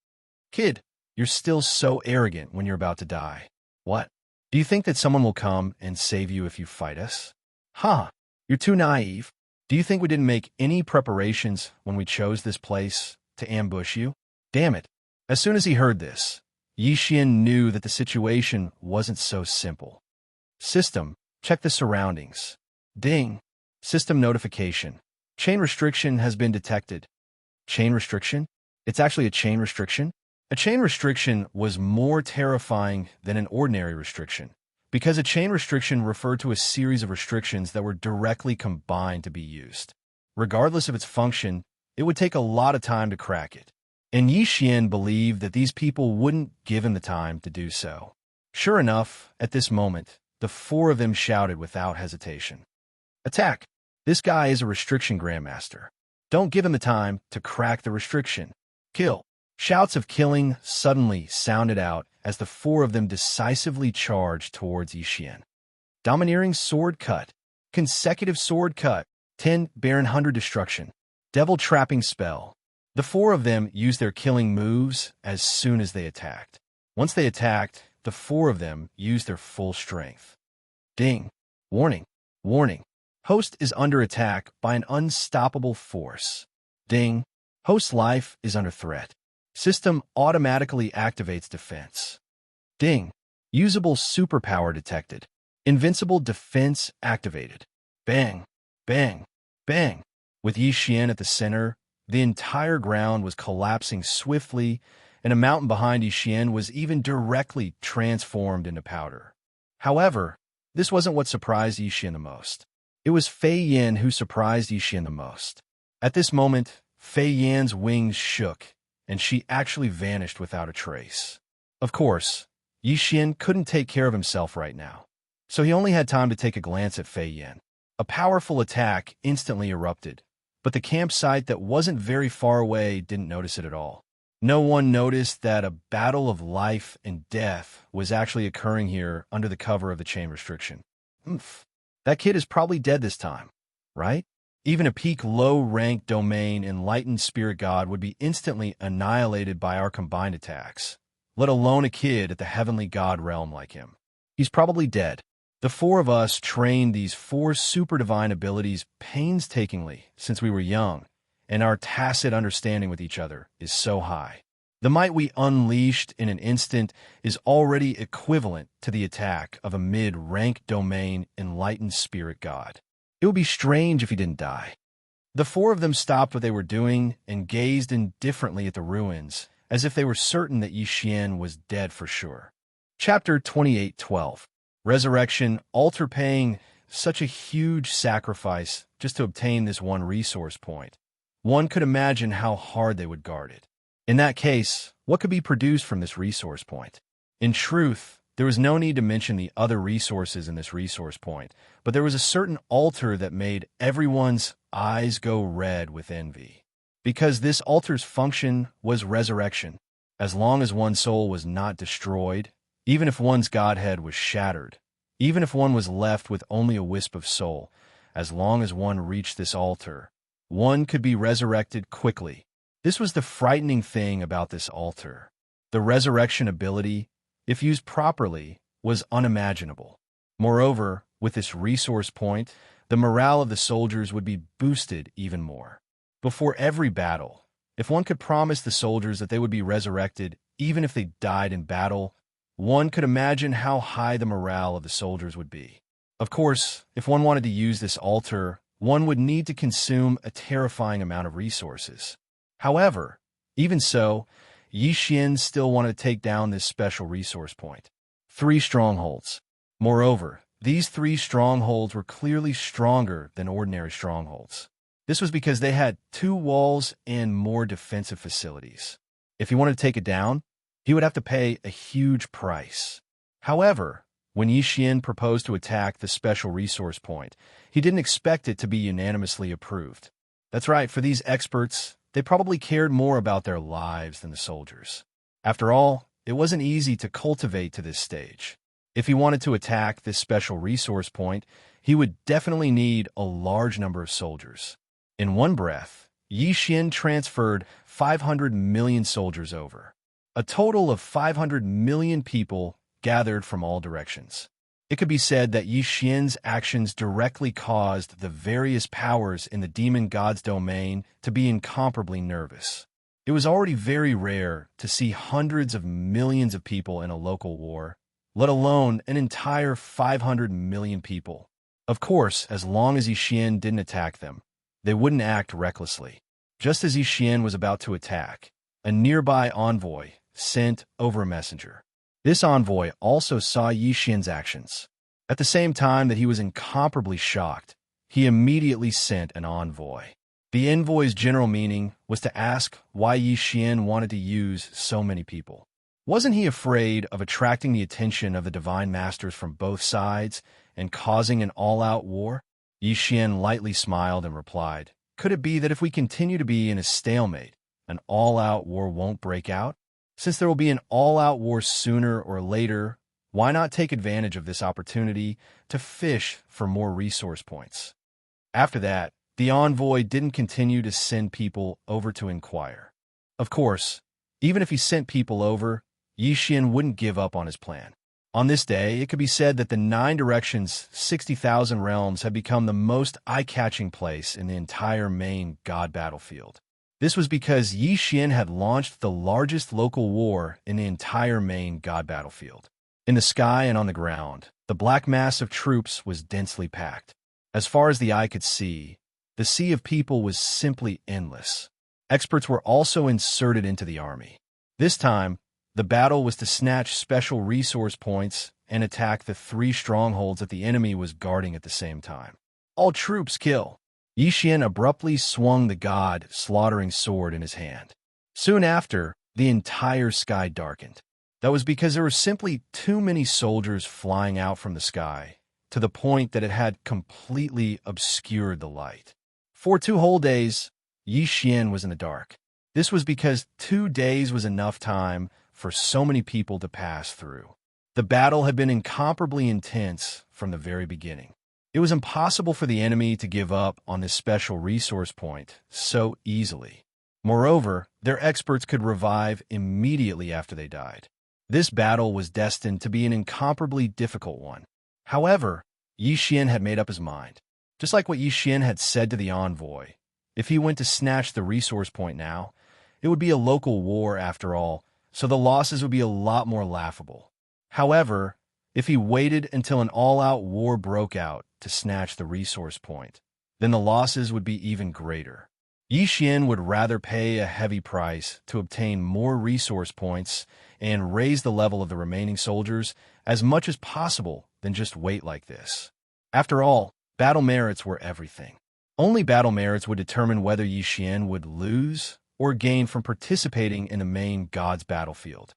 Speaker 1: Kid, You're still so arrogant when you're about to die. What? Do you think that someone will come and save you if you fight us? Huh, you're too naive. Do you think we didn't make any preparations when we chose this place to ambush you? Damn it. As soon as he heard this, Yixian knew that the situation wasn't so simple. System, check the surroundings. Ding. System notification. Chain restriction has been detected. Chain restriction? It's actually a chain restriction? A chain restriction was more terrifying than an ordinary restriction, because a chain restriction referred to a series of restrictions that were directly combined to be used. Regardless of its function, it would take a lot of time to crack it. And Yixian believed that these people wouldn't give him the time to do so. Sure enough, at this moment, the four of them shouted without hesitation. Attack! This guy is a restriction grandmaster. Don't give him the time to crack the restriction. Kill! Shouts of killing suddenly sounded out as the four of them decisively charged towards Yixian. Domineering sword cut. Consecutive sword cut. 10 Baron Hunter destruction. Devil trapping spell. The four of them used their killing moves as soon as they attacked. Once they attacked, the four of them used their full strength. Ding. Warning. Warning. Host is under attack by an unstoppable force. Ding. Host's life is under threat. System automatically activates defense. Ding. Usable superpower detected. Invincible defense activated. Bang. Bang. Bang. With Yixian at the center, the entire ground was collapsing swiftly, and a mountain behind Yixian was even directly transformed into powder. However, this wasn't what surprised Yixian the most. It was Fei Yan who surprised Yixian the most. At this moment, Fei Yan's wings shook, and she actually vanished without a trace. Of course, Yixian couldn't take care of himself right now, so he only had time to take a glance at Fei Yan. A powerful attack instantly erupted, but the campsite that wasn't very far away didn't notice it at all. No one noticed that a battle of life and death was actually occurring here under the cover of the chain restriction. That kid is probably dead this time, right? Even a peak low-rank domain enlightened spirit god would be instantly annihilated by our combined attacks, let alone a kid at the heavenly god realm like him. He's probably dead. The four of us trained these four super divine abilities painstakingly since we were young, and our tacit understanding with each other is so high. The might we unleashed in an instant is already equivalent to the attack of a mid-rank domain enlightened spirit god. It would be strange if he didn't die. The four of them stopped what they were doing and gazed indifferently at the ruins, as if they were certain that Yixian was dead for sure. Chapter 28:12. Resurrection, altar paying such a huge sacrifice just to obtain this one resource point. One could imagine how hard they would guard it. In that case, what could be produced from this resource point? In truth, there was no need to mention the other resources in this resource point, but there was a certain altar that made everyone's eyes go red with envy. Because this altar's function was resurrection. As long as one's soul was not destroyed, even if one's godhead was shattered, even if one was left with only a wisp of soul, as long as one reached this altar, one could be resurrected quickly. This was the frightening thing about this altar. The resurrection ability, if used properly, was unimaginable. Moreover, with this resource point, the morale of the soldiers would be boosted even more. Before every battle, if one could promise the soldiers that they would be resurrected even if they died in battle, one could imagine how high the morale of the soldiers would be. Of course, if one wanted to use this altar, one would need to consume a terrifying amount of resources. However, even so, Yixian still wanted to take down this special resource point. 3 strongholds. Moreover, these 3 strongholds were clearly stronger than ordinary strongholds. This was because they had 2 walls and more defensive facilities. If he wanted to take it down, he would have to pay a huge price. However, when Yixian proposed to attack the special resource point, he didn't expect it to be unanimously approved. That's right, for these experts, they probably cared more about their lives than the soldiers. After all, it wasn't easy to cultivate to this stage. If he wanted to attack this special resource point, he would definitely need a large number of soldiers. In one breath, Yixian transferred 500 million soldiers over. A total of 500 million people gathered from all directions. It could be said that Yi Xian's actions directly caused the various powers in the demon god's domain to be incomparably nervous. It was already very rare to see hundreds of millions of people in a local war, let alone an entire 500 million people. Of course, as long as Yi Xian didn't attack them, they wouldn't act recklessly. Just as Yi Xian was about to attack, a nearby envoy sent over a messenger. This envoy also saw Yi Xian's actions. At the same time that he was incomparably shocked, he immediately sent an envoy. The envoy's general meaning was to ask why Yi Xian wanted to use so many people. Wasn't he afraid of attracting the attention of the divine masters from both sides and causing an all-out war? Yi Xian lightly smiled and replied, "Could it be that if we continue to be in a stalemate, an all-out war won't break out? Since there will be an all-out war sooner or later, why not take advantage of this opportunity to fish for more resource points?" After that, the envoy didn't continue to send people over to inquire. Of course, even if he sent people over, Yi Xian wouldn't give up on his plan. On this day, it could be said that the 9 Directions' 60,000 realms had become the most eye-catching place in the entire main god battlefield. This was because Yi Xian had launched the largest local war in the entire main god battlefield. In the sky and on the ground, the black mass of troops was densely packed. As far as the eye could see, the sea of people was simply endless. Experts were also inserted into the army. This time, the battle was to snatch special resource points and attack the 3 strongholds that the enemy was guarding at the same time. All troops kill. Yi Xian abruptly swung the god-slaughtering sword in his hand. Soon after, the entire sky darkened. That was because there were simply too many soldiers flying out from the sky, to the point that it had completely obscured the light. For 2 whole days, Yi Xian was in the dark. This was because 2 days was enough time for so many people to pass through. The battle had been incomparably intense from the very beginning. It was impossible for the enemy to give up on this special resource point so easily. Moreover, their experts could revive immediately after they died. This battle was destined to be an incomparably difficult one. However, Yi Xian had made up his mind. Just like what Yi Xian had said to the envoy, if he went to snatch the resource point now, it would be a local war after all, so the losses would be a lot more laughable. However, if he waited until an all-out war broke out to snatch the resource point, then the losses would be even greater. Yi Xian would rather pay a heavy price to obtain more resource points and raise the level of the remaining soldiers as much as possible than just wait like this. After all, battle merits were everything. Only battle merits would determine whether Yi Xian would lose or gain from participating in the main god's battlefield.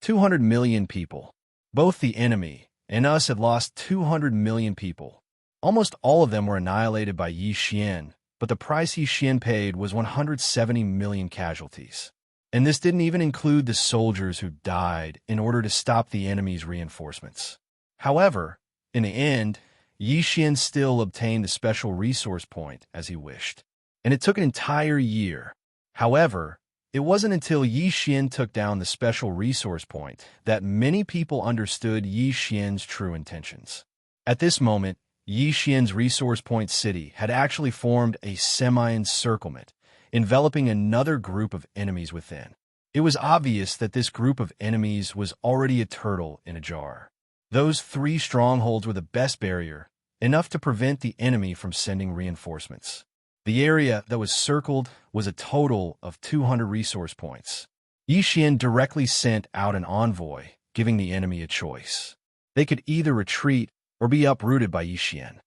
Speaker 1: 200 million people. Both the enemy and us had lost 200 million people. Almost all of them were annihilated by Yi Xian, but the price Yi Xian paid was 170 million casualties. And this didn't even include the soldiers who died in order to stop the enemy's reinforcements. However, in the end, Yi Xian still obtained the special resource point as he wished. And it took an entire year. However, it wasn't until Yi Xian took down the special resource point that many people understood Yi Xian's true intentions. At this moment, Yi Xian's resource point city had actually formed a semi-encirclement, enveloping another group of enemies within. It was obvious that this group of enemies was already a turtle in a jar. Those 3 strongholds were the best barrier, enough to prevent the enemy from sending reinforcements. The area that was circled was a total of 200 resource points. Yi Xian directly sent out an envoy, giving the enemy a choice. They could either retreat or be uprooted by Yi Xian.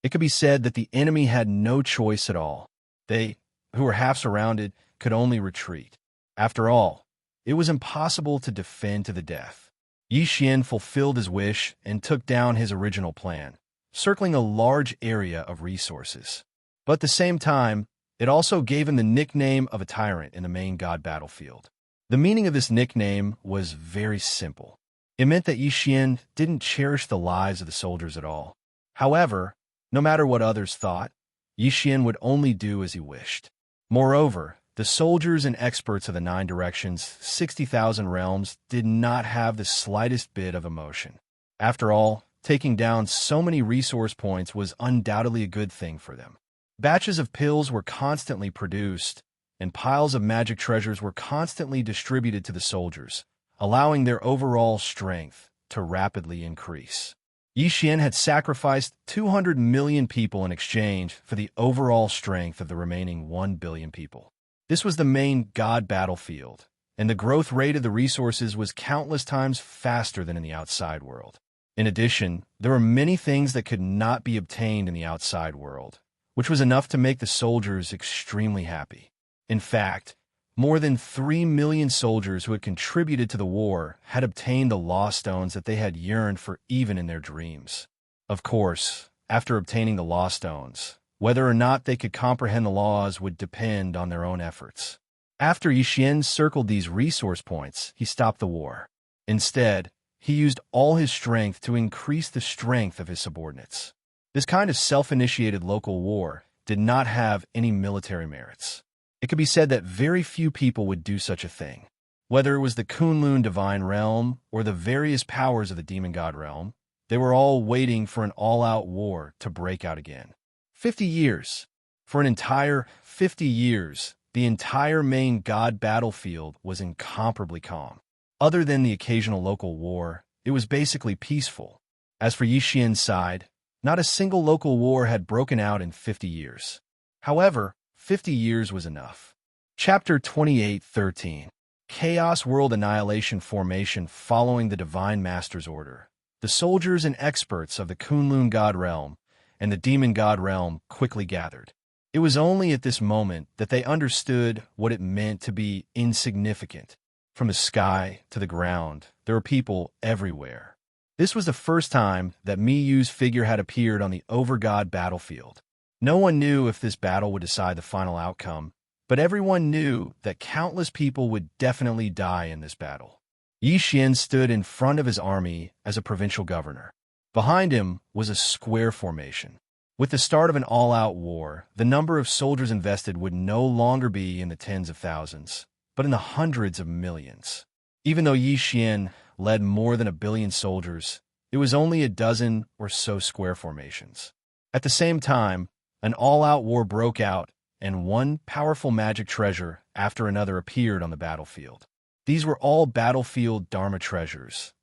Speaker 1: It could be said that the enemy had no choice at all. They, who were half surrounded, could only retreat. After all, it was impossible to defend to the death. Yi Xian fulfilled his wish and took down his original plan, circling a large area of resources. But at the same time, it also gave him the nickname of a tyrant in the main god battlefield. The meaning of this nickname was very simple. It meant that Yi Xian didn't cherish the lives of the soldiers at all. However, no matter what others thought, Yi Xian would only do as he wished. Moreover, the soldiers and experts of the 9 directions, 60,000 realms, did not have the slightest bit of emotion. After all, taking down so many resource points was undoubtedly a good thing for them. Batches of pills were constantly produced, and piles of magic treasures were constantly distributed to the soldiers, allowing their overall strength to rapidly increase. Xian had sacrificed 200 million people in exchange for the overall strength of the remaining 1 billion people. This was the main god battlefield, and the growth rate of the resources was countless times faster than in the outside world. In addition, there were many things that could not be obtained in the outside world, which was enough to make the soldiers extremely happy. In fact, more than 3 million soldiers who had contributed to the war had obtained the law stones that they had yearned for even in their dreams. Of course, after obtaining the law stones, whether or not they could comprehend the laws would depend on their own efforts. After Xian circled these resource points, he stopped the war. Instead, he used all his strength to increase the strength of his subordinates. This kind of self-initiated local war did not have any military merits. It could be said that very few people would do such a thing. Whether it was the Kunlun divine realm or the various powers of the demon god realm, they were all waiting for an all-out war to break out again. 50 years. For an entire 50 years, the entire main god battlefield was incomparably calm. Other than the occasional local war, it was basically peaceful. As for Xian's side, not a single local war had broken out in 50 years. However, 50 years was enough. Chapter 28:13. Chaos World Annihilation Formation following the Divine Master's order. The soldiers and experts of the Kunlun God Realm and the Demon God Realm quickly gathered. It was only at this moment that they understood what it meant to be insignificant. From the sky to the ground, there were people everywhere. This was the first time that Miyu's figure had appeared on the Overgod battlefield. No one knew if this battle would decide the final outcome, but everyone knew that countless people would definitely die in this battle. Xian stood in front of his army as a provincial governor. Behind him was a square formation. With the start of an all-out war, the number of soldiers invested would no longer be in the tens of thousands, but in the hundreds of millions. Even though Xian led more than 1 billion soldiers, it was only a dozen or so square formations. At the same time, an all-out war broke out, and one powerful magic treasure after another appeared on the battlefield. These were all battlefield Dharma treasures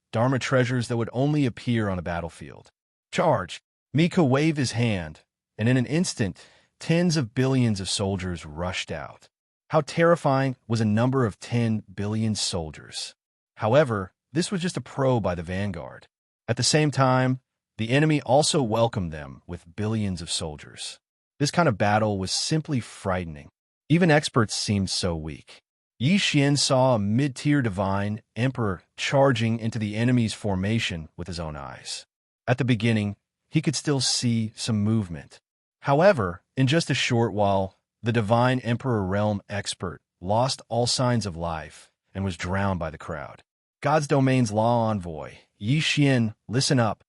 Speaker 1: that would only appear on a battlefield. Charge! Mika waved his hand, and in an instant, tens of billions of soldiers rushed out. How terrifying was a number of 10 billion soldiers. However, this was just a probe by the vanguard. At the same time, the enemy also welcomed them with billions of soldiers. This kind of battle was simply frightening. Even experts seemed so weak. Xian saw a mid-tier divine emperor charging into the enemy's formation with his own eyes. At the beginning, he could still see some movement. However, in just a short while, the divine emperor realm expert lost all signs of life and was drowned by the crowd. God's domain's law envoy, Xian, listen up.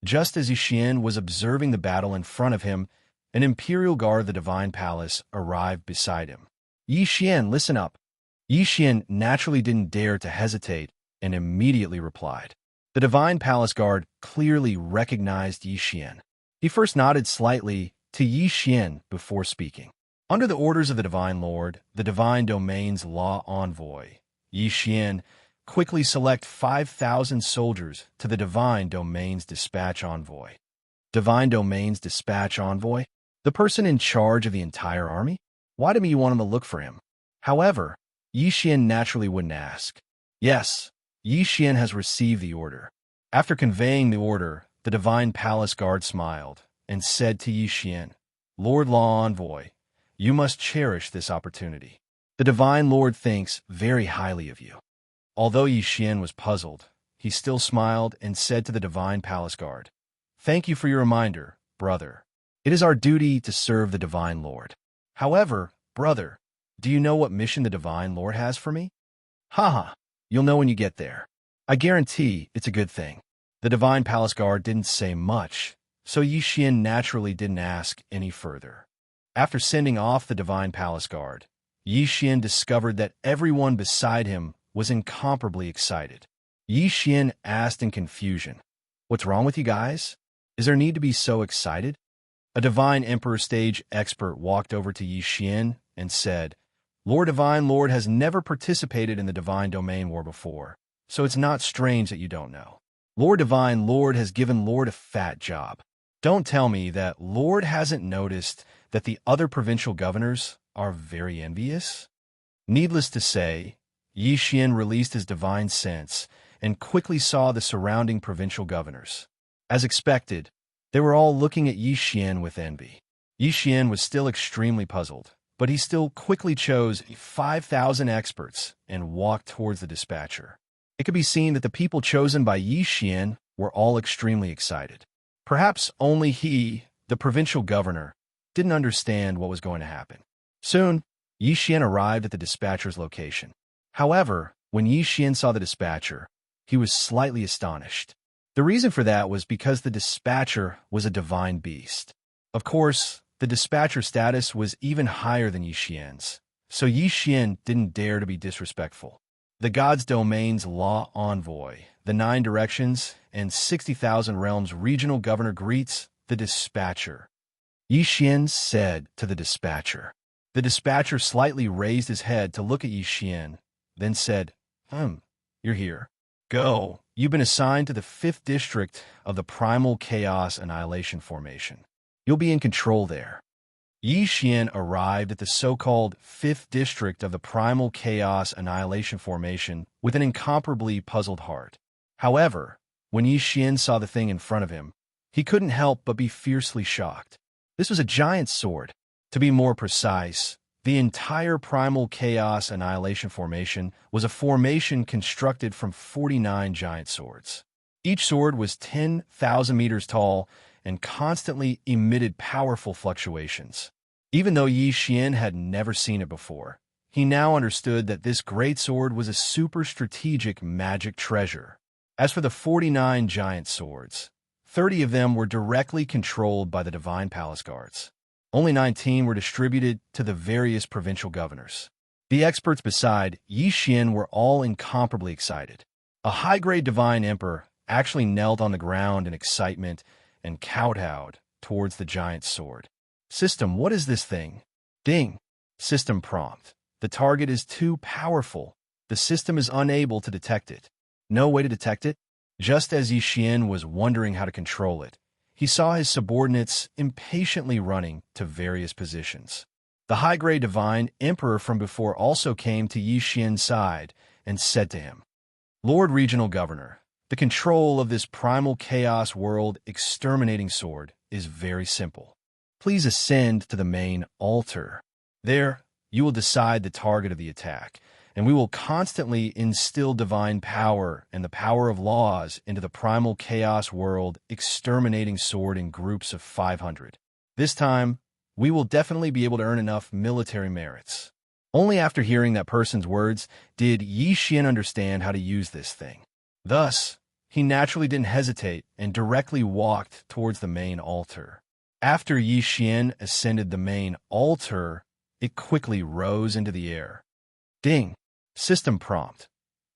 Speaker 1: Just as Xian was observing the battle in front of him, an imperial guard of the divine palace arrived beside him. Xian, listen up. Xian naturally didn't dare to hesitate and immediately replied. The divine palace guard clearly recognized Xian. He first nodded slightly to Xian before speaking. Under the orders of the Divine Lord, the Divine Domain's law envoy, Xian, quickly select 5,000 soldiers to the Divine Domain's dispatch envoy. Divine Domain's dispatch envoy? The person in charge of the entire army? Why didn't you want him to look for him? However, Xian naturally wouldn't ask. Yes, Xian has received the order. After conveying the order, the Divine Palace Guard smiled and said to Xian, Lord Law Envoy, you must cherish this opportunity. The Divine Lord thinks very highly of you. Although Xian was puzzled, he still smiled and said to the Divine Palace Guard, Thank you for your reminder, brother. It is our duty to serve the Divine Lord. However, brother, do you know what mission the Divine Lord has for me? Haha, you'll know when you get there. I guarantee it's a good thing. The Divine Palace Guard didn't say much, so Xian naturally didn't ask any further. After sending off the Divine Palace Guard, Yi Xian discovered that everyone beside him was incomparably excited. Yi Xian asked in confusion, "What's wrong with you guys? Is there need to be so excited?" A Divine Emperor stage expert walked over to Yi Xian and said, "Lord Divine Lord has never participated in the Divine Domain War before, so it's not strange that you don't know. Lord Divine Lord has given Lord a fat job. Don't tell me that Lord hasn't noticed that the other provincial governors are very envious." Needless to say, Yi Xian released his divine sense and quickly saw the surrounding provincial governors. As expected, they were all looking at Yi Xian with envy. Yi Xian was still extremely puzzled, but he still quickly chose 5,000 experts and walked towards the dispatcher. It could be seen that the people chosen by Yi Xian were all extremely excited. Perhaps only he, the provincial governor, didn't understand what was going to happen. Soon, Yi Xian arrived at the dispatcher's location. However, when Yi Xian saw the dispatcher, he was slightly astonished. The reason for that was because the dispatcher was a divine beast. Of course, the dispatcher status was even higher than Yi Xian's, so Yi Xian didn't dare to be disrespectful. The God's Domain's Law Envoy, the 9 Directions, and 60,000 Realms Regional Governor greets the dispatcher. Yi Xian said to the dispatcher. The dispatcher slightly raised his head to look at Yi Xian, then said, "You're here. Go. You've been assigned to the 5th district of the Primal Chaos Annihilation Formation. You'll be in control there." Yi Xian arrived at the so-called 5th district of the Primal Chaos Annihilation Formation with an incomparably puzzled heart. However, when Yi Xian saw the thing in front of him, he couldn't help but be fiercely shocked. This was a giant sword. To be more precise, the entire Primal Chaos Annihilation Formation was a formation constructed from 49 giant swords. Each sword was 10,000 meters tall and constantly emitted powerful fluctuations. Even though Yi Xian had never seen it before, he now understood that this great sword was a super strategic magic treasure. As for the 49 giant swords, 30 of them were directly controlled by the Divine Palace Guards. Only 19 were distributed to the various provincial governors. The experts beside Yi Xian were all incomparably excited. A high-grade Divine Emperor actually knelt on the ground in excitement and kowtowed towards the giant sword. "System, what is this thing?" Ding. System prompt. "The target is too powerful. The system is unable to detect it." No way to detect it? Just as Yi Xian was wondering how to control it, he saw his subordinates impatiently running to various positions. The high-grade Divine Emperor from before also came to Yi Xian's side and said to him, "Lord Regional Governor, the control of this primal chaos world exterminating sword is very simple. Please ascend to the main altar. There, you will decide the target of the attack, and we will constantly instill divine power and the power of laws into the primal chaos world exterminating sword in groups of 500. This time, we will definitely be able to earn enough military merits." Only after hearing that person's words did Yi Xian understand how to use this thing. Thus, he naturally didn't hesitate and directly walked towards the main altar. After Yi Xian ascended the main altar, it quickly rose into the air. Ding. System prompt.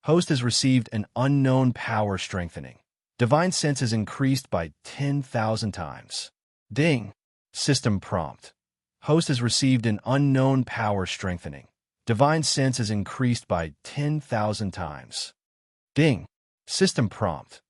Speaker 1: Host has received an unknown power strengthening. Divine sense is increased by 10,000 times. Ding. System prompt. Host has received an unknown power strengthening. Divine sense is increased by 10,000 times. Ding. System prompt.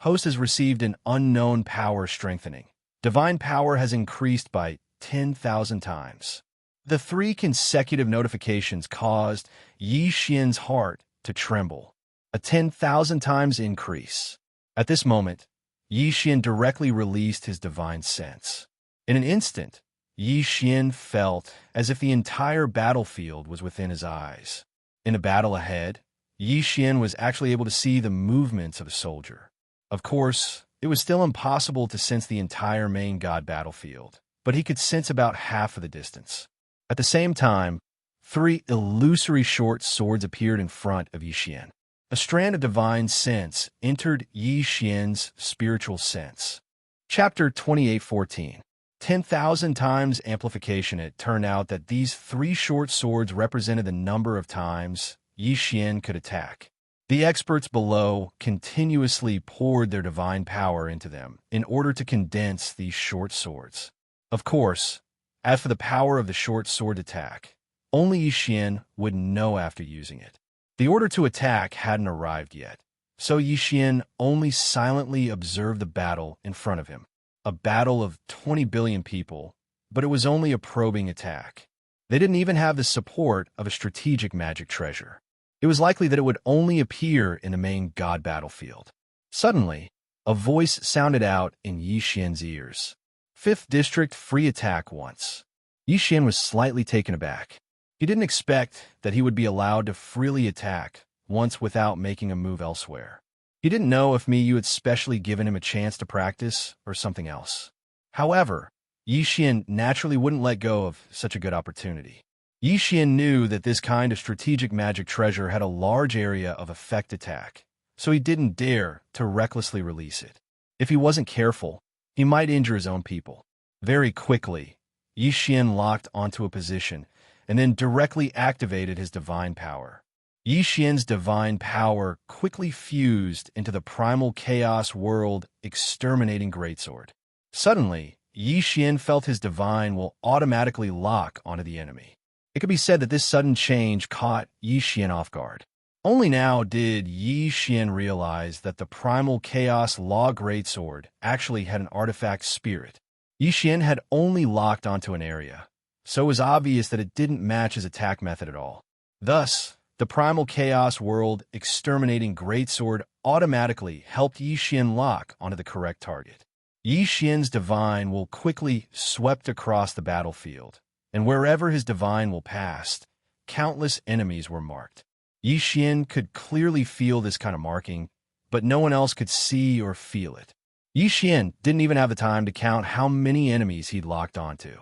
Speaker 1: Host has received an unknown power strengthening. Divine power has increased by 10,000 times. The 3 consecutive notifications caused Yi Xian's heart to tremble. A 10,000 times increase. At this moment, Yi Xian directly released his divine sense. In an instant, Yi Xian felt as if the entire battlefield was within his eyes. In the battle ahead, Yi Xian was actually able to see the movements of a soldier. Of course, it was still impossible to sense the entire main god battlefield, but he could sense about half of the distance. At the same time, 3 illusory short swords appeared in front of Yi Xian. A strand of divine sense entered Yi Xian's spiritual sense. Chapter 28:14. 10,000 times amplification. It turned out that these 3 short swords represented the number of times Yi Xian could attack. The experts below continuously poured their divine power into them in order to condense these short swords. Of course, as for the power of the short sword attack, only Yi Xian would know after using it. The order to attack hadn't arrived yet, so Yi Xian only silently observed the battle in front of him. A battle of 20 billion people, but it was only a probing attack. They didn't even have the support of a strategic magic treasure. It was likely that it would only appear in the main god battlefield. Suddenly, a voice sounded out in Yi Xian's ears. 5th District, free attack once. Yi Xian was slightly taken aback. He didn't expect that he would be allowed to freely attack once without making a move elsewhere. He didn't know if Miyu had specially given him a chance to practice or something else. However, Yi Xian naturally wouldn't let go of such a good opportunity. Yi Xian knew that this kind of strategic magic treasure had a large area of effect attack, so he didn't dare to recklessly release it. If he wasn't careful, he might injure his own people. Very quickly, Yi Xian locked onto a position and then directly activated his divine power. Yi Xian's divine power quickly fused into the primal chaos world exterminating greatsword. Suddenly, Yi Xian felt his divine will automatically lock onto the enemy. It could be said that this sudden change caught Yi Xian off guard. Only now did Yi Xian realize that the primal chaos law greatsword actually had an artifact spirit. Yi Xian had only locked onto an area, so it was obvious that it didn't match his attack method at all. Thus, the primal chaos world exterminating greatsword automatically helped Yi Xian lock onto the correct target. Yi Xian's divine will quickly swept across the battlefield, and wherever his divine will passed, countless enemies were marked. Yi Xian could clearly feel this kind of marking, but no one else could see or feel it. Yi Xian didn't even have the time to count how many enemies he'd locked onto.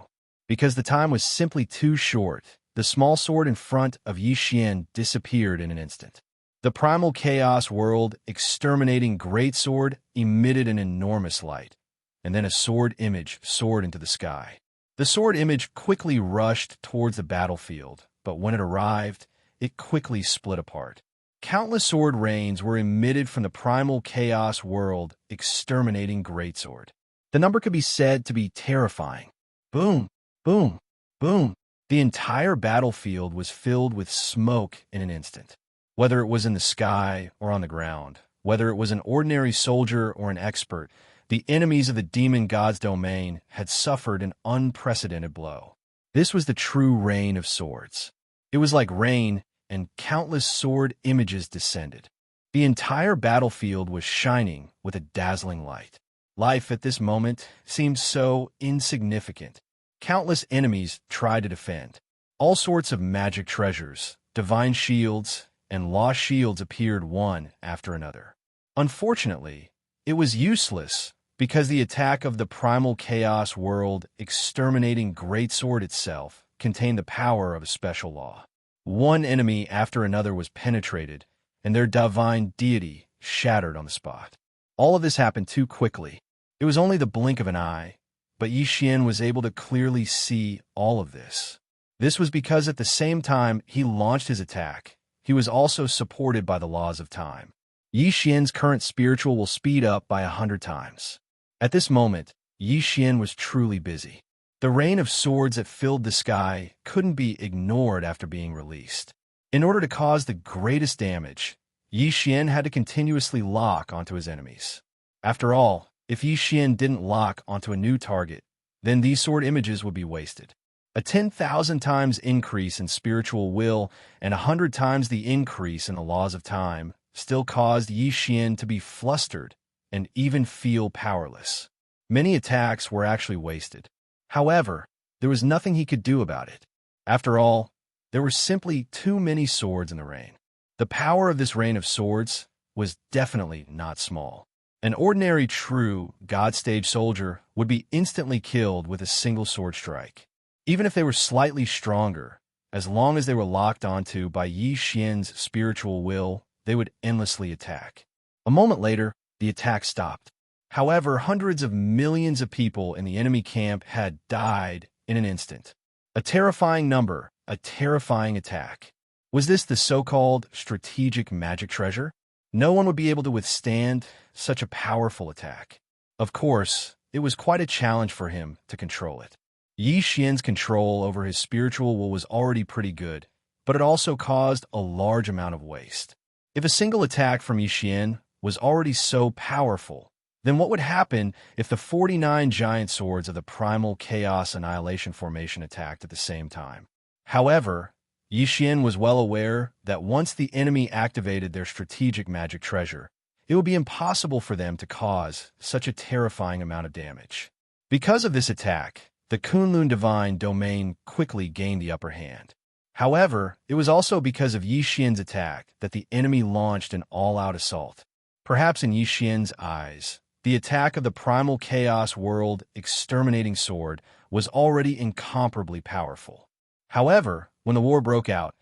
Speaker 1: Because the time was simply too short, the small sword in front of Yi Xian disappeared in an instant. The primal chaos world exterminating greatsword emitted an enormous light, and then a sword image soared into the sky. The sword image quickly rushed towards the battlefield, but when it arrived, it quickly split apart. Countless sword rains were emitted from the primal chaos world exterminating greatsword. The number could be said to be terrifying. Boom, boom, boom. The entire battlefield was filled with smoke in an instant. Whether it was in the sky or on the ground, whether it was an ordinary soldier or an expert, the enemies of the demon god's domain had suffered an unprecedented blow. This was the true rain of swords. It was like rain, and countless sword images descended. The entire battlefield was shining with a dazzling light. Life at this moment seemed so insignificant. Countless enemies tried to defend. All sorts of magic treasures, divine shields, and lost shields appeared one after another. Unfortunately, it was useless because the attack of the primal chaos world exterminating greatsword itself contained the power of a special law. One enemy after another was penetrated, and their divine deity shattered on the spot. All of this happened too quickly. It was only the blink of an eye, but Yi Xian was able to clearly see all of this. This was because at the same time he launched his attack, he was also supported by the laws of time. Yi Xian's current spiritual will speed up by 100 times. At this moment, Yi Xian was truly busy. The rain of swords that filled the sky couldn't be ignored after being released. In order to cause the greatest damage, Yi Xian had to continuously lock onto his enemies. After all, if Yi Xian didn't lock onto a new target, then these sword images would be wasted. A 10,000 times increase in spiritual will and 100 times the increase in the laws of time still caused Yi Xian to be flustered and even feel powerless. Many attacks were actually wasted. However, there was nothing he could do about it. After all, there were simply too many swords in the rain. The power of this rain of swords was definitely not small. An ordinary true God-stage soldier would be instantly killed with a single sword strike. Even if they were slightly stronger, as long as they were locked onto by Yi Xian's spiritual will, they would endlessly attack. A moment later, the attack stopped. However, hundreds of millions of people in the enemy camp had died in an instant. A terrifying number, a terrifying attack. Was this the so-called strategic magic treasure? No one would be able to withstand such a powerful attack. Of course, it was quite a challenge for him to control it. Yi Xian's control over his spiritual will was already pretty good, but it also caused a large amount of waste. If a single attack from Yi Xian was already so powerful, then what would happen if the 49 giant swords of the primal chaos annihilation formation attacked at the same time? However, Yi Xian was well aware that once the enemy activated their strategic magic treasure, it would be impossible for them to cause such a terrifying amount of damage. Because of this attack, the Kunlun Divine Domain quickly gained the upper hand. However, it was also because of Yi Xian's attack that the enemy launched an all-out assault. Perhaps in Yi Xian's eyes, the attack of the primal chaos world exterminating sword was already incomparably powerful. However, when the war broke out,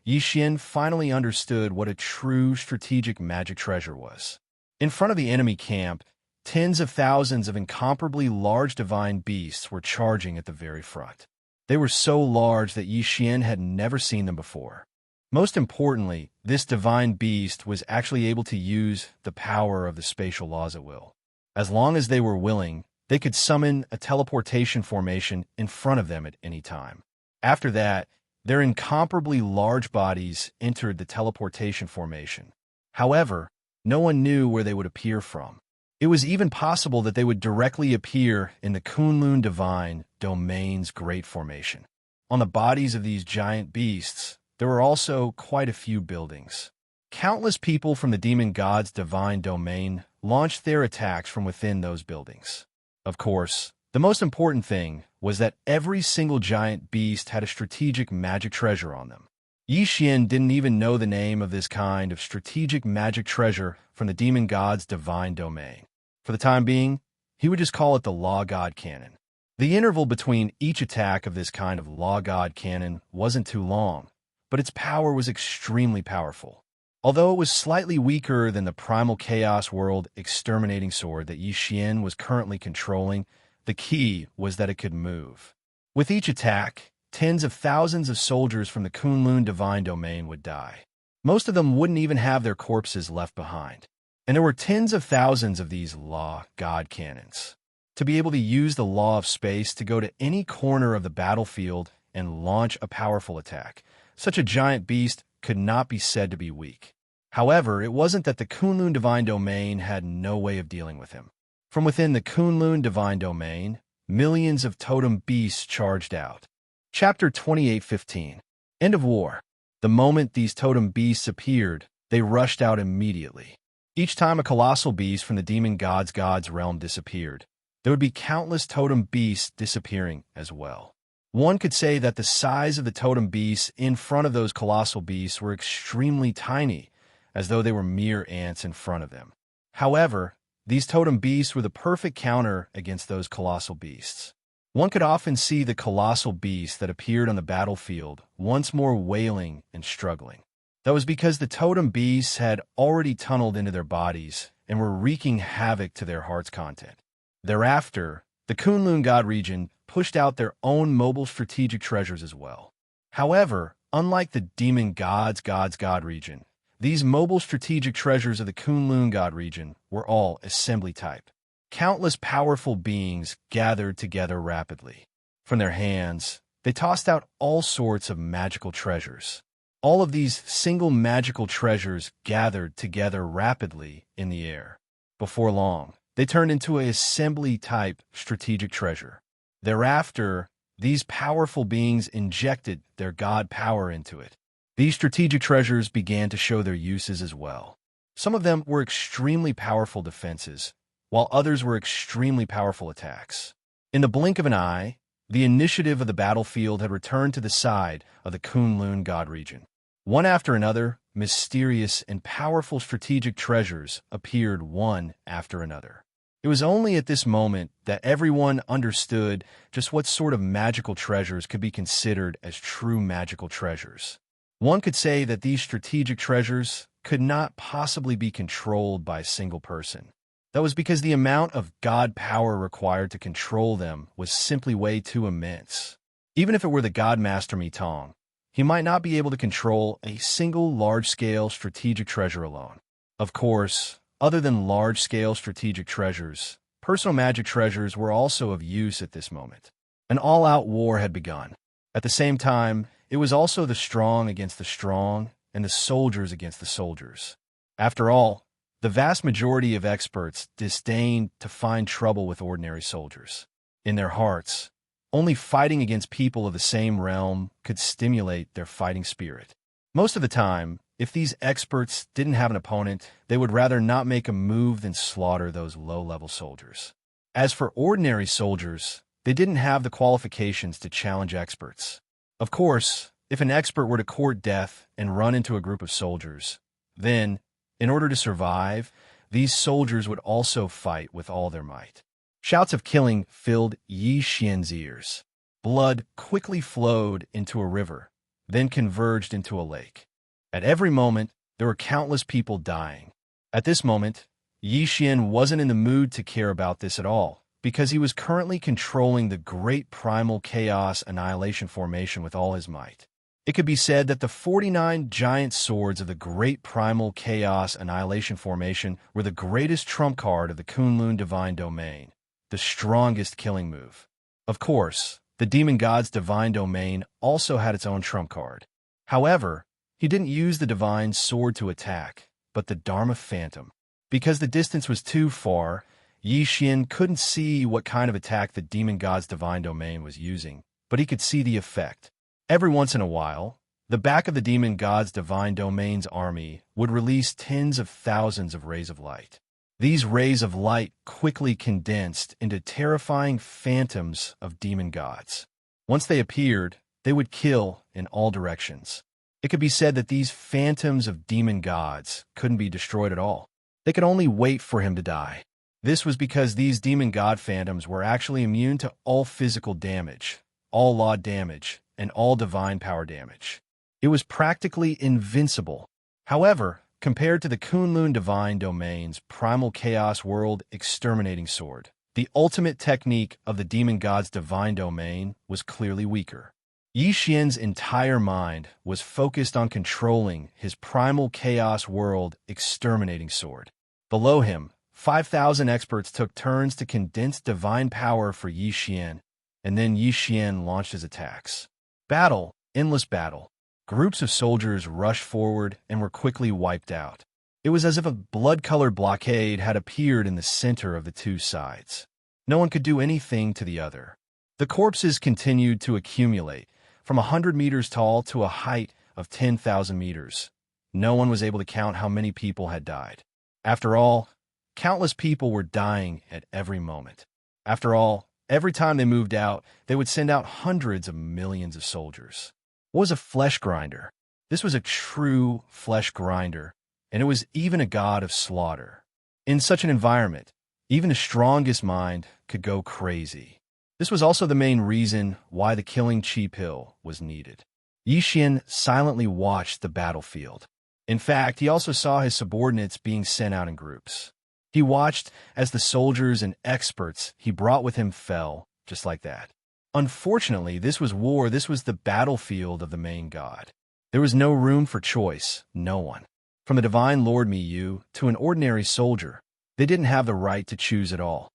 Speaker 1: Yi Xian finally understood what a true strategic magic treasure was. In front of the enemy camp, tens of thousands of incomparably large divine beasts were charging at the very front. They were so large that Yi Xian had never seen them before. Most importantly, this divine beast was actually able to use the power of the spatial laws at will. As long as they were willing, they could summon a teleportation formation in front of them at any time. After that, their incomparably large bodies entered the teleportation formation. However, no one knew where they would appear from. It was even possible that they would directly appear in the Kunlun Divine Domain's Great Formation. On the bodies of these giant beasts, there were also quite a few buildings. Countless people from the demon god's divine domain launched their attacks from within those buildings. Of course, the most important thing was that every single giant beast had a strategic magic treasure on them. Yi Xian didn't even know the name of this kind of strategic magic treasure from the demon god's divine domain. For the time being, he would just call it the Law God Cannon. The interval between each attack of this kind of Law God Cannon wasn't too long, but its power was extremely powerful. Although it was slightly weaker than the primal chaos world exterminating sword that Yi Xian was currently controlling, the key was that it could move. With each attack, tens of thousands of soldiers from the Kunlun Divine Domain would die. Most of them wouldn't even have their corpses left behind. And there were tens of thousands of these Law God Cannons. To be able to use the law of space to go to any corner of the battlefield and launch a powerful attack, such a giant beast could not be said to be weak. However, it wasn't that the Kunlun Divine Domain had no way of dealing with him. From within the Kunlun Divine Domain, millions of totem beasts charged out. Chapter 28:15. End of War. The moment these totem beasts appeared, they rushed out immediately. Each time a colossal beast from the demon god's realm disappeared, there would be countless totem beasts disappearing as well. One could say that the size of the totem beasts in front of those colossal beasts were extremely tiny, as though they were mere ants in front of them. However, these totem beasts were the perfect counter against those colossal beasts. One could often see the colossal beast that appeared on the battlefield once more wailing and struggling. That was because the totem beasts had already tunneled into their bodies and were wreaking havoc to their heart's content. Thereafter, the Kunlun God region pushed out their own mobile strategic treasures as well. However, unlike the demon god's God region, these mobile strategic treasures of the Kunlun God region were all assembly type. Countless powerful beings gathered together rapidly. From their hands, they tossed out all sorts of magical treasures. All of these single magical treasures gathered together rapidly in the air. Before long, they turned into an assembly-type strategic treasure. Thereafter, these powerful beings injected their god power into it. These strategic treasures began to show their uses as well. Some of them were extremely powerful defenses, while others were extremely powerful attacks. In the blink of an eye, the initiative of the battlefield had returned to the side of the Kunlun God region. One after another, mysterious and powerful strategic treasures appeared one after another. It was only at this moment that everyone understood just what sort of magical treasures could be considered as true magical treasures. One could say that these strategic treasures could not possibly be controlled by a single person. That was because the amount of god power required to control them was simply way too immense. Even if it were the god master Mitong, he might not be able to control a single large-scale strategic treasure alone. Of course, other than large-scale strategic treasures, personal magic treasures were also of use at this moment. An all-out war had begun. At the same time, it was also the strong against the strong and the soldiers against the soldiers. After all, the vast majority of experts disdained to find trouble with ordinary soldiers. In their hearts, only fighting against people of the same realm could stimulate their fighting spirit. Most of the time, if these experts didn't have an opponent, they would rather not make a move than slaughter those low-level soldiers. As for ordinary soldiers, they didn't have the qualifications to challenge experts. Of course, if an expert were to court death and run into a group of soldiers, then, in order to survive, these soldiers would also fight with all their might. Shouts of killing filled Xianxia's ears. Blood quickly flowed into a river, then converged into a lake. At every moment, there were countless people dying. At this moment, Xian wasn't in the mood to care about this at all, because he was currently controlling the great primal chaos annihilation formation with all his might. It could be said that the 49 giant swords of the great primal chaos annihilation formation were the greatest trump card of the Kunlun divine domain, the strongest killing move. Of course, the demon god's divine domain also had its own trump card. However, he didn't use the divine sword to attack, but the Dharma Phantom. Because the distance was too far, Xian couldn't see what kind of attack the demon god's divine domain was using, but he could see the effect. Every once in a while, the back of the demon god's divine domain's army would release tens of thousands of rays of light. These rays of light quickly condensed into terrifying phantoms of demon gods. Once they appeared, they would kill in all directions. It could be said that these phantoms of demon gods couldn't be destroyed at all. They could only wait for him to die. This was because these demon god phantoms were actually immune to all physical damage, all law damage, and all divine power damage. It was practically invincible. However, compared to the Kunlun divine domain's primal chaos world exterminating sword, the ultimate technique of the demon god's divine domain was clearly weaker. Xian's entire mind was focused on controlling his primal chaos world exterminating sword. Below him, 5,000 experts took turns to condense divine power for Xian, and then Xian launched his attacks. Battle, endless battle. Groups of soldiers rushed forward and were quickly wiped out. It was as if a blood-colored blockade had appeared in the center of the two sides. No one could do anything to the other. The corpses continued to accumulate, from 100 meters tall to a height of 10,000 meters. No one was able to count how many people had died. After all, countless people were dying at every moment. After all, every time they moved out, they would send out hundreds of millions of soldiers. What was a flesh grinder? This was a true flesh grinder, and it was even a god of slaughter. In such an environment, even the strongest mind could go crazy. This was also the main reason why the killing chi pill was needed. Xian silently watched the battlefield. In fact, he also saw his subordinates being sent out in groups. He watched as the soldiers and experts he brought with him fell, just like that. Unfortunately, this was war. This was the battlefield of the main god. There was no room for choice, no one. From the divine Lord Miyu to an ordinary soldier, they didn't have the right to choose at all.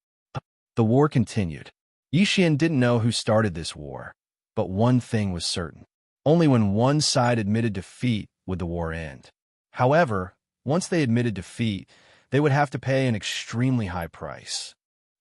Speaker 1: The war continued. Xian didn't know who started this war, but one thing was certain. Only when one side admitted defeat would the war end. However, once they admitted defeat, they would have to pay an extremely high price.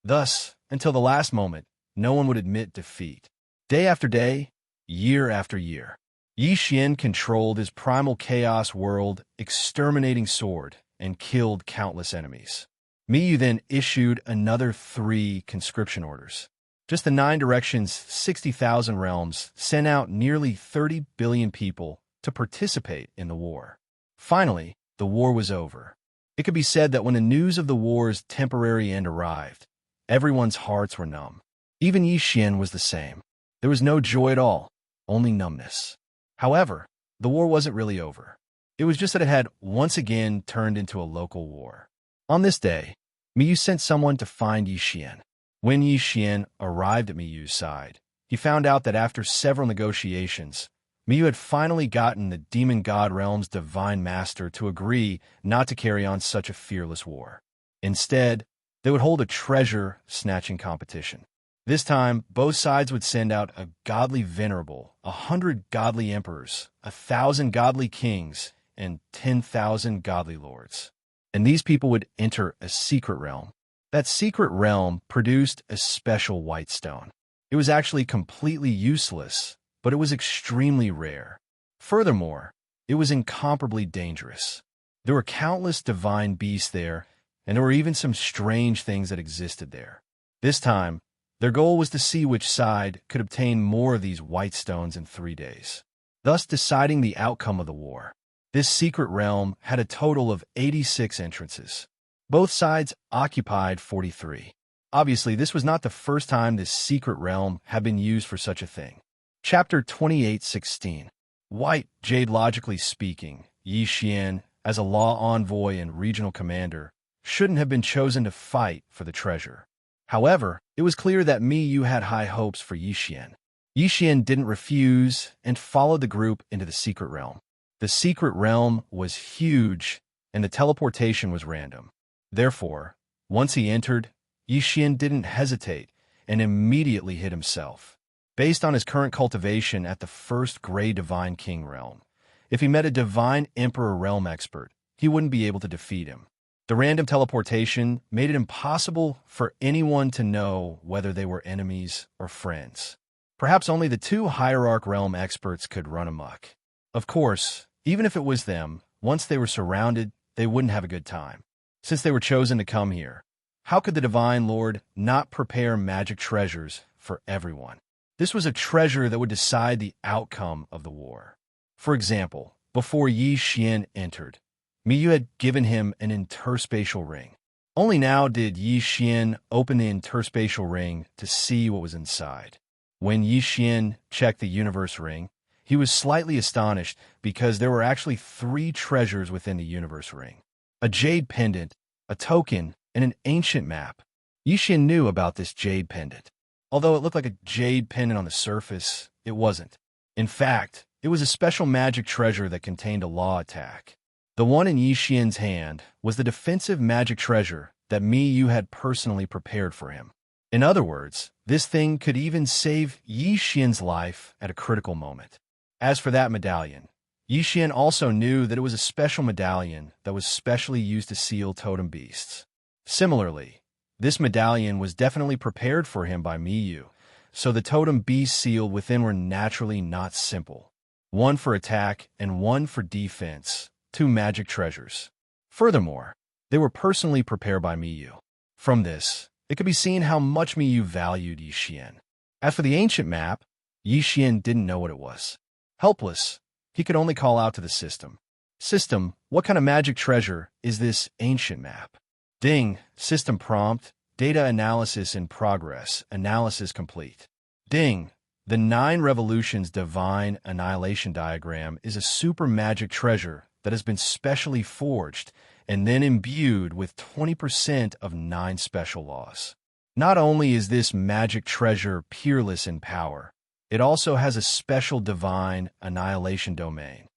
Speaker 1: Thus, until the last moment, no one would admit defeat. Day after day, year after year, Xian controlled his primal chaos world exterminating sword and killed countless enemies. Miyu then issued another 3 conscription orders. Just the 9 directions, 60,000 realms sent out nearly 30 billion people to participate in the war. Finally, the war was over. It could be said that when the news of the war's temporary end arrived, everyone's hearts were numb. Even Xian was the same. There was no joy at all, only numbness. However, the war wasn't really over. It was just that it had once again turned into a local war. On this day, Miyu sent someone to find Yi Xian. When Yi Xian arrived at Miyu's side, he found out that after several negotiations, Miyu had finally gotten the Demon God Realm's divine master to agree not to carry on such a fearless war. Instead, they would hold a treasure-snatching competition. This time, both sides would send out a godly venerable, 100 godly emperors, 1,000 godly kings, and 10,000 godly lords. And these people would enter a secret realm. That secret realm produced a special white stone. It was actually completely useless, but it was extremely rare. Furthermore, it was incomparably dangerous. There were countless divine beasts there, and there were even some strange things that existed there. This time, their goal was to see which side could obtain more of these white stones in 3 days, thus deciding the outcome of the war. This secret realm had a total of 86 entrances. Both sides occupied 43. Obviously, this was not the first time this secret realm had been used for such a thing. Chapter 28:16. White Jade. Logically speaking, Yi Xian, as a law envoy and regional commander, shouldn't have been chosen to fight for the treasure. However, it was clear that Miyu had high hopes for Yi Xian. Yi Xian didn't refuse and followed the group into the secret realm. The secret realm was huge, and the teleportation was random. Therefore, once he entered, Yi Xian didn't hesitate and immediately hid himself. Based on his current cultivation at the first Gray Divine King realm, if he met a Divine Emperor realm expert, he wouldn't be able to defeat him. The random teleportation made it impossible for anyone to know whether they were enemies or friends. Perhaps only the 2 Hierarch realm experts could run amok. Of course, even if it was them, once they were surrounded, they wouldn't have a good time. Since they were chosen to come here, how could the Divine Lord not prepare magic treasures for everyone? This was a treasure that would decide the outcome of the war. For example, before Yi Xian entered, Miyu had given him an interspatial ring. Only now did Yi Xian open the interspatial ring to see what was inside. When Yi Xian checked the universe ring, he was slightly astonished because there were actually 3 treasures within the universe ring: a jade pendant, a token, and an ancient map. Yi Xian knew about this jade pendant. Although it looked like a jade pendant on the surface, it wasn't. In fact, it was a special magic treasure that contained a law attack. The one in Yi Xian's hand was the defensive magic treasure that Miyu had personally prepared for him. In other words, this thing could even save Yi Xian's life at a critical moment. As for that medallion, Yi Xian also knew that it was a special medallion that was specially used to seal totem beasts. Similarly, this medallion was definitely prepared for him by Miyu, so the totem beasts sealed within were naturally not simple. One for attack and one for defense, 2 magic treasures. Furthermore, they were personally prepared by Miyu. From this, it could be seen how much Miyu valued Yi Xian. As for the ancient map, Yi Xian didn't know what it was. Helpless, he could only call out to the system. System, what kind of magic treasure is this ancient map? Ding, system prompt, data analysis in progress, analysis complete. Ding, the 9 Revolutions Divine Annihilation Diagram is a super magic treasure that has been specially forged and then imbued with 20% of 9 special laws. Not only is this magic treasure peerless in power, it also has a special divine annihilation domain.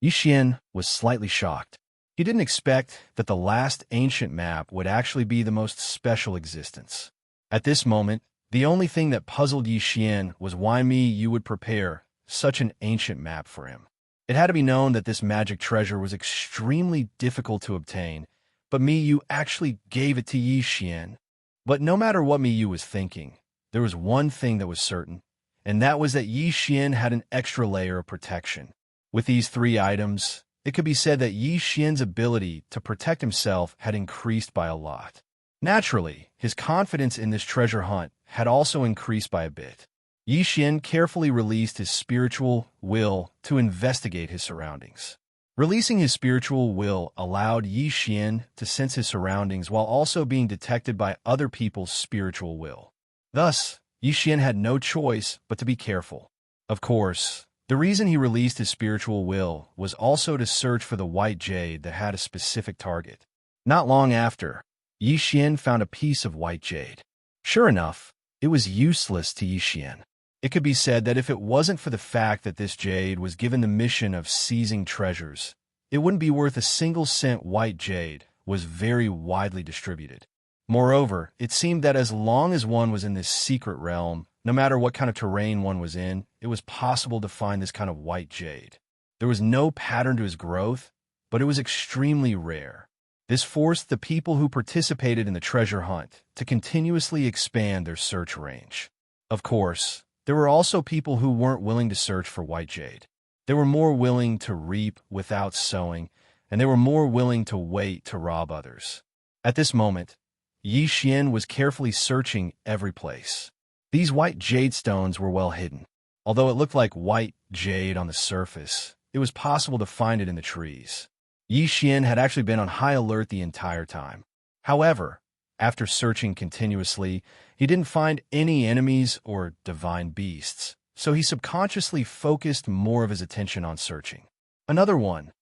Speaker 1: Yi Xian was slightly shocked. He didn't expect that the last ancient map would actually be the most special existence. At this moment, the only thing that puzzled Yi Xian was why Miyu would prepare such an ancient map for him. It had to be known that this magic treasure was extremely difficult to obtain, but Miyu actually gave it to Yi Xian. But no matter what Miyu was thinking, there was one thing that was certain, and that was that Yi Xian had an extra layer of protection. With these 3 items, it could be said that Yi Xian's ability to protect himself had increased by a lot. Naturally, his confidence in this treasure hunt had also increased by a bit. Yi Xian carefully released his spiritual will to investigate his surroundings. Releasing his spiritual will allowed Yi Xian to sense his surroundings while also being detected by other people's spiritual will. Thus, Yi Xian had no choice but to be careful. Of course, the reason he released his spiritual will was also to search for the white jade that had a specific target. Not long after, Yi Xian found a piece of white jade. Sure enough, it was useless to Yi Xian. It could be said that if it wasn't for the fact that this jade was given the mission of seizing treasures, it wouldn't be worth a single cent. White jade was very widely distributed. Moreover, it seemed that as long as one was in this secret realm, no matter what kind of terrain one was in, it was possible to find this kind of white jade. There was no pattern to its growth, but it was extremely rare. This forced the people who participated in the treasure hunt to continuously expand their search range. Of course, there were also people who weren't willing to search for white jade. They were more willing to reap without sowing, and they were more willing to wait to rob others. At this moment, Yi Xian was carefully searching every place. These white jade stones were well hidden. Although it looked like white jade on the surface, it was possible to find it in the trees. Yi Xian had actually been on high alert the entire time. However, after searching continuously, he didn't find any enemies or divine beasts, so he subconsciously focused more of his attention on searching. Another one.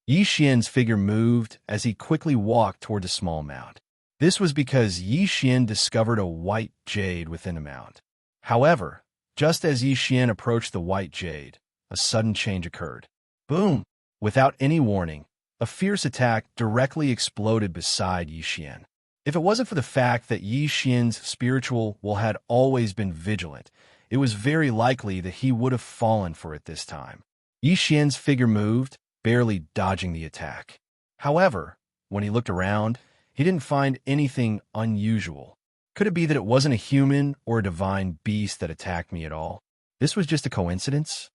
Speaker 1: Yi Xian's figure moved as he quickly walked toward the small mound. This was because Yi Xian discovered a white jade within the mound. However, just as Yi Xian approached the white jade, a sudden change occurred. Boom! Without any warning, a fierce attack directly exploded beside Yi Xian. If it wasn't for the fact that Yi Xian's spiritual will had always been vigilant, it was very likely that he would have fallen for it this time. Yi Xian's figure moved, barely dodging the attack. However, when he looked around, he didn't find anything unusual. Could it be that it wasn't a human or a divine beast that attacked me at all? This was just a coincidence?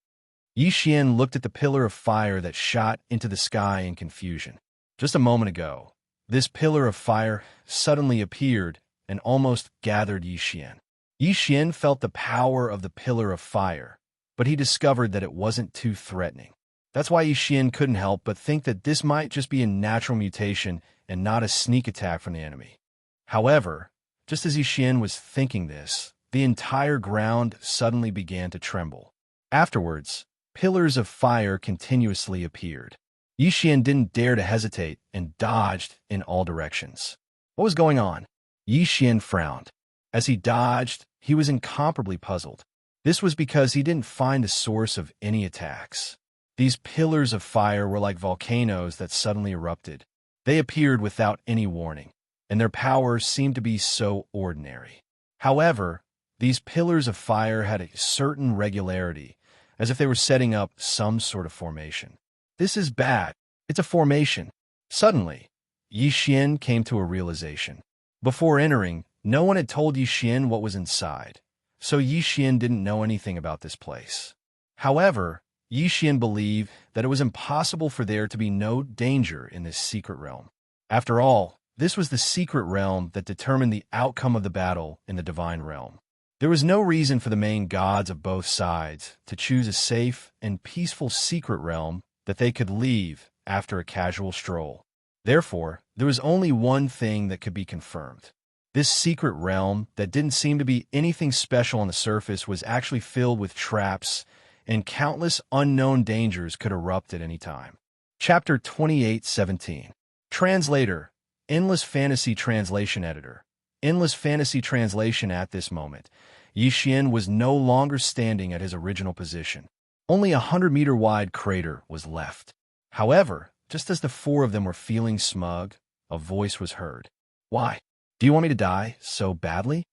Speaker 1: Yi Xian looked at the pillar of fire that shot into the sky in confusion. Just a moment ago, this pillar of fire suddenly appeared and almost gathered Yi Xian. Yi Xian felt the power of the pillar of fire, but he discovered that it wasn't too threatening. That's why Yi Xian couldn't help but think that this might just be a natural mutation and not a sneak attack from the enemy. However, just as Yi Xian was thinking this, the entire ground suddenly began to tremble. Afterwards, pillars of fire continuously appeared. Yi Xian didn't dare to hesitate and dodged in all directions. What was going on? Yi Xian frowned. As he dodged, he was incomparably puzzled. This was because he didn't find the source of any attacks. These pillars of fire were like volcanoes that suddenly erupted. They appeared without any warning, and their power seemed to be so ordinary. However, these pillars of fire had a certain regularity, as if they were setting up some sort of formation. This is bad. It's a formation. Suddenly, Yi Xian came to a realization. Before entering, no one had told Yi Xian what was inside, so Yi Xian didn't know anything about this place. However, Yi Xian believed that it was impossible for there to be no danger in this secret realm. After all, this was the secret realm that determined the outcome of the battle in the divine realm. There was no reason for the main gods of both sides to choose a safe and peaceful secret realm that they could leave after a casual stroll. Therefore, there was only one thing that could be confirmed. This secret realm that didn't seem to be anything special on the surface was actually filled with traps, and countless unknown dangers could erupt at any time. Chapter 28:17. Translator, Endless Fantasy Translation Editor. Endless Fantasy Translation. At this moment, Yi Xian was no longer standing at his original position. Only a 100-meter-wide crater was left. However, just as the four of them were feeling smug, a voice was heard. "Why? Do you want me to die so badly?"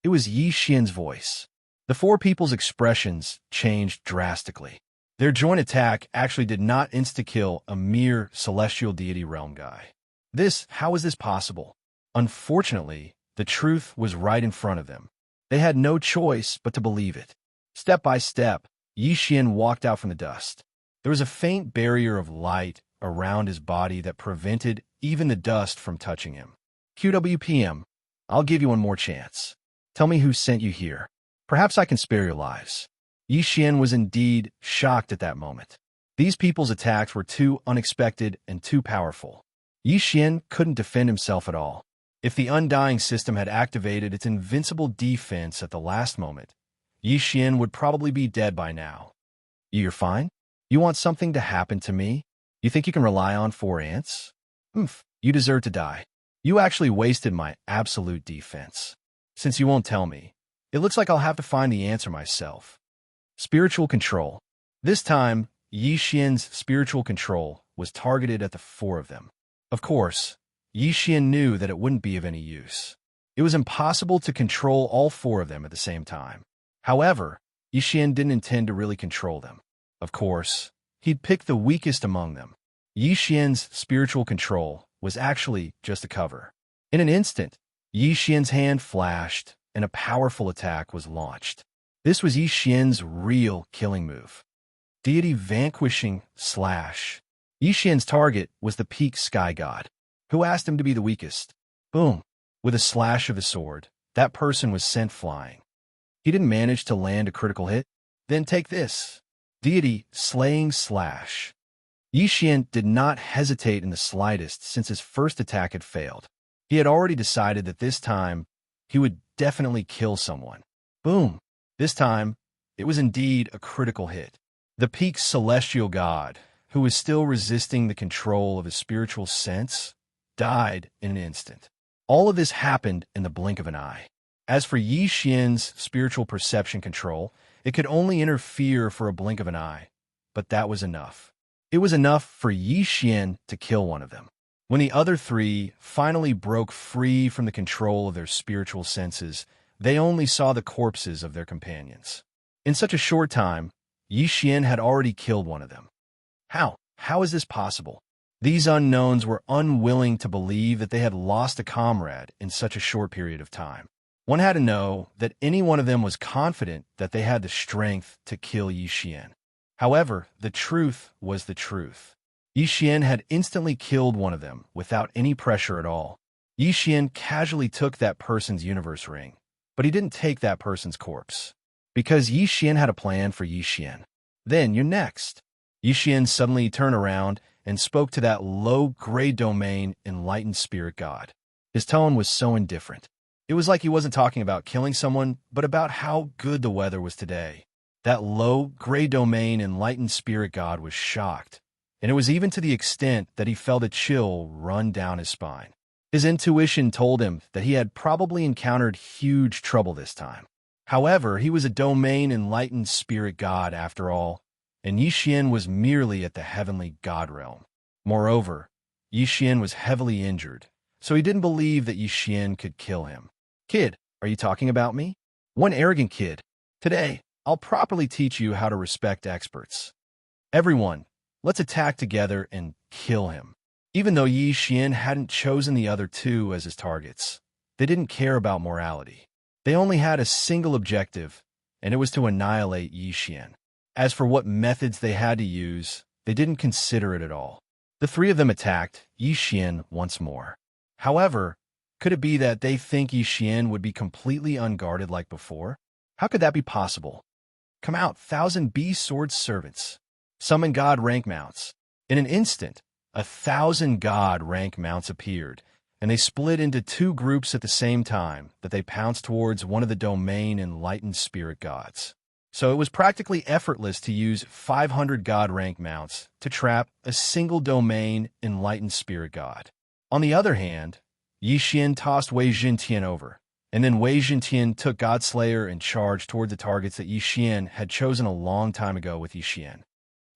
Speaker 1: It was Yi Xian's voice. The four people's expressions changed drastically. Their joint attack actually did not insta-kill a mere celestial deity realm guy. How was this possible? Unfortunately, the truth was right in front of them. They had no choice but to believe it. Step by step, Yi Xian walked out from the dust. There was a faint barrier of light around his body that prevented even the dust from touching him. QWPM, I'll give you one more chance. Tell me who sent you here. Perhaps I can spare your lives. Yi Xian was indeed shocked at that moment. These people's attacks were too unexpected and too powerful. Yi Xian couldn't defend himself at all. If the Undying System had activated its invincible defense at the last moment, Yi Xian would probably be dead by now. You're fine? You want something to happen to me? You think you can rely on 4 ants? You deserve to die. You actually wasted my absolute defense. Since you won't tell me, it looks like I'll have to find the answer myself. Spiritual control. This time, Yi Xian's spiritual control was targeted at the four of them. Of course, Yi Xian knew that it wouldn't be of any use. It was impossible to control all four of them at the same time. However, Yi Xian didn't intend to really control them. Of course, he'd pick the weakest among them. Yi Xian's spiritual control was actually just a cover. In an instant, Yi Xian's hand flashed, and a powerful attack was launched. This was Yi Xian's real killing move. Deity Vanquishing Slash. Yi Xian's target was the peak sky god, who asked him to be the weakest. Boom! With a slash of his sword, that person was sent flying. He didn't manage to land a critical hit. Then take this. Deity Slaying Slash. Yi Xian did not hesitate in the slightest since his first attack had failed. He had already decided that this time, he would definitely kill someone. Boom! This time, it was indeed a critical hit. The peak celestial god, who was still resisting the control of his spiritual sense, died in an instant. All of this happened in the blink of an eye. As for Yi Xian's spiritual perception control, it could only interfere for a blink of an eye, but that was enough. It was enough for Yi Xian to kill one of them. When the other three finally broke free from the control of their spiritual senses, they only saw the corpses of their companions. In such a short time, Yi Xian had already killed one of them. How? How is this possible? These unknowns were unwilling to believe that they had lost a comrade in such a short period of time. One had to know that any one of them was confident that they had the strength to kill Yi Xian. However, the truth was the truth. Yi Xian had instantly killed one of them without any pressure at all. Yi Xian casually took that person's universe ring, but he didn't take that person's corpse. Because Yi Xian had a plan for Yi Xian. Then you're next. Yi Xian suddenly turned around and spoke to that low gray domain enlightened spirit god. His tone was so indifferent. It was like he wasn't talking about killing someone, but about how good the weather was today. That low gray domain enlightened spirit god was shocked, and it was even to the extent that he felt a chill run down his spine. His intuition told him that he had probably encountered huge trouble this time. However, he was a domain enlightened spirit god after all, and Yi Xian was merely at the heavenly god realm. Moreover, Yi Xian was heavily injured, so he didn't believe that Yi Xian could kill him. Kid, are you talking about me? One arrogant kid. Today, I'll properly teach you how to respect experts. Everyone, let's attack together and kill him. Even though Yi Xian hadn't chosen the other two as his targets, they didn't care about morality. They only had a single objective, and it was to annihilate Yi Xian. As for what methods they had to use, they didn't consider it at all. The three of them attacked Yi Xian once more. However, could it be that they think Yi Xian would be completely unguarded like before? How could that be possible? Come out, 1,000 beast sword servants. Summon god rank mounts. In an instant, 1,000 god rank mounts appeared, and they split into two groups at the same time that they pounced towards one of the domain enlightened spirit gods. So it was practically effortless to use 500 god rank mounts to trap a single domain enlightened spirit god. On the other hand, Yi Xian tossed Wei Jingtian over, and then Wei Jingtian took Godslayer and charged toward the targets that Yi Xian had chosen a long time ago with Yi Xian.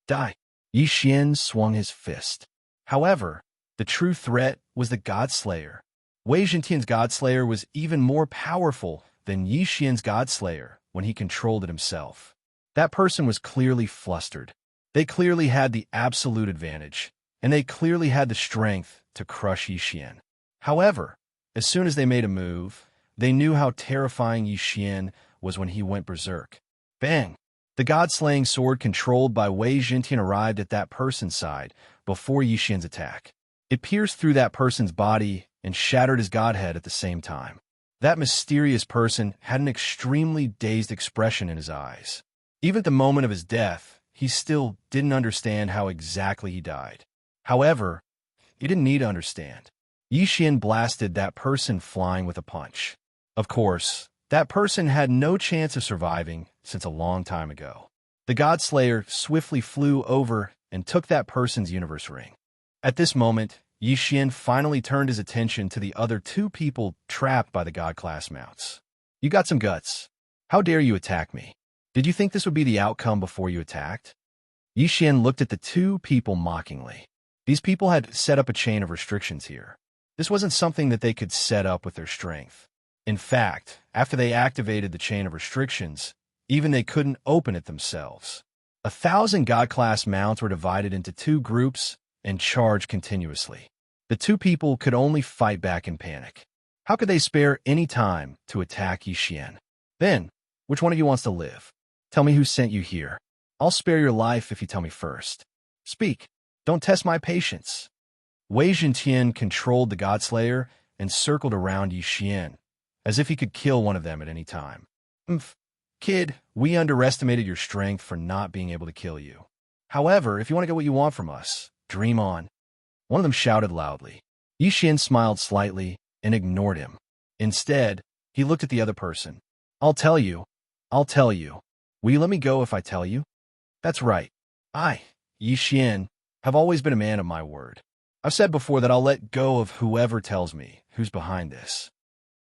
Speaker 1: Die! Yi Xian swung his fist. However, the true threat was the Godslayer. Wei Jingtian's Godslayer was even more powerful than Yi Xian's Godslayer when he controlled it himself. That person was clearly flustered. They clearly had the absolute advantage, and they clearly had the strength to crush Yi Xian. However, as soon as they made a move, they knew how terrifying Yi Xian was when he went berserk. Bang! The god-slaying sword controlled by Wei Jingtian arrived at that person's side before Yi Xian's attack. It pierced through that person's body and shattered his godhead at the same time. That mysterious person had an extremely dazed expression in his eyes. Even at the moment of his death, he still didn't understand how exactly he died. However, he didn't need to understand. Yi Xian blasted that person flying with a punch. Of course, that person had no chance of surviving since a long time ago. The Godslayer swiftly flew over and took that person's universe ring. At this moment, Yi Xian finally turned his attention to the other two people trapped by the god-class mounts. You got some guts. How dare you attack me? Did you think this would be the outcome before you attacked? Yi Xian looked at the two people mockingly. These people had set up a chain of restrictions here. This wasn't something that they could set up with their strength. In fact, after they activated the chain of restrictions, even they couldn't open it themselves. 1,000 god-class mounts were divided into two groups and charged continuously. The two people could only fight back in panic. How could they spare any time to attack Yi Xian? Then, which one of you wants to live? Tell me who sent you here. I'll spare your life if you tell me first. Speak. Don't test my patience. Wei Zhenqian controlled the Godslayer and circled around Yi Xian, as if he could kill one of them at any time. Kid, we underestimated your strength for not being able to kill you. However, if you want to get what you want from us, dream on. One of them shouted loudly. Yi Xian smiled slightly and ignored him. Instead, he looked at the other person. I'll tell you. Will you let me go if I tell you? That's right. I, Yi Xian, have always been a man of my word. I've said before that I'll let go of whoever tells me who's behind this.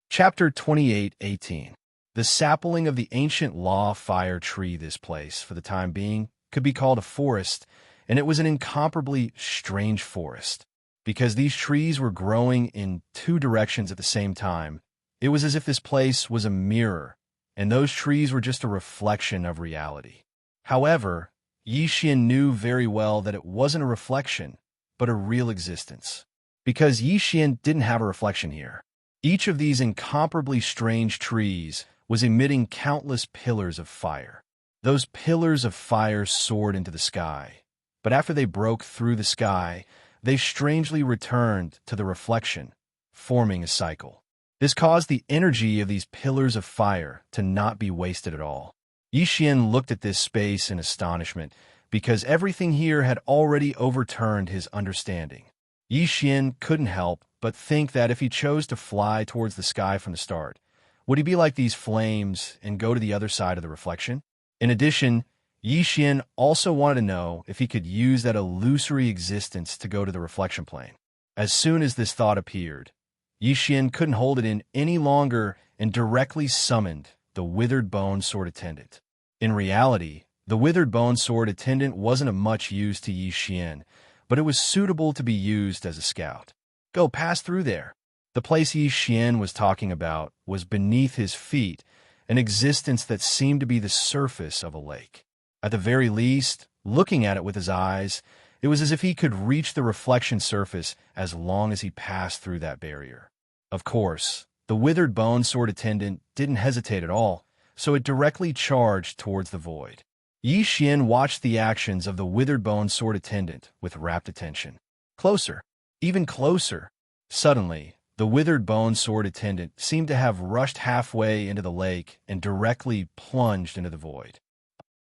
Speaker 1: Chapter 28:18. The sapling of the ancient law fire tree. This place, for the time being, could be called a forest, and it was an incomparably strange forest. Because these trees were growing in two directions at the same time, it was as if this place was a mirror, and those trees were just a reflection of reality. However, Yi Xian knew very well that it wasn't a reflection, but a real existence. Because Yi Xian didn't have a reflection here. Each of these incomparably strange trees was emitting countless pillars of fire. Those pillars of fire soared into the sky, but after they broke through the sky, they strangely returned to the reflection, forming a cycle. This caused the energy of these pillars of fire to not be wasted at all. Yi Xian looked at this space in astonishment, because everything here had already overturned his understanding. Yi Xian couldn't help but think that if he chose to fly towards the sky from the start, would he be like these flames and go to the other side of the reflection? In addition, Yi Xian also wanted to know if he could use that illusory existence to go to the reflection plane. As soon as this thought appeared, Yi Xian couldn't hold it in any longer and directly summoned the Withered Bone Sword Attendant. In reality, the Withered Bone Sword Attendant wasn't of much use to Yi Xian, but it was suitable to be used as a scout. Go pass through there. The place Yi Xian was talking about was beneath his feet, an existence that seemed to be the surface of a lake. At the very least, looking at it with his eyes, it was as if he could reach the reflection surface as long as he passed through that barrier. Of course, the Withered Bone Sword Attendant didn't hesitate at all, so it directly charged towards the void. Yi Xian watched the actions of the Withered Bone Sword Attendant with rapt attention. Closer, even closer. Suddenly, the Withered Bone Sword Attendant seemed to have rushed halfway into the lake and directly plunged into the void.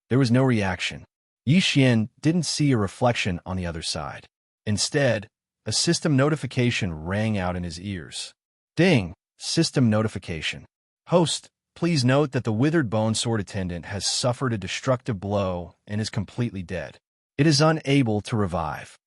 Speaker 1: There was no reaction. Yi Xian didn't see a reflection on the other side. Instead, a system notification rang out in his ears. Ding! System notification. Host, please note that the Withered Bone Sword Attendant has suffered a destructive blow and is completely dead. It is unable to revive.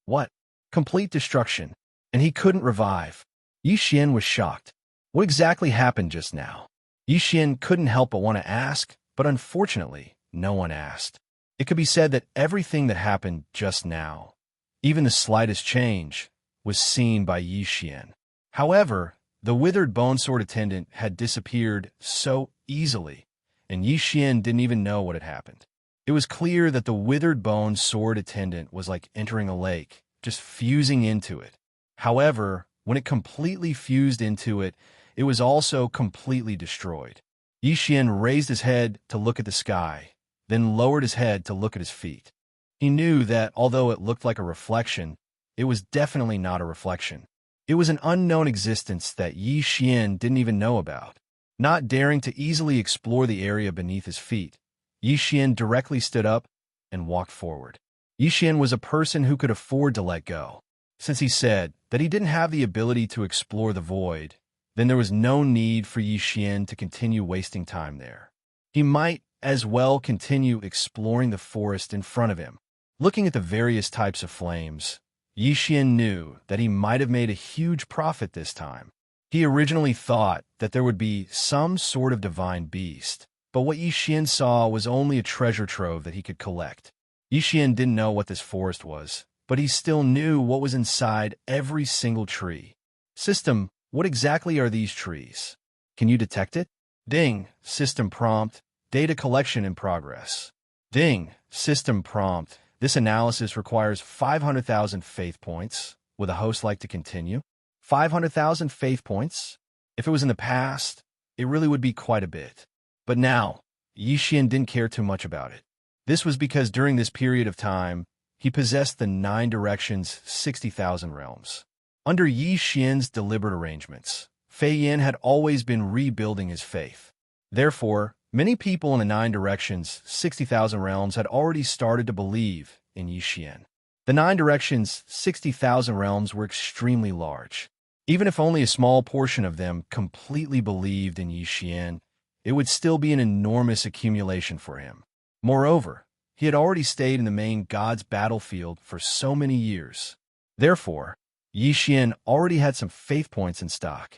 Speaker 1: What? Complete destruction. And he couldn't revive. Yi Xian was shocked. What exactly happened just now? Yi Xian couldn't help but want to ask, but unfortunately, no one asked. It could be said that everything that happened just now, even the slightest change, was seen by Yi Xian. However, the Withered Bone Sword Attendant had disappeared so easily, and Yi Xian didn't even know what had happened. It was clear that the Withered Bone Sword Attendant was like entering a lake, just fusing into it. However, when it completely fused into it, it was also completely destroyed. Yi Xian raised his head to look at the sky, then lowered his head to look at his feet. He knew that although it looked like a reflection, it was definitely not a reflection. It was an unknown existence that Yi Xian didn't even know about. Not daring to easily explore the area beneath his feet, Yi Xian directly stood up and walked forward. Yi Xian was a person who could afford to let go. Since he said that he didn't have the ability to explore the void, then there was no need for Yi Xian to continue wasting time there. He might as well continue exploring the forest in front of him. Looking at the various types of flames, Xian knew that he might have made a huge profit this time. He originally thought that there would be some sort of divine beast, but what Xian saw was only a treasure trove that he could collect. Xian didn't know what this forest was, but he still knew what was inside every single tree. System, what exactly are these trees? Can you detect it? Ding, system prompt, data collection in progress. Ding, system prompt, this analysis requires 500,000 faith points. Would the host like to continue? 500,000 faith points? If it was in the past, it really would be quite a bit. But now, Xian didn't care too much about it. This was because during this period of time, he possessed the 9 directions, 60,000 realms. Under Xian's deliberate arrangements, Fei Yin had always been rebuilding his faith. Therefore, many people in the 9 directions, 60,000 realms had already started to believe in Xian. The 9 directions, 60,000 realms were extremely large. Even if only a small portion of them completely believed in Xian, it would still be an enormous accumulation for him. Moreover, he had already stayed in the main god's battlefield for so many years. Therefore, Xian already had some faith points in stock.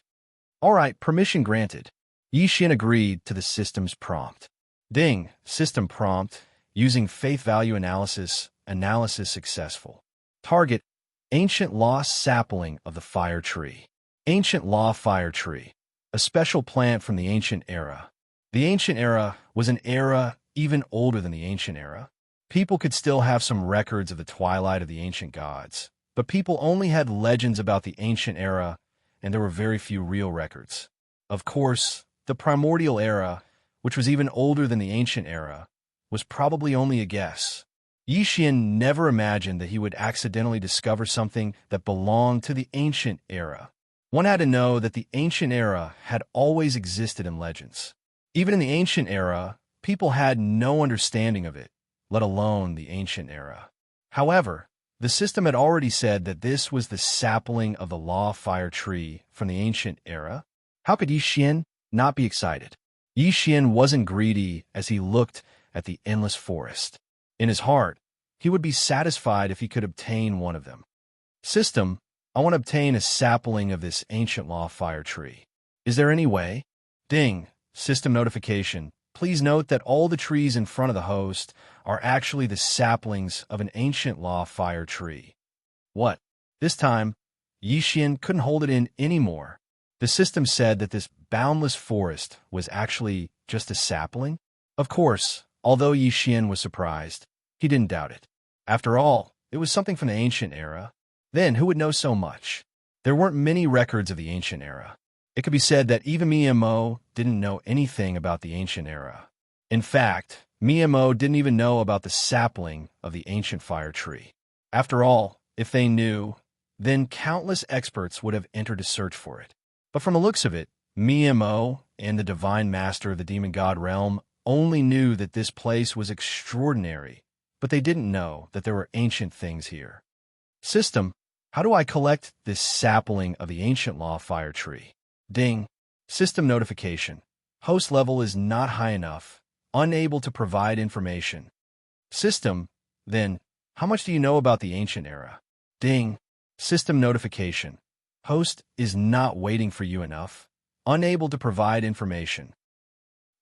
Speaker 1: All right, permission granted. Xian agreed to the system's prompt. Ding, system prompt, using faith value analysis successful. Target, ancient law sapling of the fire tree. Ancient law fire tree, a special plant from the ancient era. The ancient era was an era even older than the ancient era. People could still have some records of the twilight of the ancient gods, but people only had legends about the ancient era, and there were very few real records. Of course, the primordial era, which was even older than the ancient era, was probably only a guess. Xian never imagined that he would accidentally discover something that belonged to the ancient era. One had to know that the ancient era had always existed in legends. Even in the ancient era, people had no understanding of it, let alone the ancient era. However, the system had already said that this was the sapling of the law fire tree from the ancient era. How could Xian not be excited? Xian wasn't greedy as he looked at the endless forest. In his heart, he would be satisfied if he could obtain one of them. System, I want to obtain a sapling of this ancient law fire tree. Is there any way? Ding, system notification. Please note that all the trees in front of the host are actually the saplings of an ancient law fire tree. What? This time, Xian couldn't hold it in anymore. The system said that this boundless forest was actually just a sapling. Of course, although Xian was surprised, he didn't doubt it. After all, it was something from the ancient era. Then who would know so much? There weren't many records of the ancient era. It could be said that even Miemo didn't know anything about the ancient era. In fact, Miemo didn't even know about the sapling of the ancient fire tree. After all, if they knew, then countless experts would have entered to search for it. But from the looks of it, Miemo and the divine master of the demon god realm only knew that this place was extraordinary, but they didn't know that there were ancient things here. System, how do I collect this sapling of the ancient law fire tree? Ding. System notification. Host level is not high enough. Unable to provide information. System, then, how much do you know about the ancient era? Ding. System notification. Host is not waiting for you enough. Unable to provide information.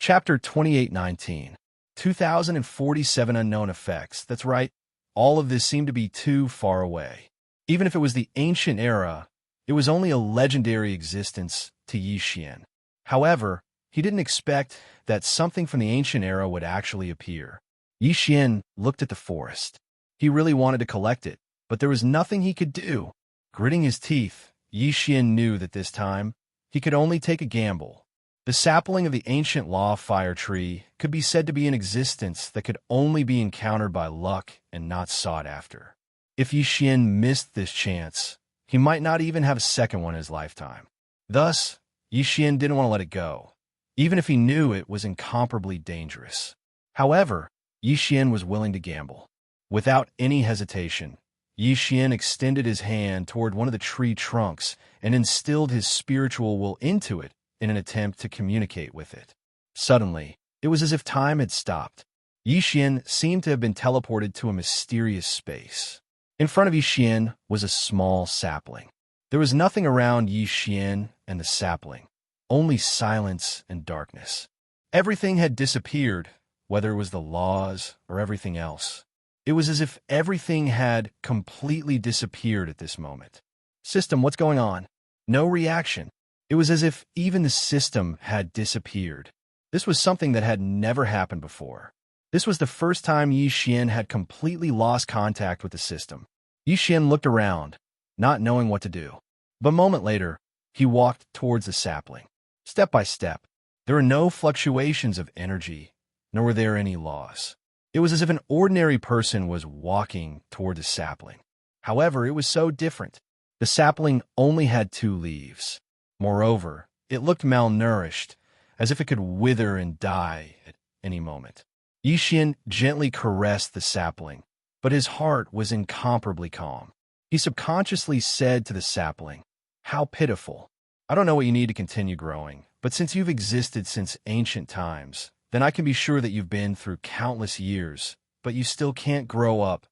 Speaker 1: Chapter 2819. 2047 unknown effects. That's right. All of this seemed to be too far away. Even if it was the ancient era, it was only a legendary existence to Xian. However, he didn't expect that something from the ancient era would actually appear. Xian looked at the forest. He really wanted to collect it, but there was nothing he could do. Gritting his teeth, Xian knew that this time, he could only take a gamble. The sapling of the ancient law fire tree could be said to be an existence that could only be encountered by luck and not sought after. If Xian missed this chance, he might not even have a second one in his lifetime. Thus, Xian didn't want to let it go, even if he knew it was incomparably dangerous. However, Xian was willing to gamble. Without any hesitation, Xian extended his hand toward one of the tree trunks and instilled his spiritual will into it in an attempt to communicate with it. Suddenly, it was as if time had stopped. Xian seemed to have been teleported to a mysterious space. In front of Yi Xian was a small sapling. There was nothing around Yi Xian and the sapling, only silence and darkness. Everything had disappeared, whether it was the laws or everything else. It was as if everything had completely disappeared at this moment. System, what's going on? No reaction. It was as if even the system had disappeared. This was something that had never happened before. This was the first time Yi Xian had completely lost contact with the system. Yi Xian looked around, not knowing what to do. But a moment later, he walked towards the sapling. Step by step, there were no fluctuations of energy, nor were there any laws. It was as if an ordinary person was walking toward the sapling. However, it was so different. The sapling only had 2 leaves. Moreover, it looked malnourished, as if it could wither and die at any moment. Yi Xian gently caressed the sapling, but his heart was incomparably calm. He subconsciously said to the sapling, "How pitiful. I don't know what you need to continue growing, but since you've existed since ancient times, then I can be sure that you've been through countless years, but you still can't grow up.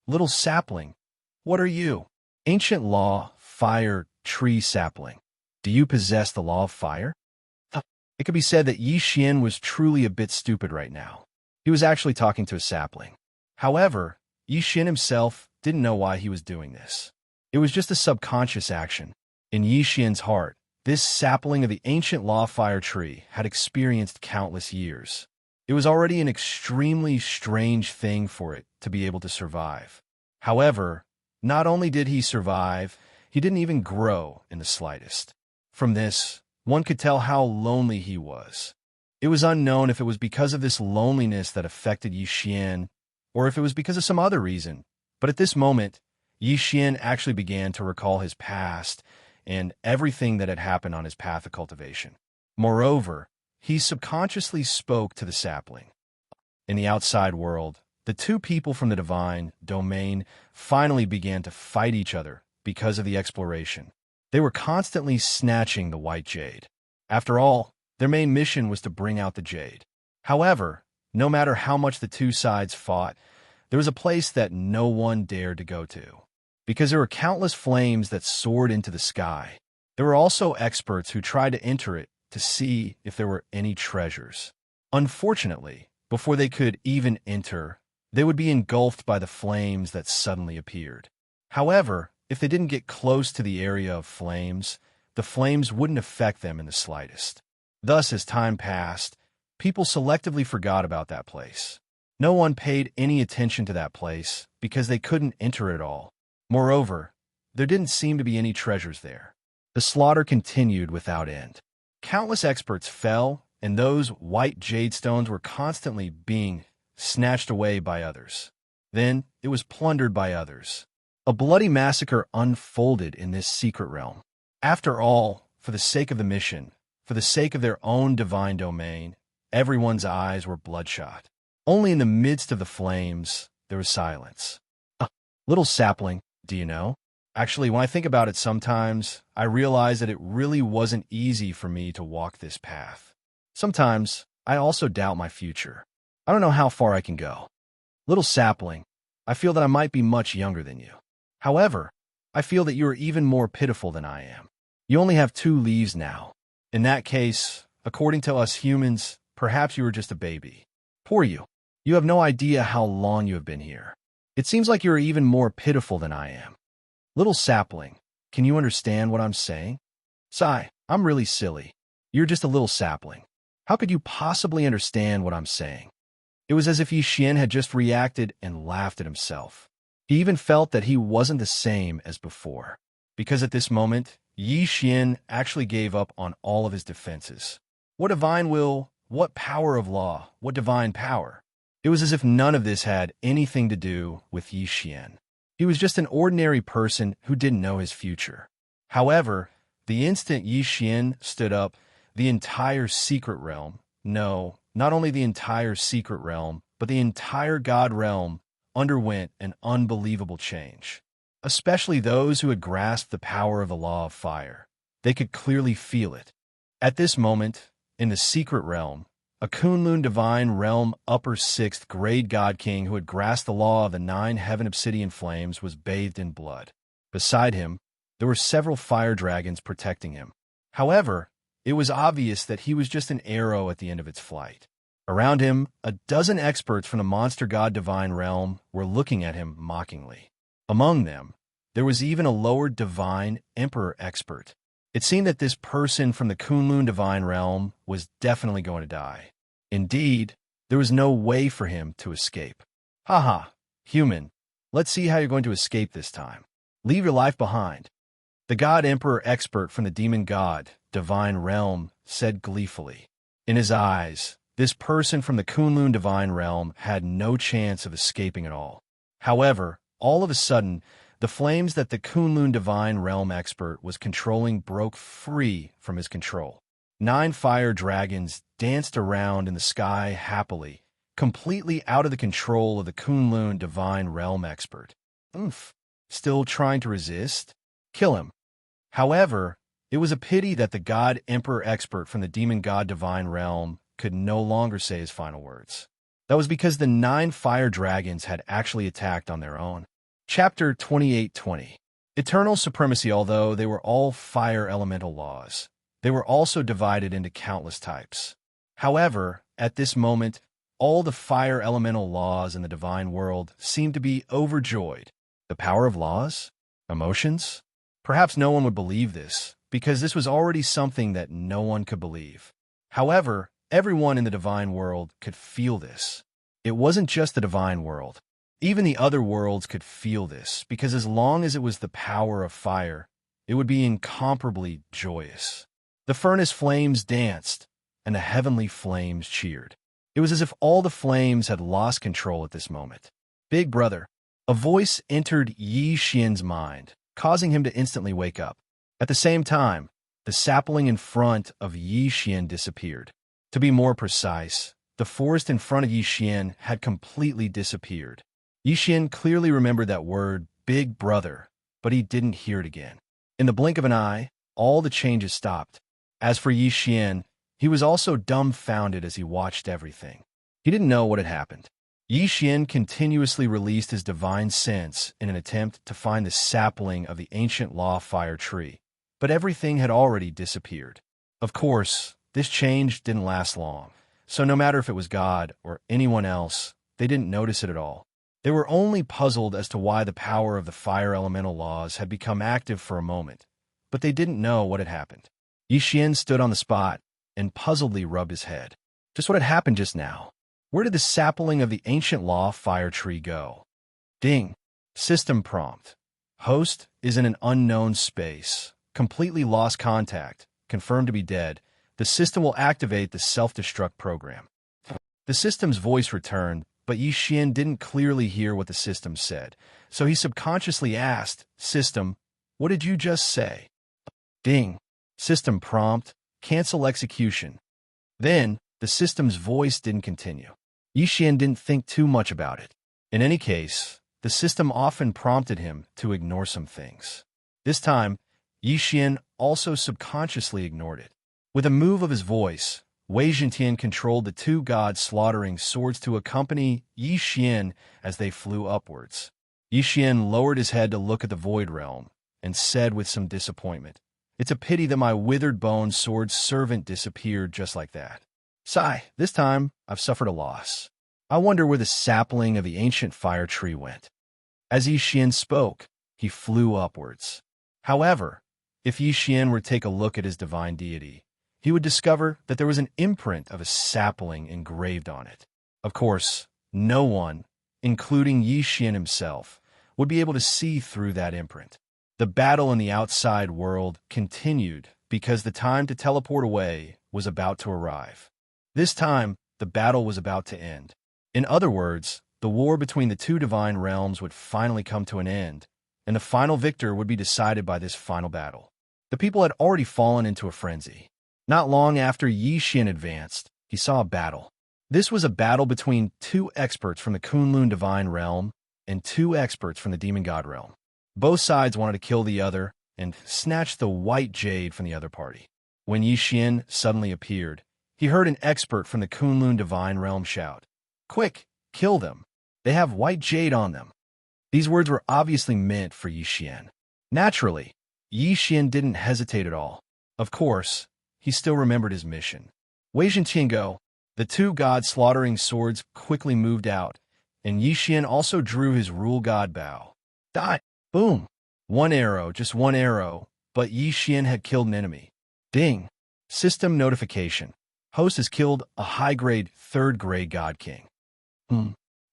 Speaker 1: Little sapling, what are you?" Ancient law, fire, tree sapling. Do you possess the law of fire? It could be said that Yi Xian was truly a bit stupid right now. He was actually talking to a sapling. However, Yi Xian himself didn't know why he was doing this. It was just a subconscious action. In Yi Xian's heart, this sapling of the ancient law fire tree had experienced countless years. It was already an extremely strange thing for it to be able to survive. However, not only did he survive, he didn't even grow in the slightest. From this, one could tell how lonely he was. It was unknown if it was because of this loneliness that affected Yi Xian, or if it was because of some other reason. But at this moment, Yi Xian actually began to recall his past and everything that had happened on his path of cultivation. Moreover, he subconsciously spoke to the sapling. In the outside world, the 2 people from the divine domain finally began to fight each other because of the exploration. They were constantly snatching the white jade. After all, their main mission was to bring out the jade. However, no matter how much the 2 sides fought, there was a place that no one dared to go to, because there were countless flames that soared into the sky. There were also experts who tried to enter it to see if there were any treasures. Unfortunately, before they could even enter, they would be engulfed by the flames that suddenly appeared. However, if they didn't get close to the area of flames, the flames wouldn't affect them in the slightest. Thus, as time passed, people selectively forgot about that place. No one paid any attention to that place because they couldn't enter it all. Moreover, there didn't seem to be any treasures there. The slaughter continued without end. Countless experts fell, and those white jade stones were constantly being snatched away by others. Then it was plundered by others. A bloody massacre unfolded in this secret realm. After all, for the sake of the mission, for the sake of their own divine domain, everyone's eyes were bloodshot. Only in the midst of the flames, there was silence. Little sapling, do you know? Actually, when I think about it sometimes, I realize that it really wasn't easy for me to walk this path. Sometimes, I also doubt my future. I don't know how far I can go. Little sapling, I feel that I might be much younger than you. However, I feel that you are even more pitiful than I am. You only have 2 leaves now. In that case, according to us humans, perhaps you were just a baby. Poor you. You have no idea how long you have been here. It seems like you are even more pitiful than I am. Little sapling, can you understand what I'm saying? Sigh, I'm really silly. You're just a little sapling. How could you possibly understand what I'm saying? It was as if Yi Xian had just reacted and laughed at himself. He even felt that he wasn't the same as before, because at this moment, Yi Xian actually gave up on all of his defenses. What divine will, what power of law, what divine power? It was as if none of this had anything to do with Yi Xian. He was just an ordinary person who didn't know his future. However, the instant Yi Xian stood up, the entire secret realm, no, not only the entire secret realm, but the entire God realm underwent an unbelievable change. Especially those who had grasped the power of the law of fire. They could clearly feel it. At this moment, in the secret realm, a Kunlun divine realm upper 6th grade god king who had grasped the law of the 9 heaven obsidian flames, was bathed in blood. Beside him, there were several fire dragons protecting him. However, it was obvious that he was just an arrow at the end of its flight. Around him, a dozen experts from the monster god divine realm were looking at him mockingly. Among them, there was even a lower divine emperor expert. It seemed that this person from the Kunlun divine realm was definitely going to die. Indeed, there was no way for him to escape. Haha, human, let's see how you're going to escape this time. Leave your life behind. The god emperor expert from the demon god divine realm said gleefully. In his eyes, this person from the Kunlun divine realm had no chance of escaping at all. However, all of a sudden, the flames that the Kunlun divine realm expert was controlling broke free from his control. 9 fire dragons danced around in the sky happily, completely out of the control of the Kunlun divine realm expert. Still trying to resist? Kill him. However, it was a pity that the god emperor expert from the demon god divine realm could no longer say his final words. That was because the 9 fire dragons had actually attacked on their own. Chapter 2820. Eternal supremacy. Although they were all fire elemental laws, they were also divided into countless types. However, at this moment, all the fire elemental laws in the divine world seemed to be overjoyed. The power of laws? Emotions? Perhaps no one would believe this, because this was already something that no one could believe. However, everyone in the divine world could feel this. It wasn't just the divine world. Even the other worlds could feel this, because as long as it was the power of fire, it would be incomparably joyous. The furnace flames danced, and the heavenly flames cheered. It was as if all the flames had lost control at this moment. Big brother. A voice entered Yi Xian's mind, causing him to instantly wake up. At the same time, the sapling in front of Yi Xian disappeared. To be more precise, the forest in front of Yi Xian had completely disappeared. Yi Xian clearly remembered that word, big brother, but he didn't hear it again. In the blink of an eye, all the changes stopped. As for Yi Xian, he was also dumbfounded as he watched everything. He didn't know what had happened. Yi Xian continuously released his divine sense in an attempt to find the sapling of the ancient law fire tree, but everything had already disappeared. Of course, this change didn't last long, so no matter if it was God or anyone else, they didn't notice it at all. They were only puzzled as to why the power of the fire elemental laws had become active for a moment, but they didn't know what had happened. Yi Xian stood on the spot and puzzledly rubbed his head. Just what had happened just now? Where did the sapling of the ancient law fire tree go? Ding. System prompt. Host is in an unknown space. Completely lost contact. Confirmed to be dead. The system will activate the self-destruct program. The system's voice returned, but Yi Xian didn't clearly hear what the system said, so he subconsciously asked, System, what did you just say? Ding. System prompt. Cancel execution. Then, the system's voice didn't continue. Yi Xian didn't think too much about it. In any case, the system often prompted him to ignore some things. This time, Yi Xian also subconsciously ignored it. With a move of his voice, Wei Zhentian controlled the 2 gods slaughtering swords to accompany Yi Xian as they flew upwards. Yi Xian lowered his head to look at the void realm and said with some disappointment, It's a pity that my withered bone sword servant disappeared just like that. Sigh, this time I've suffered a loss. I wonder where the sapling of the ancient fire tree went. As Yi Xian spoke, he flew upwards. However, if Yi Xian were to take a look at his divine deity, he would discover that there was an imprint of a sapling engraved on it. Of course, no one, including Yi Xian himself, would be able to see through that imprint. The battle in the outside world continued because the time to teleport away was about to arrive. This time, the battle was about to end. In other words, the war between the 2 divine realms would finally come to an end, and the final victor would be decided by this final battle. The people had already fallen into a frenzy. Not long after Yi Xian advanced, he saw a battle. This was a battle between 2 experts from the Kunlun divine realm and 2 experts from the demon god realm. Both sides wanted to kill the other and snatch the white jade from the other party. When Yi Xian suddenly appeared, he heard an expert from the Kunlun Divine Realm shout, "Quick, kill them. They have white jade on them." These words were obviously meant for Yi Xian. Naturally, Yi Xian didn't hesitate at all. Of course, he still remembered his mission. Wei Zhenqiango, the two god-slaughtering swords quickly moved out, and Yi Xian also drew his rule god bow. Die! Boom! One arrow, just one arrow, but Yi Xian had killed an enemy. Ding! System notification. Host has killed a high-grade, third-grade God King.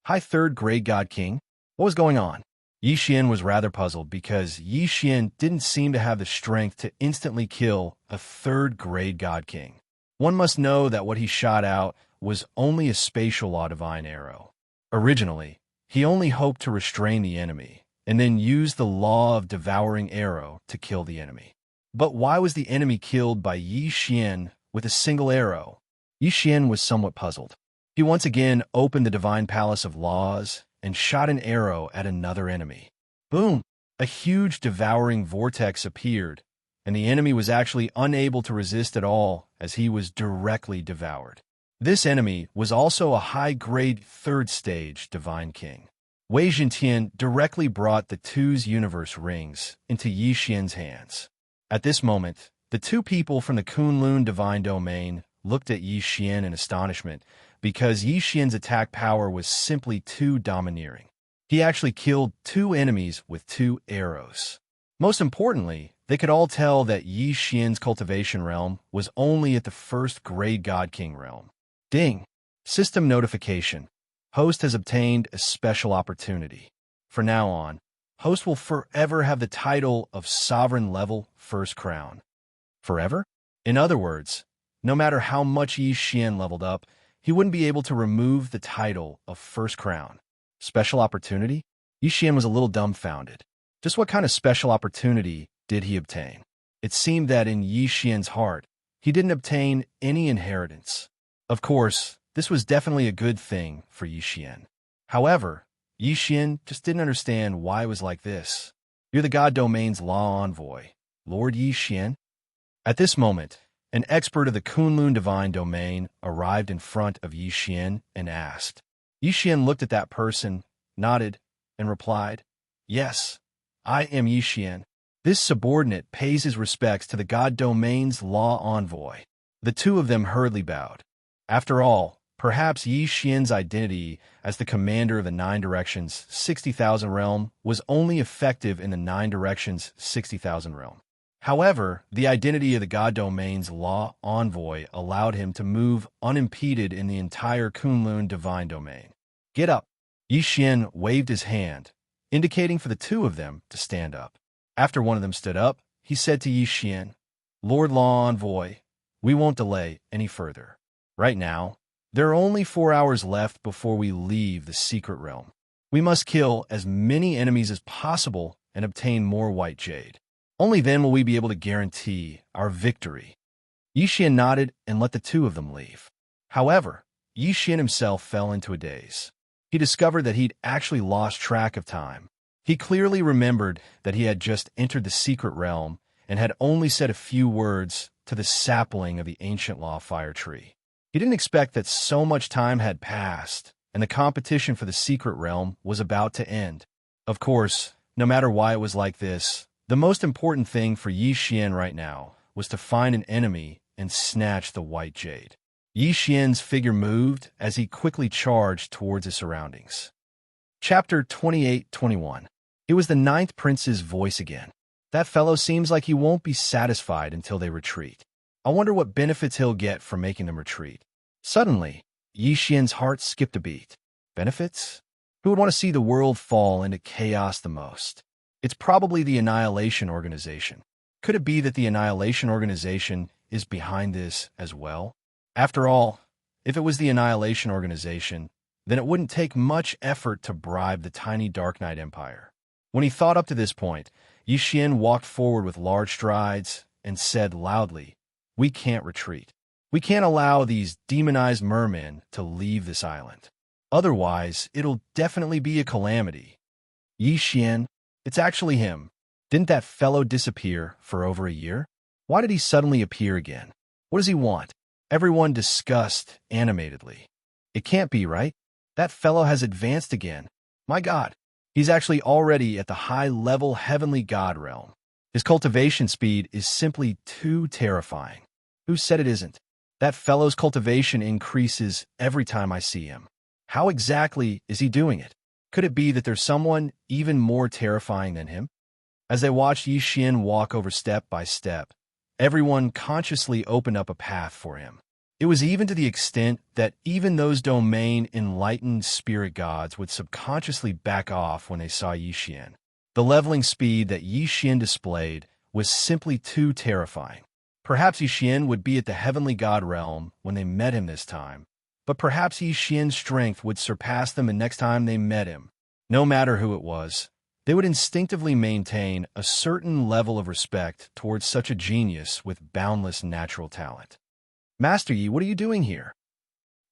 Speaker 1: High third-grade God King? What was going on? Yi Xian was rather puzzled because Yi Xian didn't seem to have the strength to instantly kill a third-grade God King. One must know that what he shot out was only a spatial law divine arrow. Originally, he only hoped to restrain the enemy, and then use the law of devouring arrow to kill the enemy. But why was the enemy killed by Yi Xian with a single arrow? Yi Xian was somewhat puzzled. He once again opened the Divine Palace of Laws and shot an arrow at another enemy. Boom! A huge devouring vortex appeared, and the enemy was actually unable to resist at all as he was directly devoured. This enemy was also a high-grade third-stage Divine King. Wei Zhenqian directly brought the Two's universe rings into Yi Xian's hands. At this moment, the two people from the Kunlun Divine Domain looked at Yi Xian in astonishment because Yi Xian's attack power was simply too domineering. He actually killed two enemies with two arrows. Most importantly, they could all tell that Yi Xian's cultivation realm was only at the first-grade God King realm. Ding! System notification. Host has obtained a special opportunity. From now on, Host will forever have the title of Sovereign Level First Crown. Forever? In other words, no matter how much Yi Xian leveled up, he wouldn't be able to remove the title of First Crown. Special opportunity? Yi Xian was a little dumbfounded. Just what kind of special opportunity did he obtain? It seemed that in Yi Xian's heart, he didn't obtain any inheritance. Of course, this was definitely a good thing for Yi Xian. However, Yi Xian just didn't understand why it was like this. "You're the God Domain's law envoy, Lord Yi Xian?" At this moment, an expert of the Kunlun Divine Domain arrived in front of Yi Xian and asked. Yi Xian looked at that person, nodded, and replied, "Yes, I am Yi Xian." This subordinate pays his respects to the God Domain's law envoy. The two of them hurriedly bowed. After all, perhaps Yi Xian's identity as the commander of the Nine Directions 60,000 realm was only effective in the Nine Directions 60,000 realm. However, the identity of the God Domain's law envoy allowed him to move unimpeded in the entire Kunlun Divine Domain. "Get up!" Yi Xian waved his hand, indicating for the two of them to stand up. After one of them stood up, he said to Yi Xian, "Lord Law Envoy, we won't delay any further. Right now, there are only 4 hours left before we leave the secret realm. We must kill as many enemies as possible and obtain more white jade. Only then will we be able to guarantee our victory." Yi Xian nodded and let the two of them leave. However, Yi Xian himself fell into a daze. He discovered that he'd actually lost track of time. He clearly remembered that he had just entered the secret realm and had only said a few words to the sapling of the ancient law fire tree. He didn't expect that so much time had passed, and the competition for the secret realm was about to end. Of course, no matter why it was like this, the most important thing for Yi Xian right now was to find an enemy and snatch the white jade. Yi Xian's figure moved as he quickly charged towards his surroundings. Chapter 28-21. It was the Ninth Prince's voice again. "That fellow seems like he won't be satisfied until they retreat. I wonder what benefits he'll get from making them retreat." Suddenly, Yi Xian's heart skipped a beat. Benefits? Who would want to see the world fall into chaos the most? It's probably the Annihilation Organization. Could it be that the Annihilation Organization is behind this as well? After all, if it was the Annihilation Organization, then it wouldn't take much effort to bribe the tiny Dark Knight Empire. When he thought up to this point, Yi Xian walked forward with large strides and said loudly, "We can't retreat. We can't allow these demonized mermen to leave this island. Otherwise, it'll definitely be a calamity." "Yi Xian, it's actually him. Didn't that fellow disappear for over a year? Why did he suddenly appear again? What does he want?" Everyone discussed animatedly. It can't be, right? That fellow has advanced again. My God, he's actually already at the high-level heavenly god realm. His cultivation speed is simply too terrifying. Who said it isn't? That fellow's cultivation increases every time I see him. How exactly is he doing it? Could it be that there's someone even more terrifying than him? As they watched Yixian walk over step by step, everyone consciously opened up a path for him. It was even to the extent that even those domain-enlightened spirit gods would subconsciously back off when they saw Yixian. The leveling speed that Yixian displayed was simply too terrifying. Perhaps Yixian would be at the heavenly god realm when they met him this time, but perhaps Yixian's strength would surpass them the next time they met him. No matter who it was, they would instinctively maintain a certain level of respect towards such a genius with boundless natural talent. Master Yi, what are you doing here?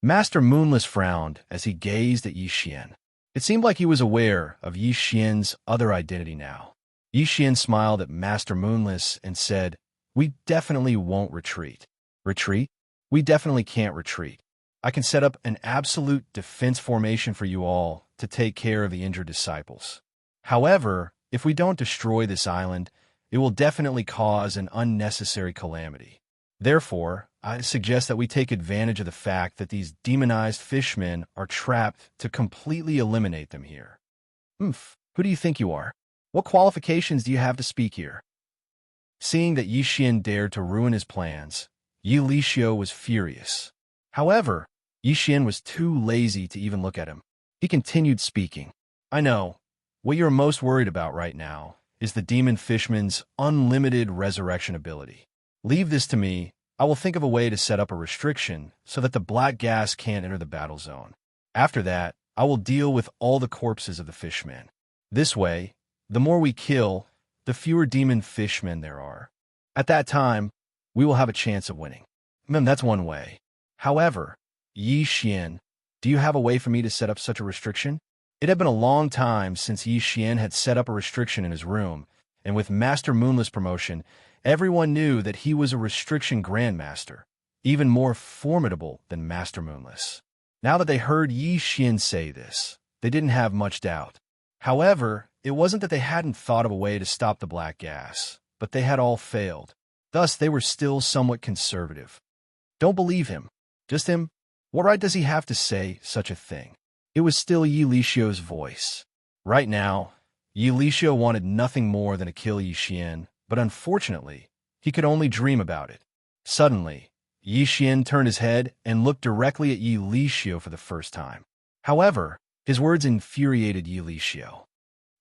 Speaker 1: Master Moonless frowned as he gazed at Yixian. It seemed like he was aware of Yixian's other identity now. Yixian smiled at Master Moonless and said, "We definitely won't retreat." Retreat? We definitely can't retreat. I can set up an absolute defense formation for you all to take care of the injured disciples. However, if we don't destroy this island, it will definitely cause an unnecessary calamity. Therefore, I suggest that we take advantage of the fact that these demonized fishmen are trapped to completely eliminate them here. Who do you think you are? What qualifications do you have to speak here? Seeing that Yixian dared to ruin his plans, Yi Lixio was furious. However, Yixian was too lazy to even look at him. He continued speaking. I know. What you're most worried about right now is the demon fishman's unlimited resurrection ability. Leave this to me. I will think of a way to set up a restriction so that the black gas can't enter the battle zone. After that, I will deal with all the corpses of the fishmen. This way, the more we kill, the fewer demon fishmen there are. At that time, we will have a chance of winning. That's one way. However, Yixian, do you have a way for me to set up such a restriction? It had been a long time since Yixian had set up a restriction in his room, and with Master Moonless promotion, everyone knew that he was a restriction grandmaster, even more formidable than Master Moonless. Now that they heard Yixian say this, they didn't have much doubt. However, it wasn't that they hadn't thought of a way to stop the black gas, but they had all failed. Thus, they were still somewhat conservative. Don't believe him. Just him? What right does he have to say such a thing? It was still Yi Lixio's voice. Right now, Yi Lixio wanted nothing more than to kill Yixian, but unfortunately, he could only dream about it. Suddenly, Yixian turned his head and looked directly at Yi Lixio for the first time. However, his words infuriated Yi Lixio.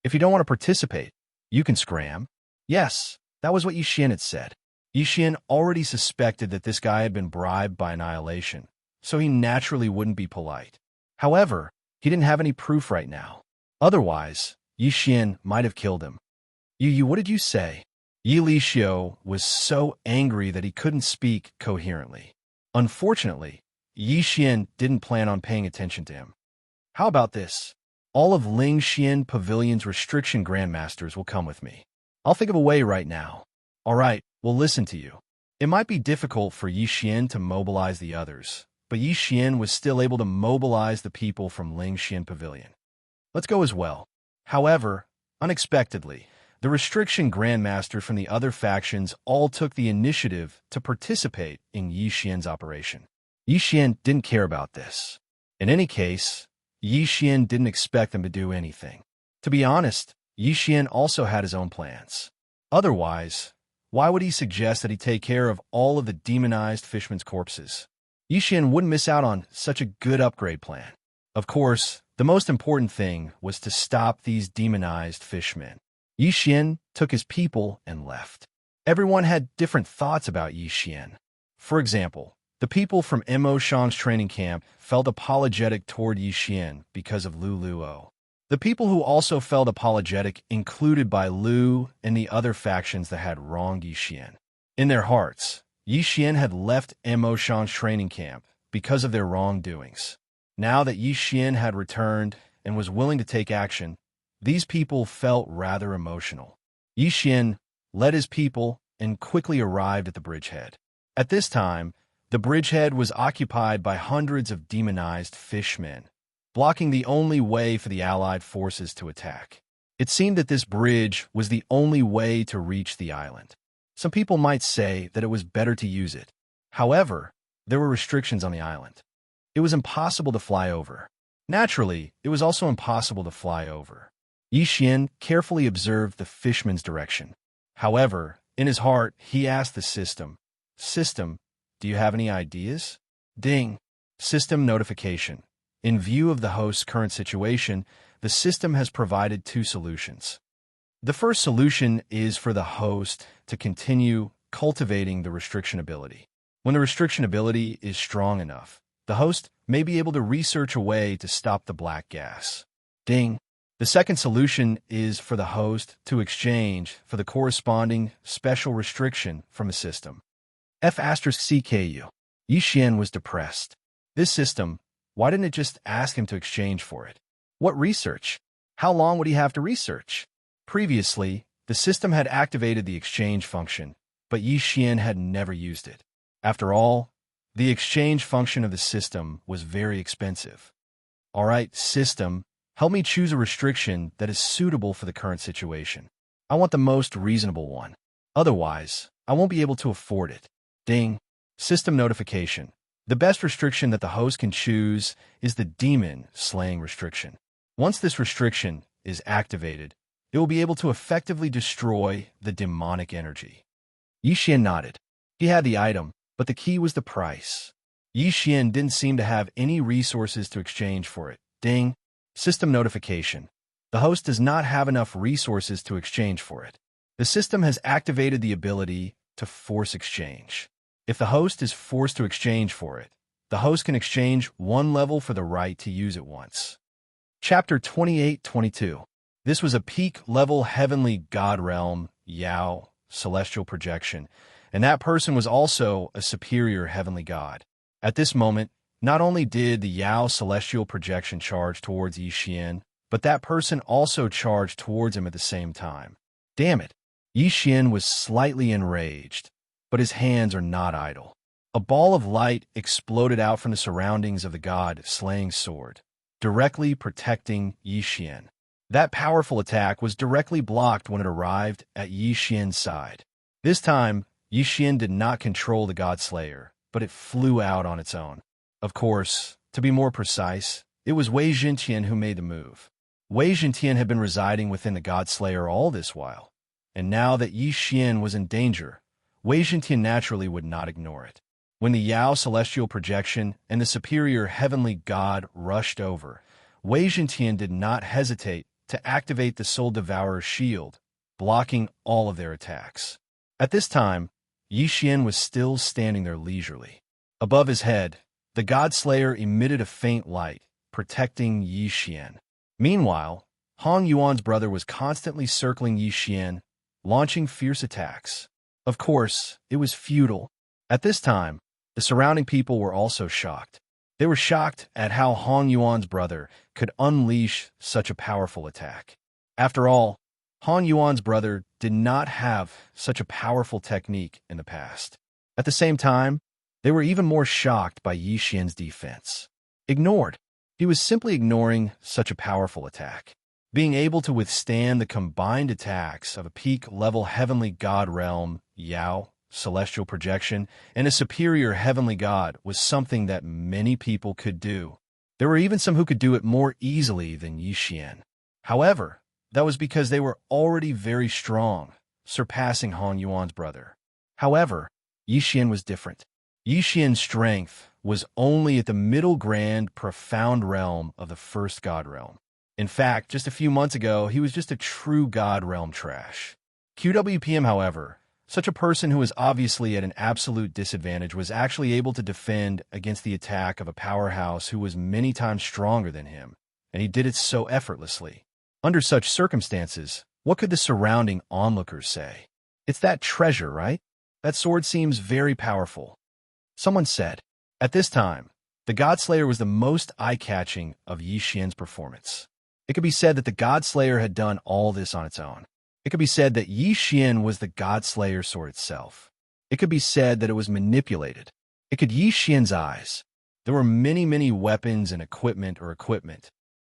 Speaker 1: If you don't want to participate, you can scram. Yes, that was what Yixian had said. Yixian already suspected that this guy had been bribed by Annihilation, so he naturally wouldn't be polite. However, he didn't have any proof right now. Otherwise, Yixian might have killed him. What did you say? Yi Lixio was so angry that he couldn't speak coherently. Unfortunately, Yixian didn't plan on paying attention to him. How about this? All of Lingxian Pavilion's restriction grandmasters will come with me. I'll think of a way right now. All right, we'll listen to you. It might be difficult for Yixian to mobilize the others, but Yixian was still able to mobilize the people from Lingxian Pavilion. Let's go as well. However, unexpectedly, the restriction grandmasters from the other factions all took the initiative to participate in Yixian's operation. Yixian didn't care about this. In any case, Yixian didn't expect them to do anything. To be honest, Yixian also had his own plans. Otherwise, why would he suggest that he take care of all of the demonized fishmen's corpses? Yixian wouldn't miss out on such a good upgrade plan. Of course, the most important thing was to stop these demonized fishmen. Yixian took his people and left. Everyone had different thoughts about Yixian. For example, the people from Mo Shang's training camp felt apologetic toward Yixian because of Lu Luo. The people who also felt apologetic included by Lu and the other factions that had wronged Yixian. In their hearts, Yixian had left Mo Shang's training camp because of their wrongdoings. Now that Yixian had returned and was willing to take action, these people felt rather emotional. Yixian led his people and quickly arrived at the bridgehead. At this time, The bridgehead was occupied by hundreds of demonized fishmen, blocking the only way for the Allied forces to attack. It seemed that this bridge was the only way to reach the island. Some people might say that it was better to use it. However, there were restrictions on the island. It was impossible to fly over. Naturally, it was also impossible to fly over. Xian carefully observed the fishman's direction. However, in his heart, he asked the system, "System, do you have any ideas?" Ding. System notification. In view of the host's current situation, the system has provided two solutions. The first solution is for the host to continue cultivating the restriction ability. When the restriction ability is strong enough, the host may be able to research a way to stop the black gas. Ding. The second solution is for the host to exchange for the corresponding special restriction from the system. F*CKU. Xian was depressed. This system, why didn't it just ask him to exchange for it? What research? How long would he have to research? Previously, the system had activated the exchange function, but Xian had never used it. After all, the exchange function of the system was very expensive. All right, system, help me choose a restriction that is suitable for the current situation. I want the most reasonable one. Otherwise, I won't be able to afford it. Ding. System notification. The best restriction that the host can choose is the demon slaying restriction. Once this restriction is activated, it will be able to effectively destroy the demonic energy. Xian nodded. He had the item, but the key was the price. Xian didn't seem to have any resources to exchange for it. Ding. System notification. The host does not have enough resources to exchange for it. The system has activated the ability to force exchange. If the host is forced to exchange for it, the host can exchange one level for the right to use it once. Chapter 28-22. This was a peak-level heavenly god realm, Yao, celestial projection, and that person was also a superior heavenly god. At this moment, not only did the Yao celestial projection charge towards Xian, but that person also charged towards him at the same time. Damn it! Xian was slightly enraged, but his hands are not idle. A ball of light exploded out from the surroundings of the god-slaying sword, directly protecting Xian. That powerful attack was directly blocked when it arrived at Xian's side. This time, Xian did not control the god-slayer, but it flew out on its own. Of course, to be more precise, it was Wei Zhentian who made the move. Wei Zhentian had been residing within the god-slayer all this while, and now that Xian was in danger, Wei Zhentian naturally would not ignore it. When the Yao celestial projection and the superior heavenly god rushed over, Wei Zhentian did not hesitate to activate the Soul Devourer's shield, blocking all of their attacks. At this time, Xian was still standing there leisurely. Above his head, the God-Slayer emitted a faint light, protecting Xian. Meanwhile, Hong Yuan's brother was constantly circling Xian, launching fierce attacks. Of course, it was futile. At this time, the surrounding people were also shocked. They were shocked at how Hong Yuan's brother could unleash such a powerful attack. After all, Hong Yuan's brother did not have such a powerful technique in the past. At the same time, they were even more shocked by Xian's defense. Ignored. He was simply ignoring such a powerful attack. Being able to withstand the combined attacks of a peak-level heavenly god realm, Yao, celestial projection, and a superior heavenly god was something that many people could do. There were even some who could do it more easily than Xian. However, that was because they were already very strong, surpassing Hong Yuan's brother. However, Xian was different. Xian's strength was only at the middle grand profound realm of the first god realm. In fact, just a few months ago, he was just a true god realm trash. QWPM, however, such a person who was obviously at an absolute disadvantage was actually able to defend against the attack of a powerhouse who was many times stronger than him, and he did it so effortlessly. Under such circumstances, what could the surrounding onlookers say? It's that treasure, right? That sword seems very powerful. Someone said. At this time, the Godslayer was the most eye-catching of Xian's performance. It could be said that the Godslayer had done all this on its own. It could be said that Xian was the Godslayer sword itself. It could be said that it was manipulated. It could Yi Xian's eyes. There were many weapons and equipment.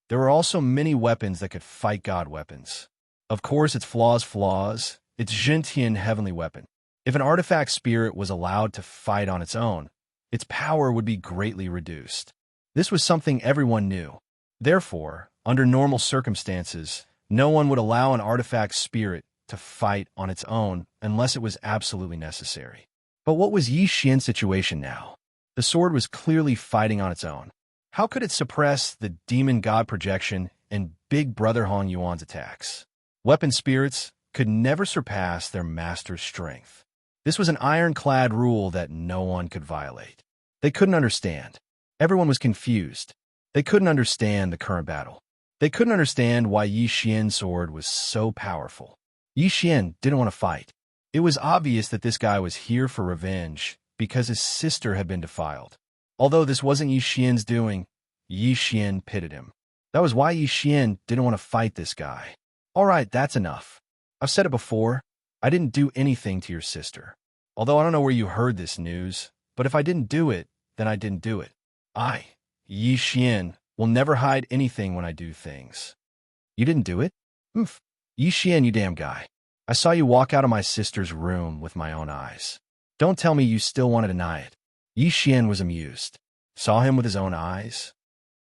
Speaker 1: There were also many weapons that could fight god weapons. Of course, its flaws, its Zhentian heavenly weapon. If an artifact spirit was allowed to fight on its own, its power would be greatly reduced. This was something everyone knew. Therefore, under normal circumstances, no one would allow an artifact spirit to fight on its own unless it was absolutely necessary. But what was Yi Xian's situation now? The sword was clearly fighting on its own. How could it suppress the demon god projection and Big Brother Hong Yuan's attacks? Weapon spirits could never surpass their master's strength. This was an ironclad rule that no one could violate. They couldn't understand. Everyone was confused. They couldn't understand the current battle. They couldn't understand why Yi Xian's sword was so powerful. Yi Xian didn't want to fight. It was obvious that this guy was here for revenge because his sister had been defiled. Although this wasn't Yi Xian's doing, Yi Xian pitied him. That was why Yi Xian didn't want to fight this guy. All right, that's enough. I've said it before. I didn't do anything to your sister. Although I don't know where you heard this news, but if I didn't do it, then I didn't do it. Yi Xian, will never hide anything when I do things. You didn't do it? Yi Xian, you damn guy. I saw you walk out of my sister's room with my own eyes. Don't tell me you still want to deny it. Yi Xian was amused. Saw him with his own eyes?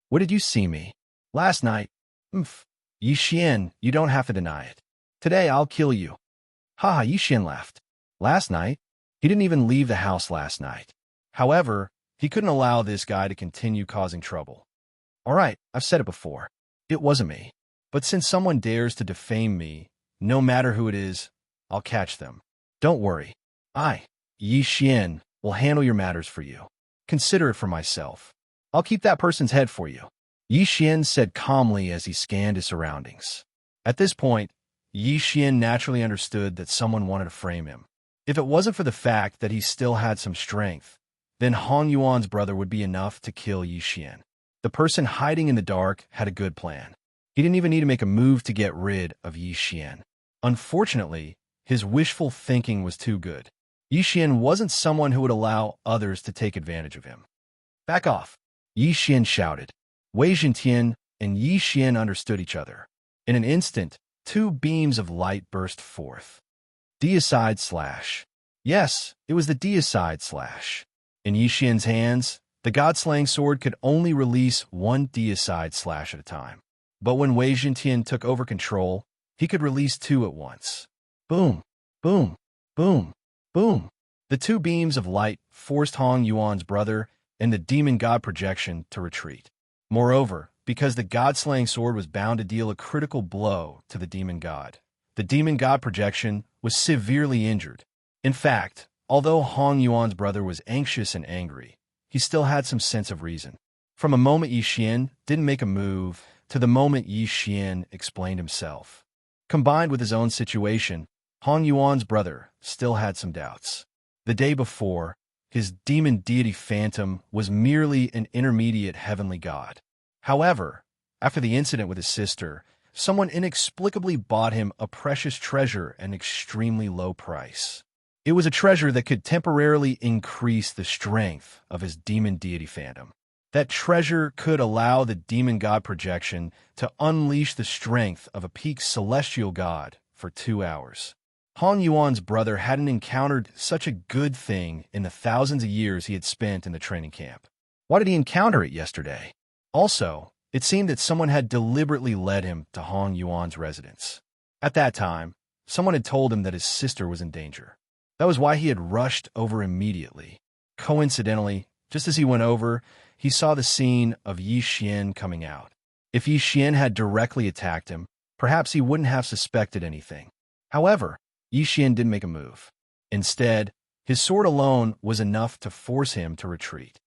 Speaker 1: Where did you see me? Last night. Yi Xian, you don't have to deny it. Today I'll kill you. Yi Xian laughed. Last night? He didn't even leave the house last night. However, he couldn't allow this guy to continue causing trouble. All right, I've said it before. It wasn't me. But since someone dares to defame me, no matter who it is, I'll catch them. Don't worry. Yi Xian, will handle your matters for you. Consider it for myself. I'll keep that person's head for you. Yi Xian said calmly as he scanned his surroundings. At this point, Yi Xian naturally understood that someone wanted to frame him. If it wasn't for the fact that he still had some strength, then Hong Yuan's brother would be enough to kill Yi Xian. The person hiding in the dark had a good plan. He didn't even need to make a move to get rid of Yi Xian. Unfortunately, his wishful thinking was too good. Yi Xian wasn't someone who would allow others to take advantage of him. Back off! Yi Xian shouted. Wei Zhentian and Yi Xian understood each other. In an instant, two beams of light burst forth. Deicide slash. Yes, it was the deicide slash. In Yi Xian's hands, the god-slaying sword could only release one deicide slash at a time. But when Wei Zhentian took over control, he could release two at once. Boom, boom, boom, boom. The two beams of light forced Hong Yuan's brother and the demon god projection to retreat. Moreover, because the god-slaying sword was bound to deal a critical blow to the demon god projection was severely injured. In fact, although Hong Yuan's brother was anxious and angry, he still had some sense of reason. From a moment Yi Xian didn't make a move to the moment Yi Xian explained himself. Combined with his own situation, Hong Yuan's brother still had some doubts. The day before, his demon deity phantom was merely an intermediate heavenly god. However, after the incident with his sister, someone inexplicably bought him a precious treasure at an extremely low price. It was a treasure that could temporarily increase the strength of his demon deity phantom. That treasure could allow the demon god projection to unleash the strength of a peak celestial god for 2 hours. Hong Yuan's brother hadn't encountered such a good thing in the thousands of years he had spent in the training camp. Why did he encounter it yesterday? Also, it seemed that someone had deliberately led him to Hong Yuan's residence. At that time, someone had told him that his sister was in danger. That was why he had rushed over immediately. Coincidentally, just as he went over, he saw the scene of Yi Xian coming out. If Yi Xian had directly attacked him, perhaps he wouldn't have suspected anything. However, Yi Xian didn't make a move. Instead, his sword alone was enough to force him to retreat.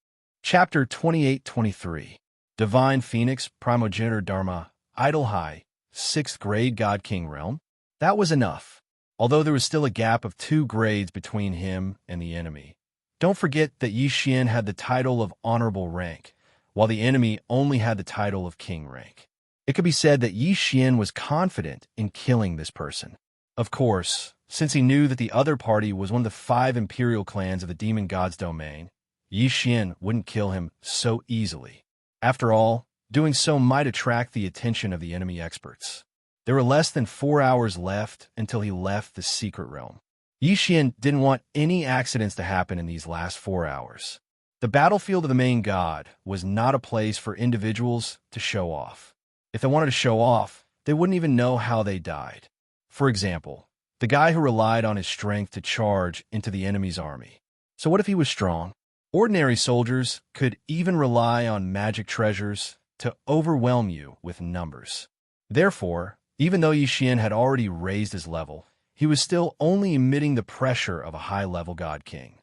Speaker 1: Chapter 28-23. Divine Phoenix, Primogenitor Dharma, Idol High, 6th grade God King Realm. That was enough, although there was still a gap of 2 grades between him and the enemy. Don't forget that Yi Xian had the title of Honorable Rank, while the enemy only had the title of King Rank. It could be said that Yi Xian was confident in killing this person. Of course, since he knew that the other party was one of the 5 imperial clans of the demon god's domain, Yi Xian wouldn't kill him so easily. After all, doing so might attract the attention of the enemy experts. There were less than 4 hours left until he left the secret realm. Yi Xian didn't want any accidents to happen in these last 4 hours. The battlefield of the main god was not a place for individuals to show off. If they wanted to show off, they wouldn't even know how they died. For example, the guy who relied on his strength to charge into the enemy's army. So what if he was strong? Ordinary soldiers could even rely on magic treasures to overwhelm you with numbers. Therefore, even though Yi Xian had already raised his level, he was still only emitting the pressure of a high-level god king.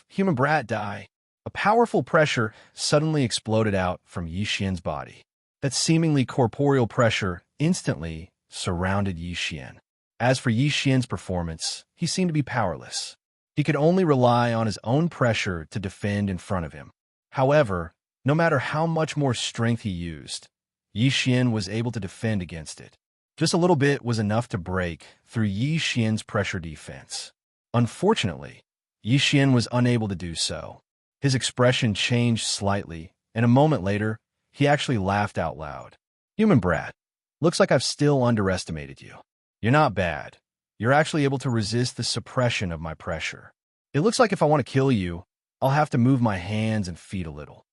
Speaker 1: Human brat, die. A powerful pressure suddenly exploded out from Yi Xian's body. That seemingly corporeal pressure instantly surrounded Yi Xian. As for Yi Xian's performance, he seemed to be powerless. He could only rely on his own pressure to defend in front of him. However, no matter how much more strength he used, Yi Xian was able to defend against it. Just a little bit was enough to break through Yi Xian's pressure defense. Unfortunately, Yi Xian was unable to do so. His expression changed slightly, and a moment later, he actually laughed out loud. Human brat, looks like I've still underestimated you. You're not bad. You're actually able to resist the suppression of my pressure. It looks like if I want to kill you, I'll have to move my hands and feet a little.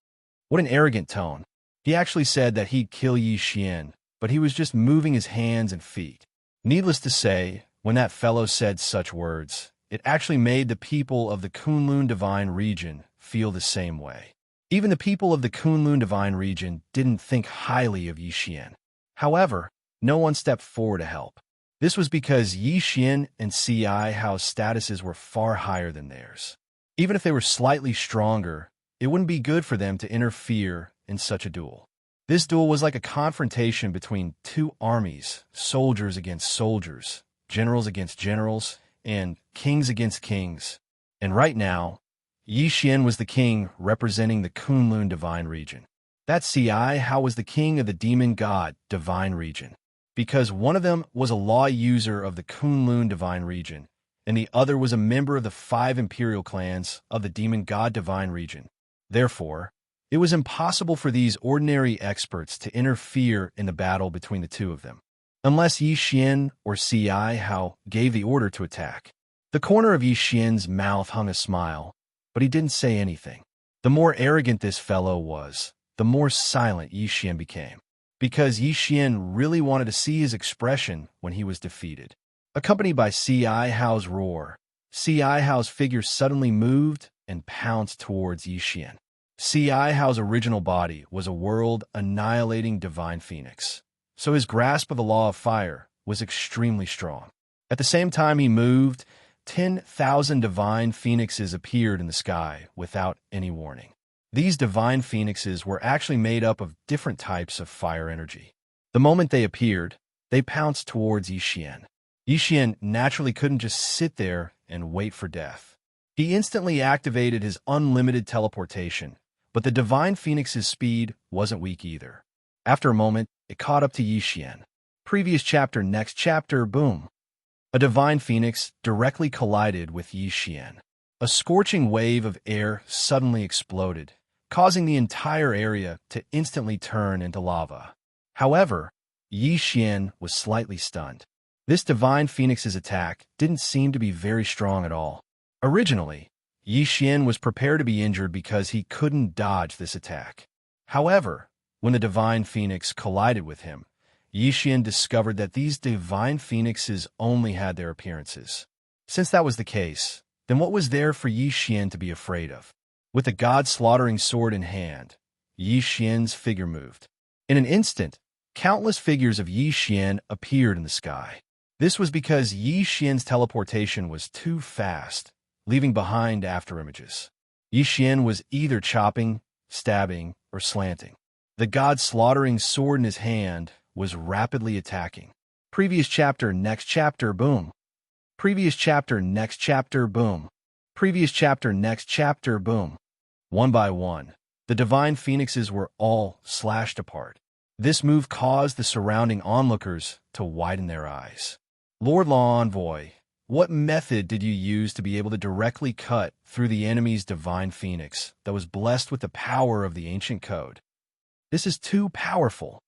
Speaker 1: What an arrogant tone. He actually said that he'd kill Yi Xian, but he was just moving his hands and feet. Needless to say, when that fellow said such words, it actually made the people of the Kunlun Divine region feel the same way. Even the people of the Kunlun Divine region didn't think highly of Yi Xian. However, no one stepped forward to help. This was because Yi Xian and CI Hao's statuses were far higher than theirs. Even if they were slightly stronger, it wouldn't be good for them to interfere in such a duel. This duel was like a confrontation between two armies, soldiers against soldiers, generals against generals, and kings against kings. And right now, Yi Xian was the king representing the Kunlun Divine region. That CI Hao was the king of the demon god Divine region, because one of them was a law user of the Kunlun Divine region, and the other was a member of the 5 imperial clans of the demon god Divine region. Therefore, it was impossible for these ordinary experts to interfere in the battle between the two of them, unless Yi Xian or CI Hao gave the order to attack. The corner of Yi Xian's mouth hung a smile, but he didn't say anything. The more arrogant this fellow was, the more silent Yi Xian became, because Yi Xian really wanted to see his expression when he was defeated. Accompanied by CI Hao's roar, CI Hao's figure suddenly moved and pounced towards Yi Xian. CI Hao's original body was a world-annihilating divine phoenix, so his grasp of the law of fire was extremely strong. At the same time he moved, 10,000 divine phoenixes appeared in the sky without any warning. These divine phoenixes were actually made up of different types of fire energy. The moment they appeared, they pounced towards Yi Xian. Yi Xian naturally couldn't just sit there and wait for death. He instantly activated his unlimited teleportation, but the divine phoenix's speed wasn't weak either. After a moment, it caught up to Yi Xian. Previous chapter, next chapter, boom. A divine phoenix directly collided with Yi Xian. A scorching wave of air suddenly exploded, causing the entire area to instantly turn into lava. However, Yi Xian was slightly stunned. This divine phoenix's attack didn't seem to be very strong at all. Originally, Yi Xian was prepared to be injured because he couldn't dodge this attack. However, when the divine phoenix collided with him, Yi Xian discovered that these divine phoenixes only had their appearances. Since that was the case, then what was there for Yi Xian to be afraid of? With the god-slaughtering sword in hand, Yi Xian's figure moved. In an instant, countless figures of Yi Xian appeared in the sky. This was because Yi Xian's teleportation was too fast, leaving behind afterimages. Yi Xian was either chopping, stabbing, or slanting. The god-slaughtering sword in his hand was rapidly attacking. Previous chapter, next chapter, boom. Previous chapter, next chapter, boom. Previous chapter, next chapter, boom. One by one, the divine phoenixes were all slashed apart. This move caused the surrounding onlookers to widen their eyes. Lord Law Envoy, What method did you use to be able to directly cut through the enemy's divine phoenix that was blessed with the power of the ancient code? This is too powerful.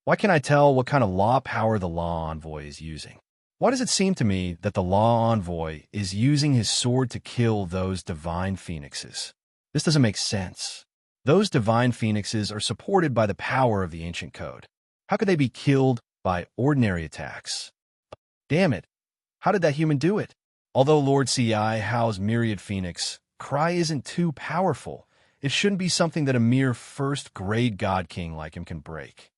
Speaker 1: Why can't I tell what kind of law power the law envoy is using? Why does it seem to me that the law envoy is using his sword to kill those divine phoenixes? This doesn't make sense. Those divine phoenixes are supported by the power of the ancient code. How could they be killed by ordinary attacks? Damn it. How did that human do it? Although Lord Xianxia's myriad phoenix cry isn't too powerful, it shouldn't be something that a mere first-grade god king like him can break.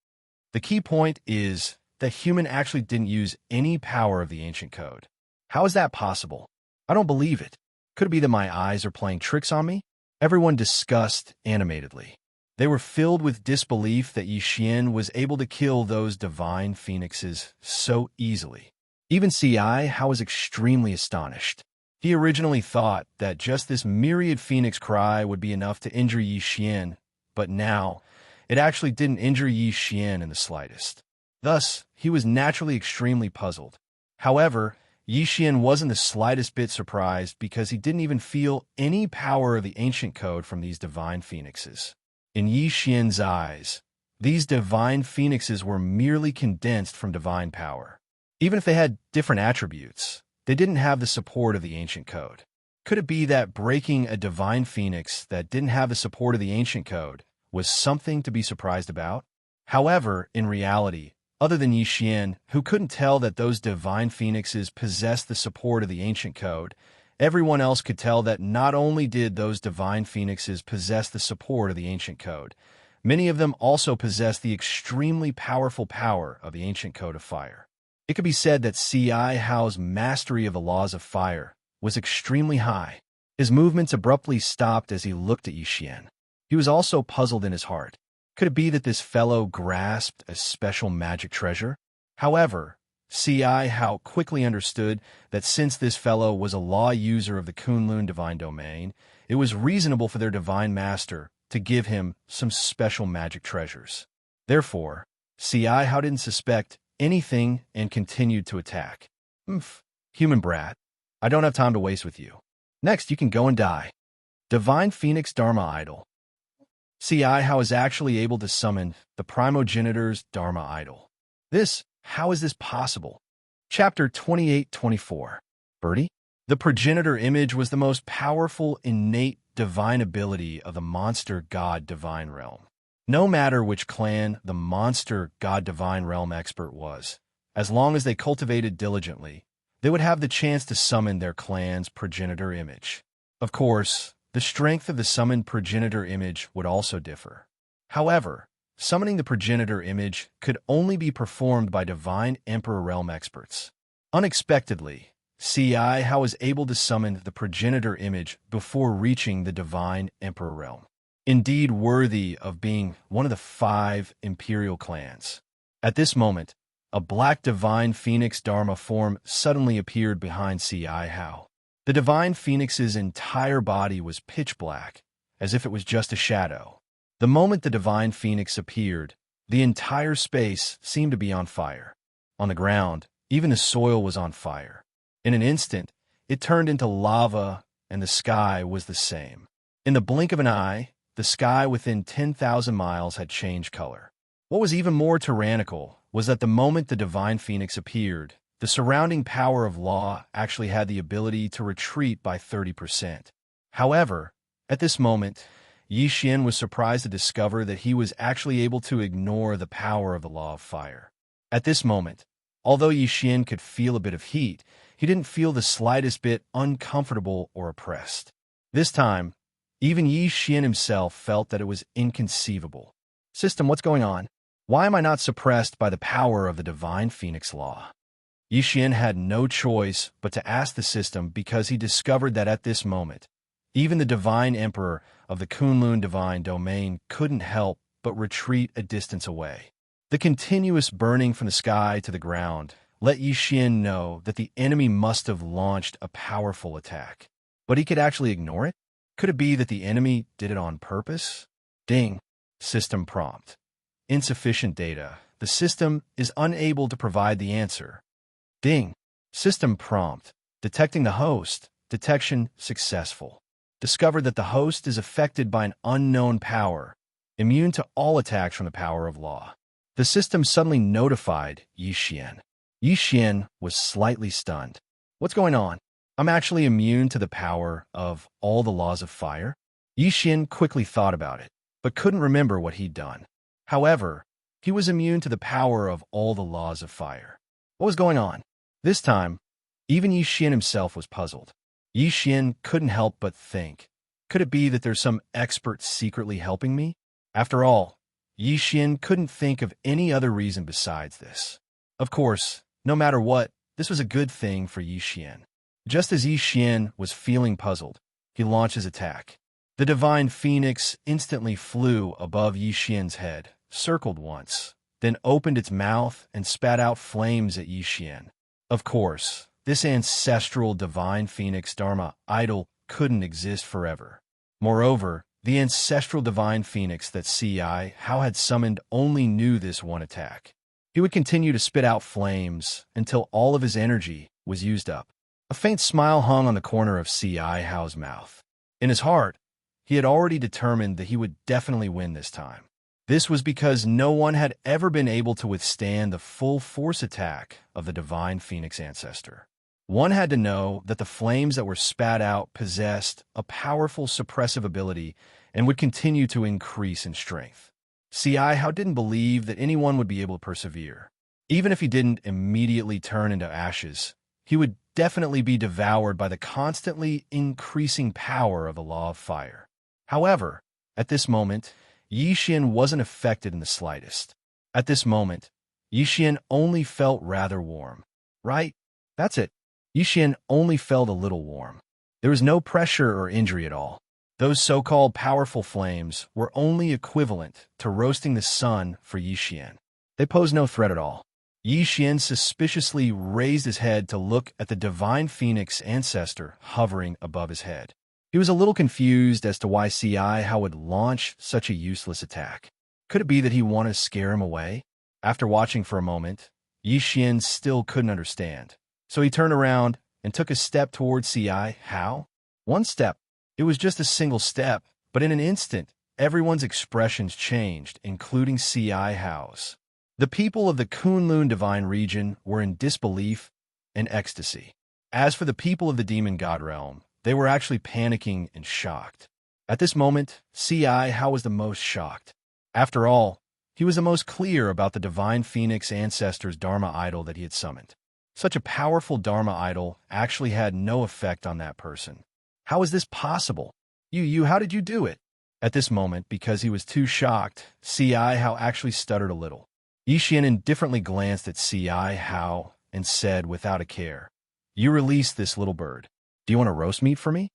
Speaker 1: The key point is that human actually didn't use any power of the ancient code. How is that possible? I don't believe it. Could it be that my eyes are playing tricks on me? Everyone discussed animatedly. They were filled with disbelief that Xianxia was able to kill those divine phoenixes so easily. Even Xianxia was extremely astonished. He originally thought that just this myriad phoenix cry would be enough to injure Xianxia, but now it actually didn't injure Xianxia in the slightest. Thus, he was naturally extremely puzzled. However, Xianxia wasn't the slightest bit surprised because he didn't even feel any power of the ancient code from these divine phoenixes. In Xianxia's eyes, these divine phoenixes were merely condensed from divine power. Even if they had different attributes, they didn't have the support of the ancient code. Could it be that breaking a divine phoenix that didn't have the support of the ancient code was something to be surprised about? However, in reality, other than Xianxia, who couldn't tell that those divine phoenixes possessed the support of the ancient code, everyone else could tell that not only did those divine phoenixes possess the support of the ancient code, many of them also possessed the extremely powerful power of the ancient code of fire. It could be said that Xianxia's mastery of the laws of fire was extremely high. His movements abruptly stopped as he looked at Xianxia. He was also puzzled in his heart. Could it be that this fellow grasped a special magic treasure? However, Xianxia quickly understood that since this fellow was a law user of the Kunlun divine domain, it was reasonable for their divine master to give him some special magic treasures. Therefore, Xianxia didn't suspect anything and continued to attack. Human brat, I don't have time to waste with you. Next, you can go and die. Divine Phoenix Dharma Idol. Xianxia is actually able to summon the primogenitor's Dharma Idol. How is this possible? Chapter 28-24. Birdie? The progenitor image was the most powerful innate divine ability of the monster god divine realm. No matter which clan the monster god divine realm expert was, as long as they cultivated diligently, they would have the chance to summon their clan's progenitor image. Of course, the strength of the summoned progenitor image would also differ. However, summoning the progenitor image could only be performed by divine emperor realm experts. Unexpectedly, Xianxia was able to summon the progenitor image before reaching the divine emperor realm, indeed worthy of being one of the 5 imperial clans. At this moment, a black divine phoenix dharma form suddenly appeared behind Xianxia. The divine phoenix's entire body was pitch black, as if it was just a shadow. The moment the divine phoenix appeared, the entire space seemed to be on fire. On the ground, even the soil was on fire. In an instant, it turned into lava, and the sky was the same. In the blink of an eye, the sky within 10,000 miles had changed color. What was even more tyrannical was that the moment the divine phoenix appeared, the surrounding power of law actually had the ability to retreat by 30%. However, at this moment, Xianxia was surprised to discover that he was actually able to ignore the power of the law of fire. At this moment, although Xianxia could feel a bit of heat, he didn't feel the slightest bit uncomfortable or oppressed. This time, even Xianxia himself felt that it was inconceivable. System, what's going on? Why am I not suppressed by the power of the divine phoenix law? Xianxia had no choice but to ask the system because he discovered that at this moment, even the divine emperor of the Kunlun divine domain couldn't help but retreat a distance away. The continuous burning from the sky to the ground let Xianxia know that the enemy must have launched a powerful attack. But he could actually ignore it? Could it be that the enemy did it on purpose? Ding. System prompt. Insufficient data. The system is unable to provide the answer. Ding. System prompt. Detecting the host. Detection successful. Discovered that the host is affected by an unknown power, immune to all attacks from the power of law. The system suddenly notified Yixian. Yixian was slightly stunned. What's going on? I'm actually immune to the power of all the laws of fire? Yixian quickly thought about it, but couldn't remember what he'd done. However, he was immune to the power of all the laws of fire. What was going on? This time, even Yixian himself was puzzled. Yixian couldn't help but think, could it be that there's some expert secretly helping me? After all, Yixian couldn't think of any other reason besides this. Of course, no matter what, this was a good thing for Yixian. Just as Yixian was feeling puzzled, he launched his attack. The divine phoenix instantly flew above Yixian's head, circled once, then opened its mouth and spat out flames at Yixian. Of course, this ancestral divine phoenix Dharma idol couldn't exist forever. Moreover, the ancestral divine phoenix that Ci Hao had summoned only knew this one attack. He would continue to spit out flames until all of his energy was used up. A faint smile hung on the corner of Ci Hao's mouth. In his heart, he had already determined that he would definitely win this time. This was because no one had ever been able to withstand the full force attack of the divine phoenix ancestor. One had to know that the flames that were spat out possessed a powerful suppressive ability and would continue to increase in strength. Ci Hao didn't believe that anyone would be able to persevere. Even if he didn't immediately turn into ashes, he would definitely be devoured by the constantly increasing power of the law of fire. However, at this moment, Yixian wasn't affected in the slightest. At this moment, Yixian only felt rather warm. Right? That's it. Yixian only felt a little warm. There was no pressure or injury at all. Those so-called powerful flames were only equivalent to roasting the sun for Yixian. They posed no threat at all. Yixian suspiciously raised his head to look at the divine phoenix ancestor hovering above his head. He was a little confused as to why Ci Hao would launch such a useless attack. Could it be that he wanted to scare him away? After watching for a moment, Yixian still couldn't understand. So he turned around and took a step towards Ci Hao. One step. It was just a single step, but in an instant, everyone's expressions changed, including Ci Hao's. The people of the Kunlun divine region were in disbelief and ecstasy. As for the people of the demon god realm, they were actually panicking and shocked. At this moment, Ci Hao was the most shocked. After all, he was the most clear about the divine phoenix ancestor's Dharma idol that he had summoned. Such a powerful Dharma idol actually had no effect on that person. How is this possible? How did you do it? At this moment, because he was too shocked, Ci Hao actually stuttered a little. Yixian indifferently glanced at Ci Hao and said without a care, "You released this little bird. Do you want to roast meat for me?"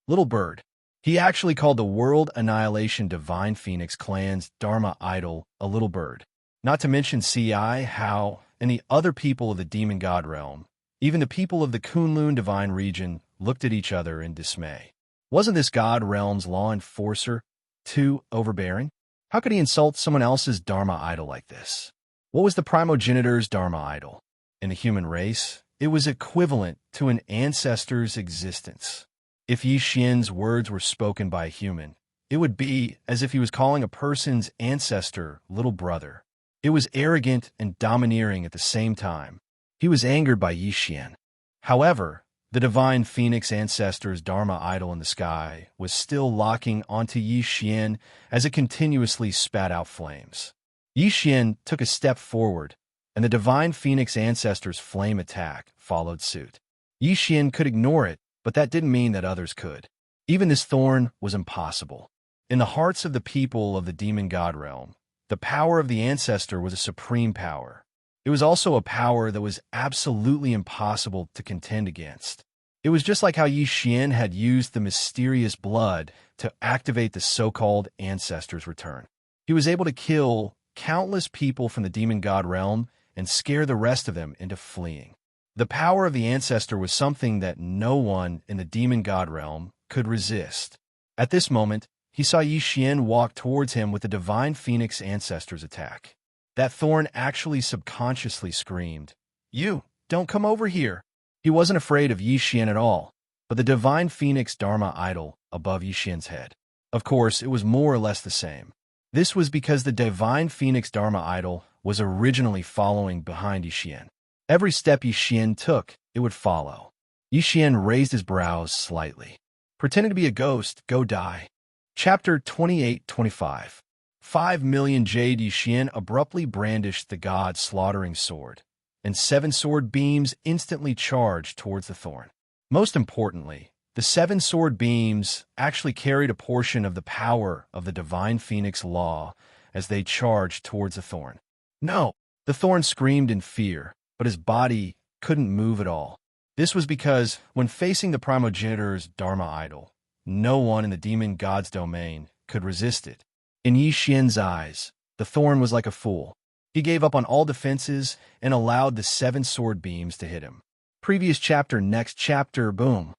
Speaker 1: Little bird. He actually called the World Annihilation Divine Phoenix clan's Dharma idol a little bird. Not to mention Ci Hao and the other people of the demon god realm, even the people of the Kunlun divine region, looked at each other in dismay. Wasn't this god realm's law enforcer too overbearing? How could he insult someone else's Dharma idol like this? What was the primogenitor's Dharma idol? In the human race, it was equivalent to an ancestor's existence. If Yixian's words were spoken by a human, it would be as if he was calling a person's ancestor little brother. It was arrogant and domineering at the same time. He was angered by Yixian. However, the divine phoenix ancestor's Dharma idol in the sky was still locking onto Yixian as it continuously spat out flames. Yixian took a step forward, and the divine phoenix ancestor's flame attack followed suit. Yixian could ignore it, but that didn't mean that others could. Even this thorn was impossible. In the hearts of the people of the demon god realm, the power of the ancestor was a supreme power. It was also a power that was absolutely impossible to contend against. It was just like how Yixian had used the mysterious blood to activate the so-called ancestor's return. He was able to kill countless people from the demon god realm and scare the rest of them into fleeing. The power of the ancestor was something that no one in the demon god realm could resist. At this moment, he saw Yixian walk towards him with the divine phoenix ancestor's attack. That thorn actually subconsciously screamed, "You, don't come over here!" He wasn't afraid of Yi Xian at all, but the divine phoenix Dharma idol above Yi Xian's head. Of course, it was more or less the same. This was because the divine phoenix Dharma idol was originally following behind Yi Xian. Every step Yi Xian took, it would follow. Yi Xian raised his brows slightly. Pretending to be a ghost, go die. Chapter 28-25. 5,000,000 Jade. Yi Xian abruptly brandished the god-slaughtering sword, and 7 sword beams instantly charged towards the thorn. Most importantly, the 7 sword beams actually carried a portion of the power of the divine phoenix law as they charged towards the thorn. No! The thorn screamed in fear, but his body couldn't move at all. This was because, when facing the primogenitor's Dharma idol, no one in the demon god's domain could resist it. In Yi Xian's eyes, the thorn was like a fool. He gave up on all defenses and allowed the 7 sword beams to hit him. Previous chapter, next chapter, boom.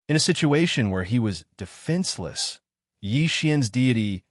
Speaker 1: In a situation where he was defenseless, Yi Xian's deity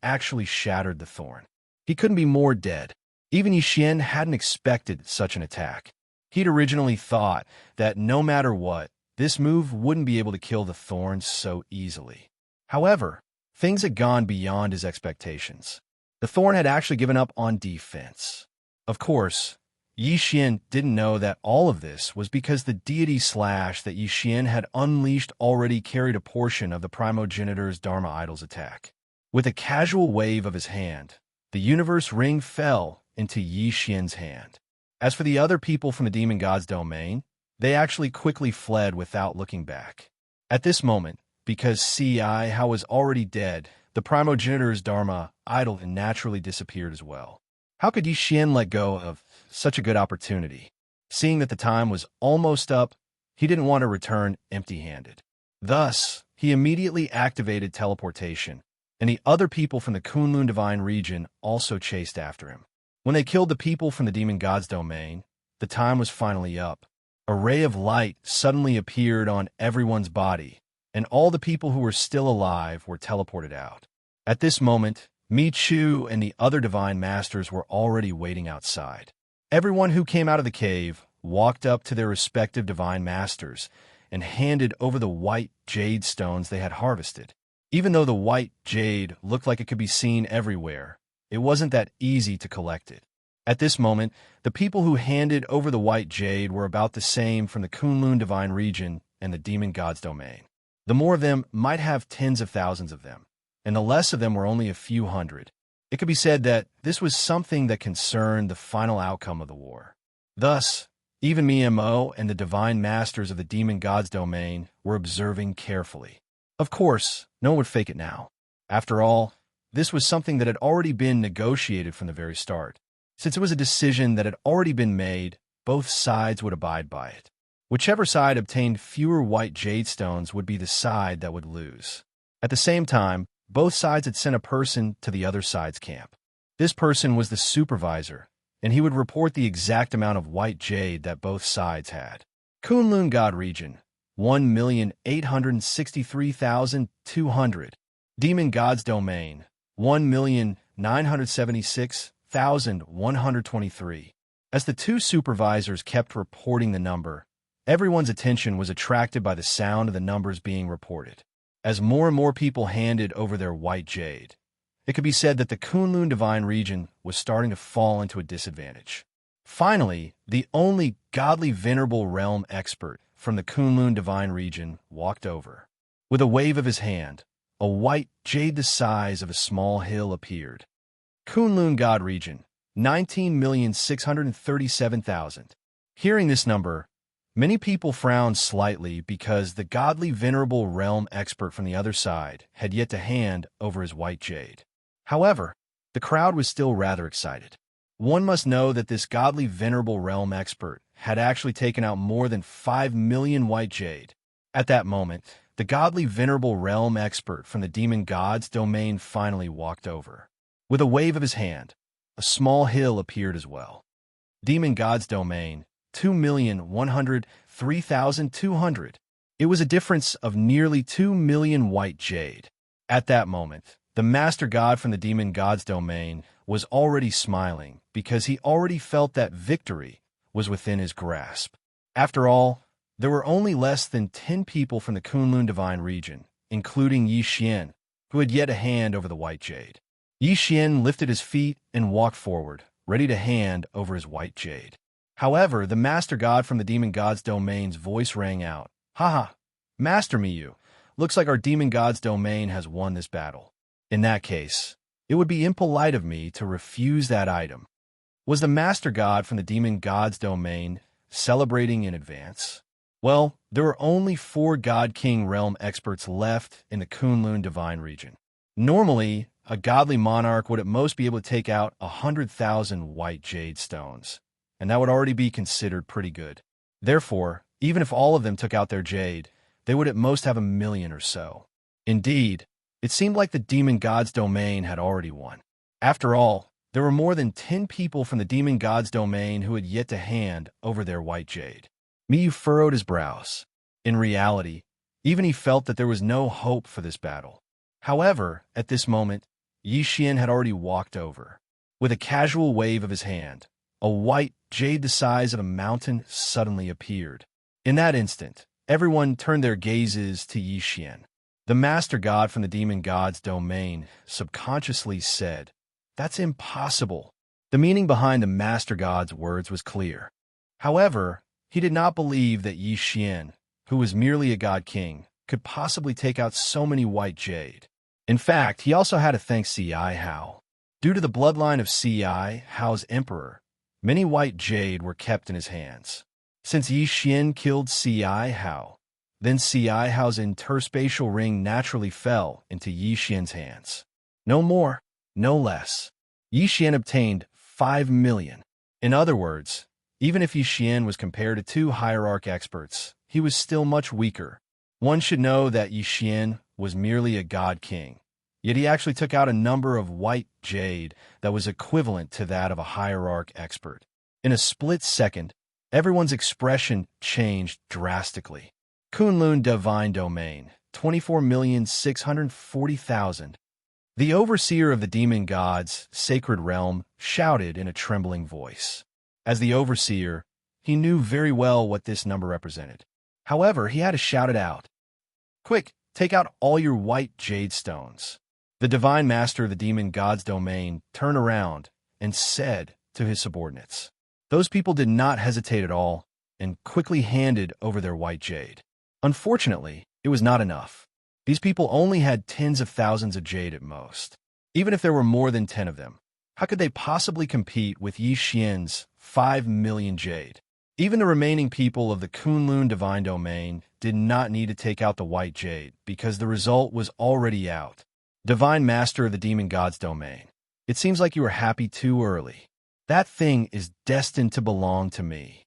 Speaker 1: actually shattered the thorn. He couldn't be more dead. Even Yi Xian hadn't expected such an attack. He'd originally thought that no matter what, this move wouldn't be able to kill the thorn so easily. However, things had gone beyond his expectations. The thorn had actually given up on defense. Of course, Yi Xian didn't know that all of this was because the deity that Yi Xian had unleashed already carried a portion of the primogenitor's Dharma idol's attack. With a casual wave of his hand, the universe ring fell into Yi Xian's hand. As for the other people from the demon god's domain, they actually quickly fled without looking back. At this moment, because Hao was already dead, the primogenitor's Dharma idol naturally disappeared as well. How could Yi Xian let go of such a good opportunity? Seeing that the time was almost up, he didn't want to return empty-handed. Thus, he immediately activated teleportation, and the other people from the Kunlun Divine region also chased after him. When they killed the people from the demon god's domain, the time was finally up. A ray of light suddenly appeared on everyone's body, and all the people who were still alive were teleported out. At this moment, Mi Chu and the other divine masters were already waiting outside. Everyone who came out of the cave walked up to their respective divine masters and handed over the white jade stones they had harvested. Even though the white jade looked like it could be seen everywhere, it wasn't that easy to collect it. At this moment, the people who handed over the white jade were about the same from the Kunlun Divine region and the demon god's domain. The more of them might have tens of thousands of them, and the less of them were only a few hundred. It could be said that this was something that concerned the final outcome of the war. Thus, even Mo and the divine masters of the demon god's domain were observing carefully. Of course, no one would fake it now. After all, this was something that had already been negotiated from the very start. Since it was a decision that had already been made, both sides would abide by it. Whichever side obtained fewer white jade stones would be the side that would lose. At the same time, both sides had sent a person to the other side's camp. This person was the supervisor, and he would report the exact amount of white jade that both sides had. Kunlun God Region, 1,863,200. Demon God's Domain, 1,976,123. As the two supervisors kept reporting the number, everyone's attention was attracted by the sound of the numbers being reported. As more and more people handed over their white jade, it could be said that the Kunlun Divine region was starting to fall into a disadvantage. Finally, the only godly venerable realm expert from the Kunlun Divine region walked over. With a wave of his hand, a white jade the size of a small hill appeared. Kunlun God region, 19,637,000. Hearing this number, many people frowned slightly because the godly venerable realm expert from the other side had yet to hand over his white jade. However, the crowd was still rather excited. One must know that this godly venerable realm expert had actually taken out more than 5 million white jade. At that moment, the godly venerable realm expert from the demon god's domain finally walked over. With a wave of his hand, a small hill appeared as well. Demon god's domain, 2,103,200. It was a difference of nearly 2 million white jade. At that moment, the master god from the demon god's domain was already smiling because he already felt that victory was within his grasp. After all, there were only less than 10 people from the Kunlun Divine region, including Yi Xian, who had yet a hand over the white jade. Yi Xian lifted his feet and walked forward, ready to hand over his white jade. However, the Master God from the Demon God's domain's voice rang out. Haha, Master Miyu, looks like our Demon God's domain has won this battle. In that case, it would be impolite of me to refuse that item. Was the Master God from the Demon God's domain celebrating in advance? Well, there were only 4 God King realm experts left in the Kunlun Divine region. Normally, a godly monarch would at most be able to take out 100,000 white jade stones, and that would already be considered pretty good. Therefore, even if all of them took out their jade, they would at most have 1,000,000 or so. Indeed, it seemed like the Demon God's domain had already won. After all, there were more than 10 people from the Demon God's domain who had yet to hand over their white jade. Miyu furrowed his brows. In reality, even he felt that there was no hope for this battle. However, at this moment, Yi Xian had already walked over. With a casual wave of his hand, a white jade the size of a mountain suddenly appeared. In that instant, everyone turned their gazes to Yi Xian. The Master God from the Demon God's domain subconsciously said, "That's impossible." The meaning behind the Master God's words was clear. However, he did not believe that Yi Xian, who was merely a God King, could possibly take out so many white jade. In fact, he also had to thank Ci Hao. Due to the bloodline of Ci Hao's emperor, many white jade were kept in his hands. Since Yi Xian killed Ci Hao, then Ci Hao's interspatial ring naturally fell into Yi Xian's hands. No more, no less. Yi Xian obtained 5,000,000. In other words, even if Yi Xian was compared to 2 hierarch experts, he was still much weaker. One should know that Yi Xian was merely a God King, yet he actually took out a number of white jade that was equivalent to that of a hierarch expert. In a split second, everyone's expression changed drastically. Kunlun Divine Domain, 24,640,000. The overseer of the demon god's sacred realm shouted in a trembling voice. As the overseer, he knew very well what this number represented. However, he had to shout it out. "Quick, take out all your white jade stones." The divine master of the demon god's domain turned around and said to his subordinates. Those people did not hesitate at all and quickly handed over their white jade. Unfortunately, it was not enough. These people only had tens of thousands of jade at most. Even if there were more than 10 of them, how could they possibly compete with Yi Xian's 5,000,000 jade? Even the remaining people of the Kunlun Divine Domain did not need to take out the white jade because the result was already out. Divine Master of the Demon God's Domain, it seems like you were happy too early. That thing is destined to belong to me.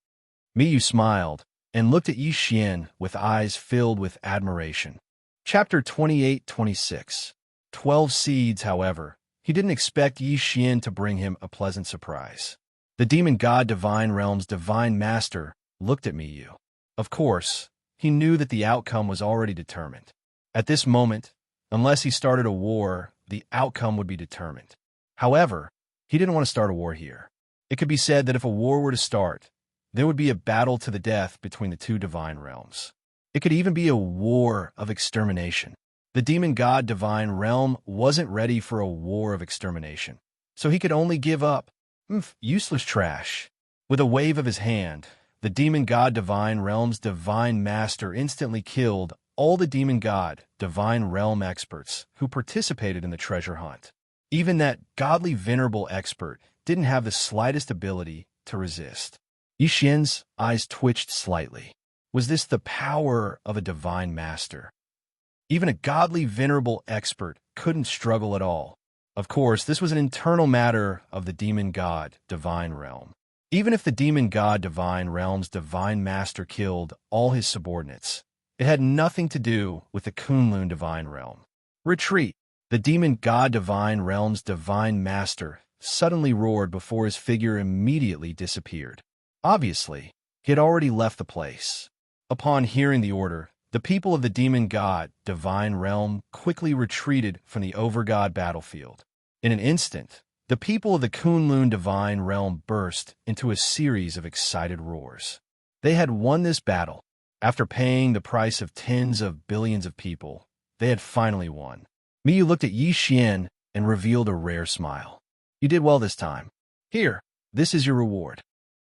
Speaker 1: Miyu smiled and looked at Yi Xian with eyes filled with admiration. Chapter 28-26. 12 Seeds, however, he didn't expect Yi Xian to bring him a pleasant surprise. The Demon God Divine Realm's Divine Master looked at Miyu. Of course, he knew that the outcome was already determined. At this moment, unless he started a war, the outcome would be determined. However, he didn't want to start a war here. It could be said that if a war were to start, there would be a battle to the death between the 2 divine realms. It could even be a war of extermination. The Demon God Divine Realm wasn't ready for a war of extermination, so he could only give up. Useless trash. With a wave of his hand, the Demon God Divine Realm's Divine Master instantly killed all the Demon God Divine Realm experts who participated in the treasure hunt. Even that godly venerable expert didn't have the slightest ability to resist. Yi Xian's eyes twitched slightly. Was this the power of a Divine Master? Even a godly venerable expert couldn't struggle at all. Of course, this was an internal matter of the Demon God Divine Realm. Even if the Demon God Divine Realm's Divine Master killed all his subordinates, it had nothing to do with the Kunlun Divine Realm. Retreat! The Demon God Divine Realm's Divine Master suddenly roared before his figure immediately disappeared. Obviously, he had already left the place. Upon hearing the order, the people of the Demon God Divine Realm quickly retreated from the Overgod battlefield. In an instant, the people of the Kunlun Divine Realm burst into a series of excited roars. They had won this battle. After paying the price of tens of billions of people, they had finally won. Miyu looked at Yi Xian and revealed a rare smile. You did well this time. Here, this is your reward.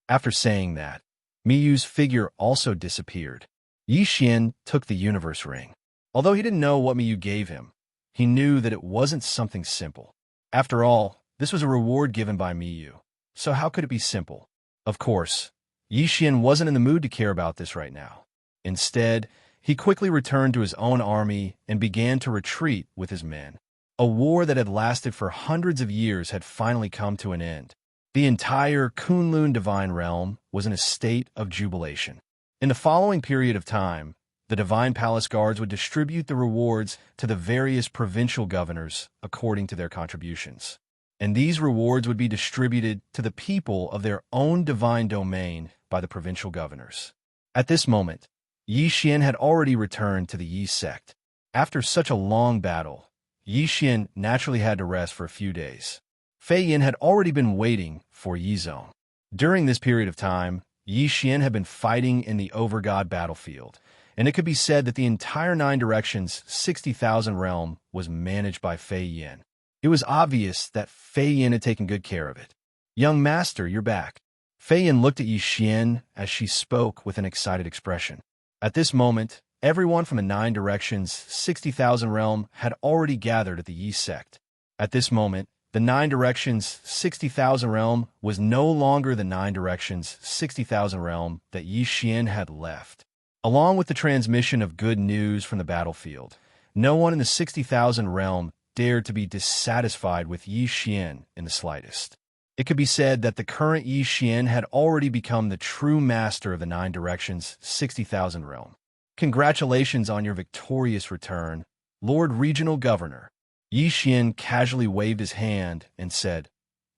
Speaker 1: After saying that, Miyu's figure also disappeared. Yi Xian took the universe ring. Although he didn't know what Miyu gave him, he knew that it wasn't something simple. After all, this was a reward given by Miyu. So how could it be simple? Of course, Yi Xian wasn't in the mood to care about this right now. Instead, he quickly returned to his own army and began to retreat with his men. A war that had lasted for hundreds of years had finally come to an end. The entire Kunlun Divine Realm was in a state of jubilation. In the following period of time, the Divine Palace Guards would distribute the rewards to the various provincial governors according to their contributions. And these rewards would be distributed to the people of their own divine domain by the provincial governors. At this moment, Yi Xian had already returned to the Yi sect. After such a long battle, Yi Xian naturally had to rest for a few days. Fei Yin had already been waiting for Yi Zong. During this period of time, Yi Xian had been fighting in the Overgod battlefield, and it could be said that the entire Nine Directions 60,000 realm was managed by Fei Yin. It was obvious that Fei Yin had taken good care of it. Young master, you're back. Fei Yin looked at Yi Xian as she spoke with an excited expression. At this moment, everyone from the Nine Directions 60,000 realm had already gathered at the Yi sect. At this moment, the Nine Directions 60,000 realm was no longer the Nine Directions 60,000 realm that Yi Xian had left. Along with the transmission of good news from the battlefield, no one in the 60,000 realm dared to be dissatisfied with Yi Xian in the slightest. It could be said that the current Yi Xian had already become the true master of the Nine Directions 60,000 realm. Congratulations on your victorious return, Lord Regional Governor. Yi Xian casually waved his hand and said,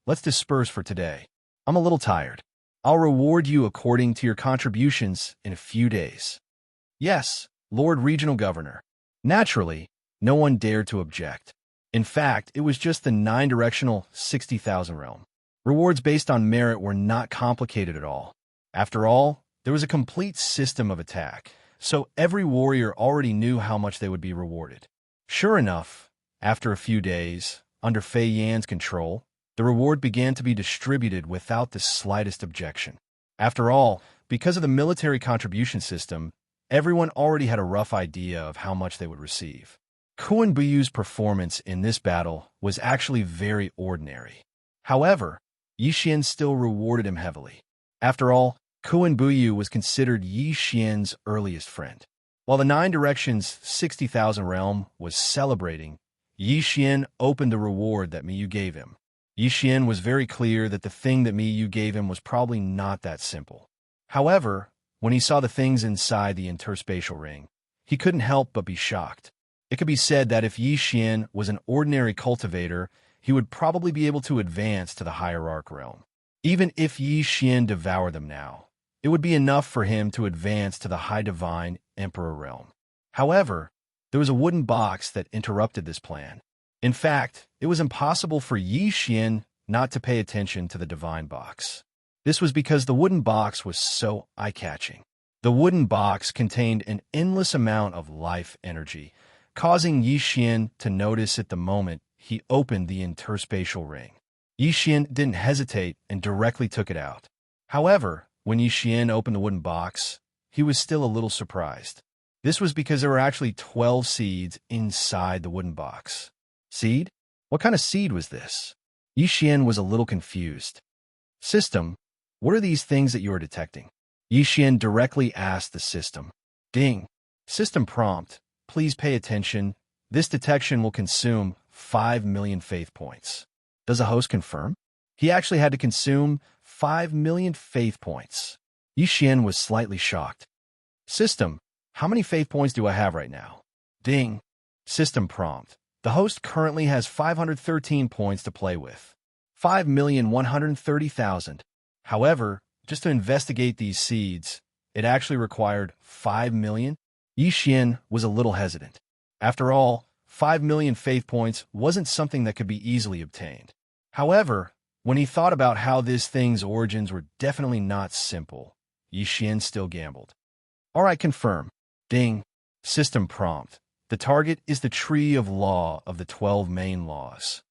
Speaker 1: Let's disperse for today. I'm a little tired. I'll reward you according to your contributions in a few days. Yes, Lord Regional Governor. Naturally, no one dared to object. In fact, it was just the nine-directional 60,000 realm. Rewards based on merit were not complicated at all. After all, there was a complete system of attack, so every warrior already knew how much they would be rewarded. Sure enough, after a few days, under Fei Yan's control, the reward began to be distributed without the slightest objection. After all, because of the military contribution system, everyone already had a rough idea of how much they would receive. Kuan Buyu's performance in this battle was actually very ordinary. However, Yi Xian still rewarded him heavily. After all, Kuan Buyu was considered Yi Xian's earliest friend. While the Nine Directions 60,000 realm was celebrating, Yi Xian opened the reward that Miyu gave him. Yi Xian was very clear that the thing that Miyu gave him was probably not that simple. However, when he saw the things inside the interspatial ring, he couldn't help but be shocked. It could be said that if Yi Xian was an ordinary cultivator, he would probably be able to advance to the hierarch realm. Even if Yi Xian devoured them now, it would be enough for him to advance to the high divine emperor realm. However, there was a wooden box that interrupted this plan. In fact, it was impossible for Yi Xian not to pay attention to the divine box. This was because the wooden box was so eye-catching. The wooden box contained an endless amount of life energy, causing Yi Xian to notice at the moment he opened the interspatial ring. Yi Xian didn't hesitate and directly took it out. However, when Yi Xian opened the wooden box, he was still a little surprised. This was because there were actually 12 seeds inside the wooden box. Seed? What kind of seed was this? Yi Xian was a little confused. System, what are these things that you are detecting? Yi Xian directly asked the system. Ding. System prompt. Please pay attention. This detection will consume 5 million faith points. Does the host confirm? He actually had to consume 5 million faith points. Yi Xian was slightly shocked. System, how many faith points do I have right now? Ding. System prompt. The host currently has 513 points to play with. 5,130,000. However, just to investigate these seeds, it actually required 5 million. Yi Xian was a little hesitant. After all, 5 million faith points wasn't something that could be easily obtained. However, when he thought about how this thing's origins were definitely not simple, Yi Xian still gambled. All right, confirm. Ding. System prompt. The target is the tree of law of the 12 main laws.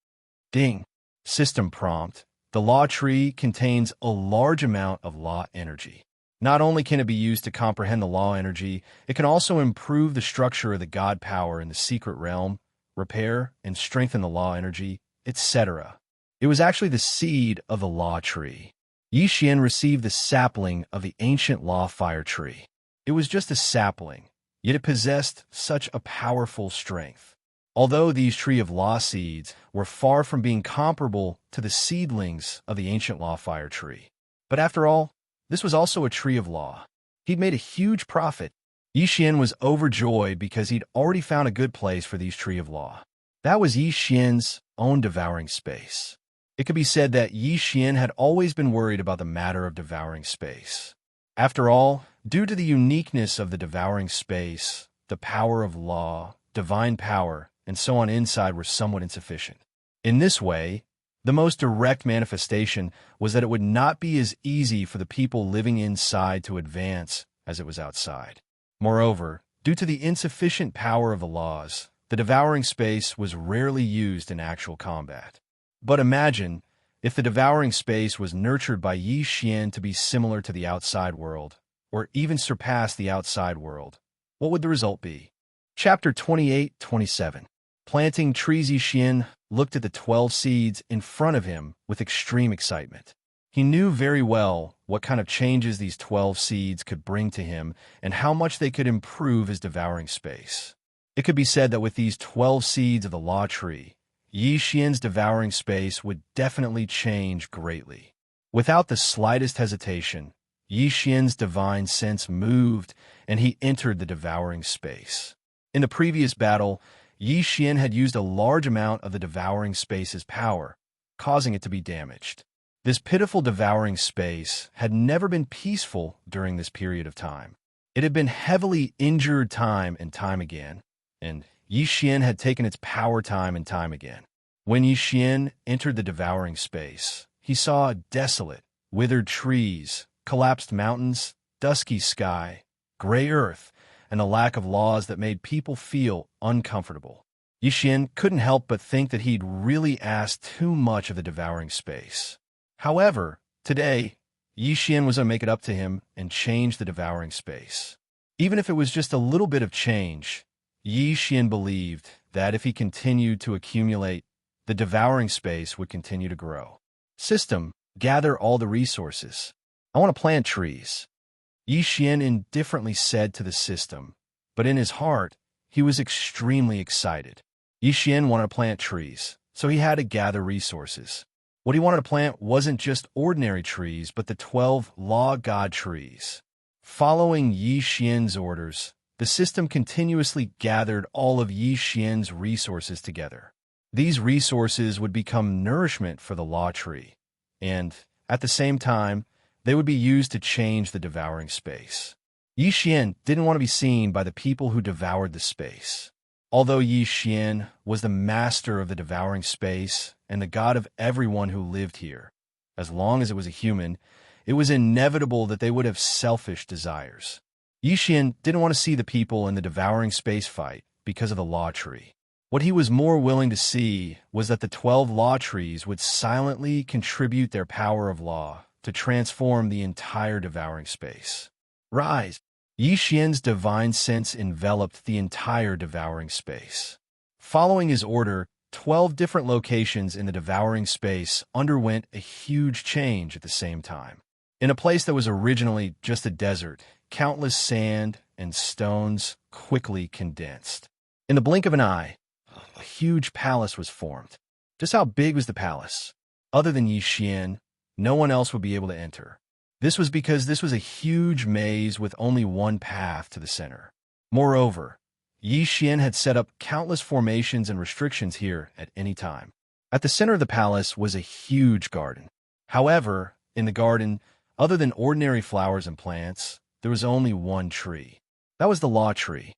Speaker 1: Ding. System prompt. The law tree contains a large amount of law energy. Not only can it be used to comprehend the law energy, it can also improve the structure of the god power in the secret realm, repair and strengthen the law energy, etc. It was actually the seed of the law tree. Yi Xian received the sapling of the ancient law fire tree. It was just a sapling, yet it possessed such a powerful strength. Although these tree of law seeds were far from being comparable to the seedlings of the ancient law fire tree. But after all, this was also a tree of law. He'd made a huge profit. Yi Xian was overjoyed because he'd already found a good place for these tree of law. That was Yi Xian's own devouring space. It could be said that Yi Xian had always been worried about the matter of devouring space. After all, due to the uniqueness of the devouring space, the power of law, divine power, and so on inside were somewhat insufficient. In this way, the most direct manifestation was that it would not be as easy for the people living inside to advance as it was outside. Moreover, due to the insufficient power of the laws, the devouring space was rarely used in actual combat. But imagine if the devouring space was nurtured by Yi Xian to be similar to the outside world, or even surpass the outside world. What would the result be? Chapter 28-27. Planting trees. Yi Xian looked at the 12 seeds in front of him with extreme excitement. He knew very well what kind of changes these 12 seeds could bring to him and how much they could improve his devouring space. It could be said that with these 12 seeds of the law tree, Yi Xian's devouring space would definitely change greatly. Without the slightest hesitation, Yi Xian's divine sense moved and he entered the devouring space. In the previous battle, Yi Xian had used a large amount of the devouring space's power, causing it to be damaged. This pitiful devouring space had never been peaceful during this period of time. It had been heavily injured time and time again, and Yi Xian had taken its power time and time again. When Yi Xian entered the devouring space, he saw desolate, withered trees, collapsed mountains, dusky sky, gray earth, and a lack of laws that made people feel uncomfortable. Yi Xian couldn't help but think that he'd really asked too much of the devouring space. However, today, Yi Xian was going to make it up to him and change the devouring space. Even if it was just a little bit of change, Yi Xian believed that if he continued to accumulate, the devouring space would continue to grow. System, gather all the resources. I want to plant trees. Yi Xian indifferently said to the system, but in his heart, he was extremely excited. Yi Xian wanted to plant trees, so he had to gather resources. What he wanted to plant wasn't just ordinary trees, but the 12 law god trees. Following Yi Xian's orders, the system continuously gathered all of Yi Xian's resources together. These resources would become nourishment for the law tree, and, at the same time, they would be used to change the devouring space. Yi Xian didn't want to be seen by the people who devoured the space. Although Yi Xian was the master of the devouring space and the god of everyone who lived here, as long as it was a human, it was inevitable that they would have selfish desires. Yi Xian didn't want to see the people in the devouring space fight because of the law tree. What he was more willing to see was that the 12 law trees would silently contribute their power of law to transform the entire devouring space. Rise! Yi Xian's divine sense enveloped the entire devouring space. Following his order, 12 different locations in the devouring space underwent a huge change at the same time. In a place that was originally just a desert, countless sand and stones quickly condensed. In the blink of an eye, a huge palace was formed. Just how big was the palace? Other than Yi Xian, no one else would be able to enter. This was because this was a huge maze with only one path to the center. Moreover, Yi Xian had set up countless formations and restrictions here at any time. At the center of the palace was a huge garden. However, in the garden, other than ordinary flowers and plants, there was only one tree. That was the law tree.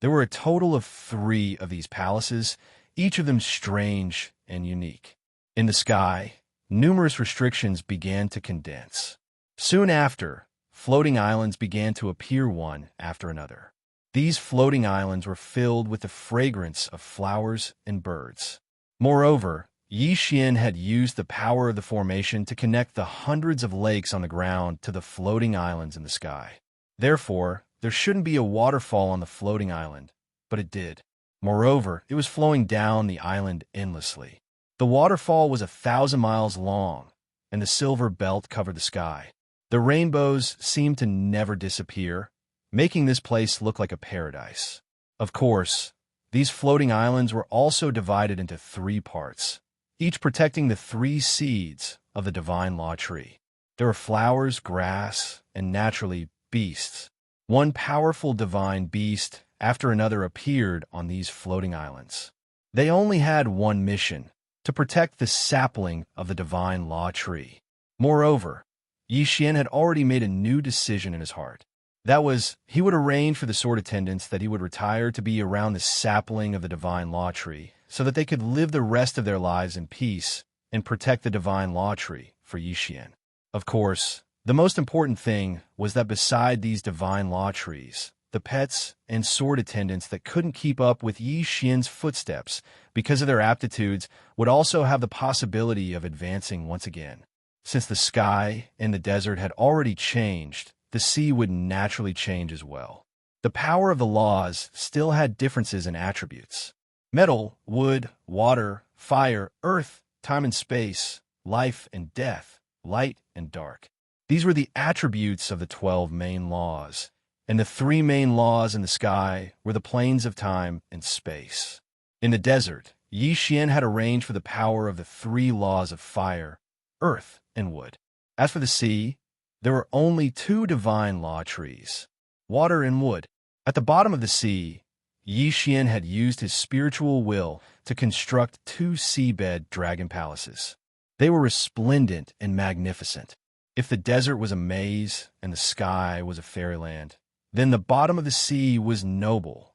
Speaker 1: There were a total of 3 of these palaces, each of them strange and unique. In the sky, numerous restrictions began to condense. Soon after, floating islands began to appear one after another. These floating islands were filled with the fragrance of flowers and birds. Moreover, Xian had used the power of the formation to connect the hundreds of lakes on the ground to the floating islands in the sky. Therefore, there shouldn't be a waterfall on the floating island, but it did. Moreover, it was flowing down the island endlessly. The waterfall was 1,000 miles long, and the silver belt covered the sky. The rainbows seemed to never disappear, making this place look like a paradise. Of course, these floating islands were also divided into 3 parts, each protecting the 3 seeds of the divine law tree. There were flowers, grass, and naturally, beasts. One powerful divine beast after another appeared on these floating islands. They only had one mission, to protect the sapling of the divine law tree. Moreover, Xian had already made a new decision in his heart. That was, he would arrange for the sword attendants that he would retire to be around the sapling of the divine law tree, so that they could live the rest of their lives in peace and protect the divine law tree for Xian. Of course, the most important thing was that beside these divine law trees, the pets and sword attendants that couldn't keep up with Xian's footsteps because of their aptitudes would also have the possibility of advancing once again. Since the sky and the desert had already changed, the sea would naturally change as well. The power of the laws still had differences in attributes. Metal, wood, water, fire, earth, time and space, life and death, light and dark. These were the attributes of the 12 main laws, and the 3 main laws in the sky were the planes of time and space. In the desert, Xian had arranged for the power of the 3 laws of fire, earth, and wood. As for the sea, there were only 2 divine law trees, water and wood. At the bottom of the sea, Xian had used his spiritual will to construct 2 seabed dragon palaces. They were resplendent and magnificent. If the desert was a maze and the sky was a fairyland, then the bottom of the sea was noble.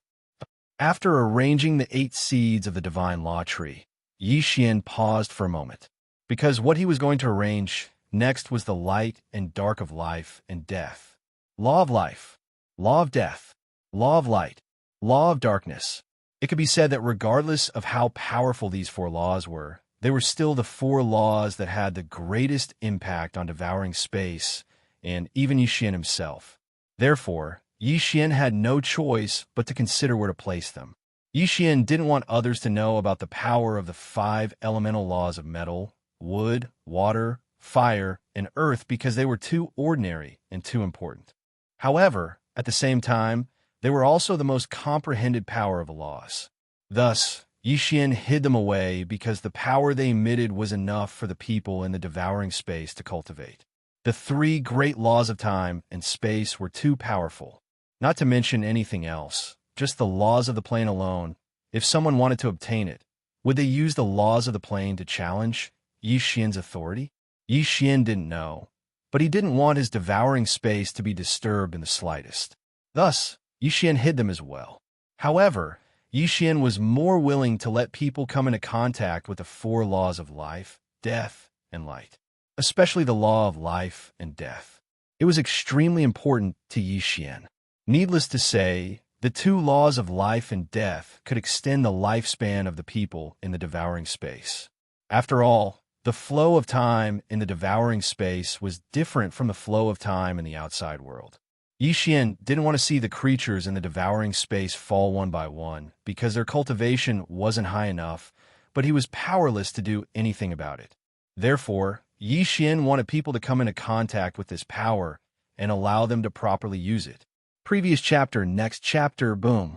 Speaker 1: After arranging the 8 seeds of the divine law tree, Xian paused for a moment, because what he was going to arrange next was the light and dark of life and death. Law of life, law of death, law of light, law of darkness. It could be said that regardless of how powerful these 4 laws were, they were still the 4 laws that had the greatest impact on devouring space and even Xian himself. Therefore, Xian had no choice but to consider where to place them. Xian didn't want others to know about the power of the 5 elemental laws of metal, wood, water, fire, and earth because they were too ordinary and too important. However, at the same time, they were also the most comprehended power of the laws. Thus, Xian hid them away because the power they emitted was enough for the people in the devouring space to cultivate. The 3 great laws of time and space were too powerful, not to mention anything else, just the laws of the plane alone. If someone wanted to obtain it, would they use the laws of the plane to challenge Xian's authority? Xian didn't know, but he didn't want his devouring space to be disturbed in the slightest. Thus, Xian hid them as well. However, Xian was more willing to let people come into contact with the 4 laws of life, death, and light, especially the law of life and death. It was extremely important to Xian. Needless to say, the 2 laws of life and death could extend the lifespan of the people in the devouring space. After all, the flow of time in the devouring space was different from the flow of time in the outside world. Xian didn't want to see the creatures in the devouring space fall one by one because their cultivation wasn't high enough, but he was powerless to do anything about it. Therefore, Xian wanted people to come into contact with this power and allow them to properly use it. Previous chapter, next chapter, boom.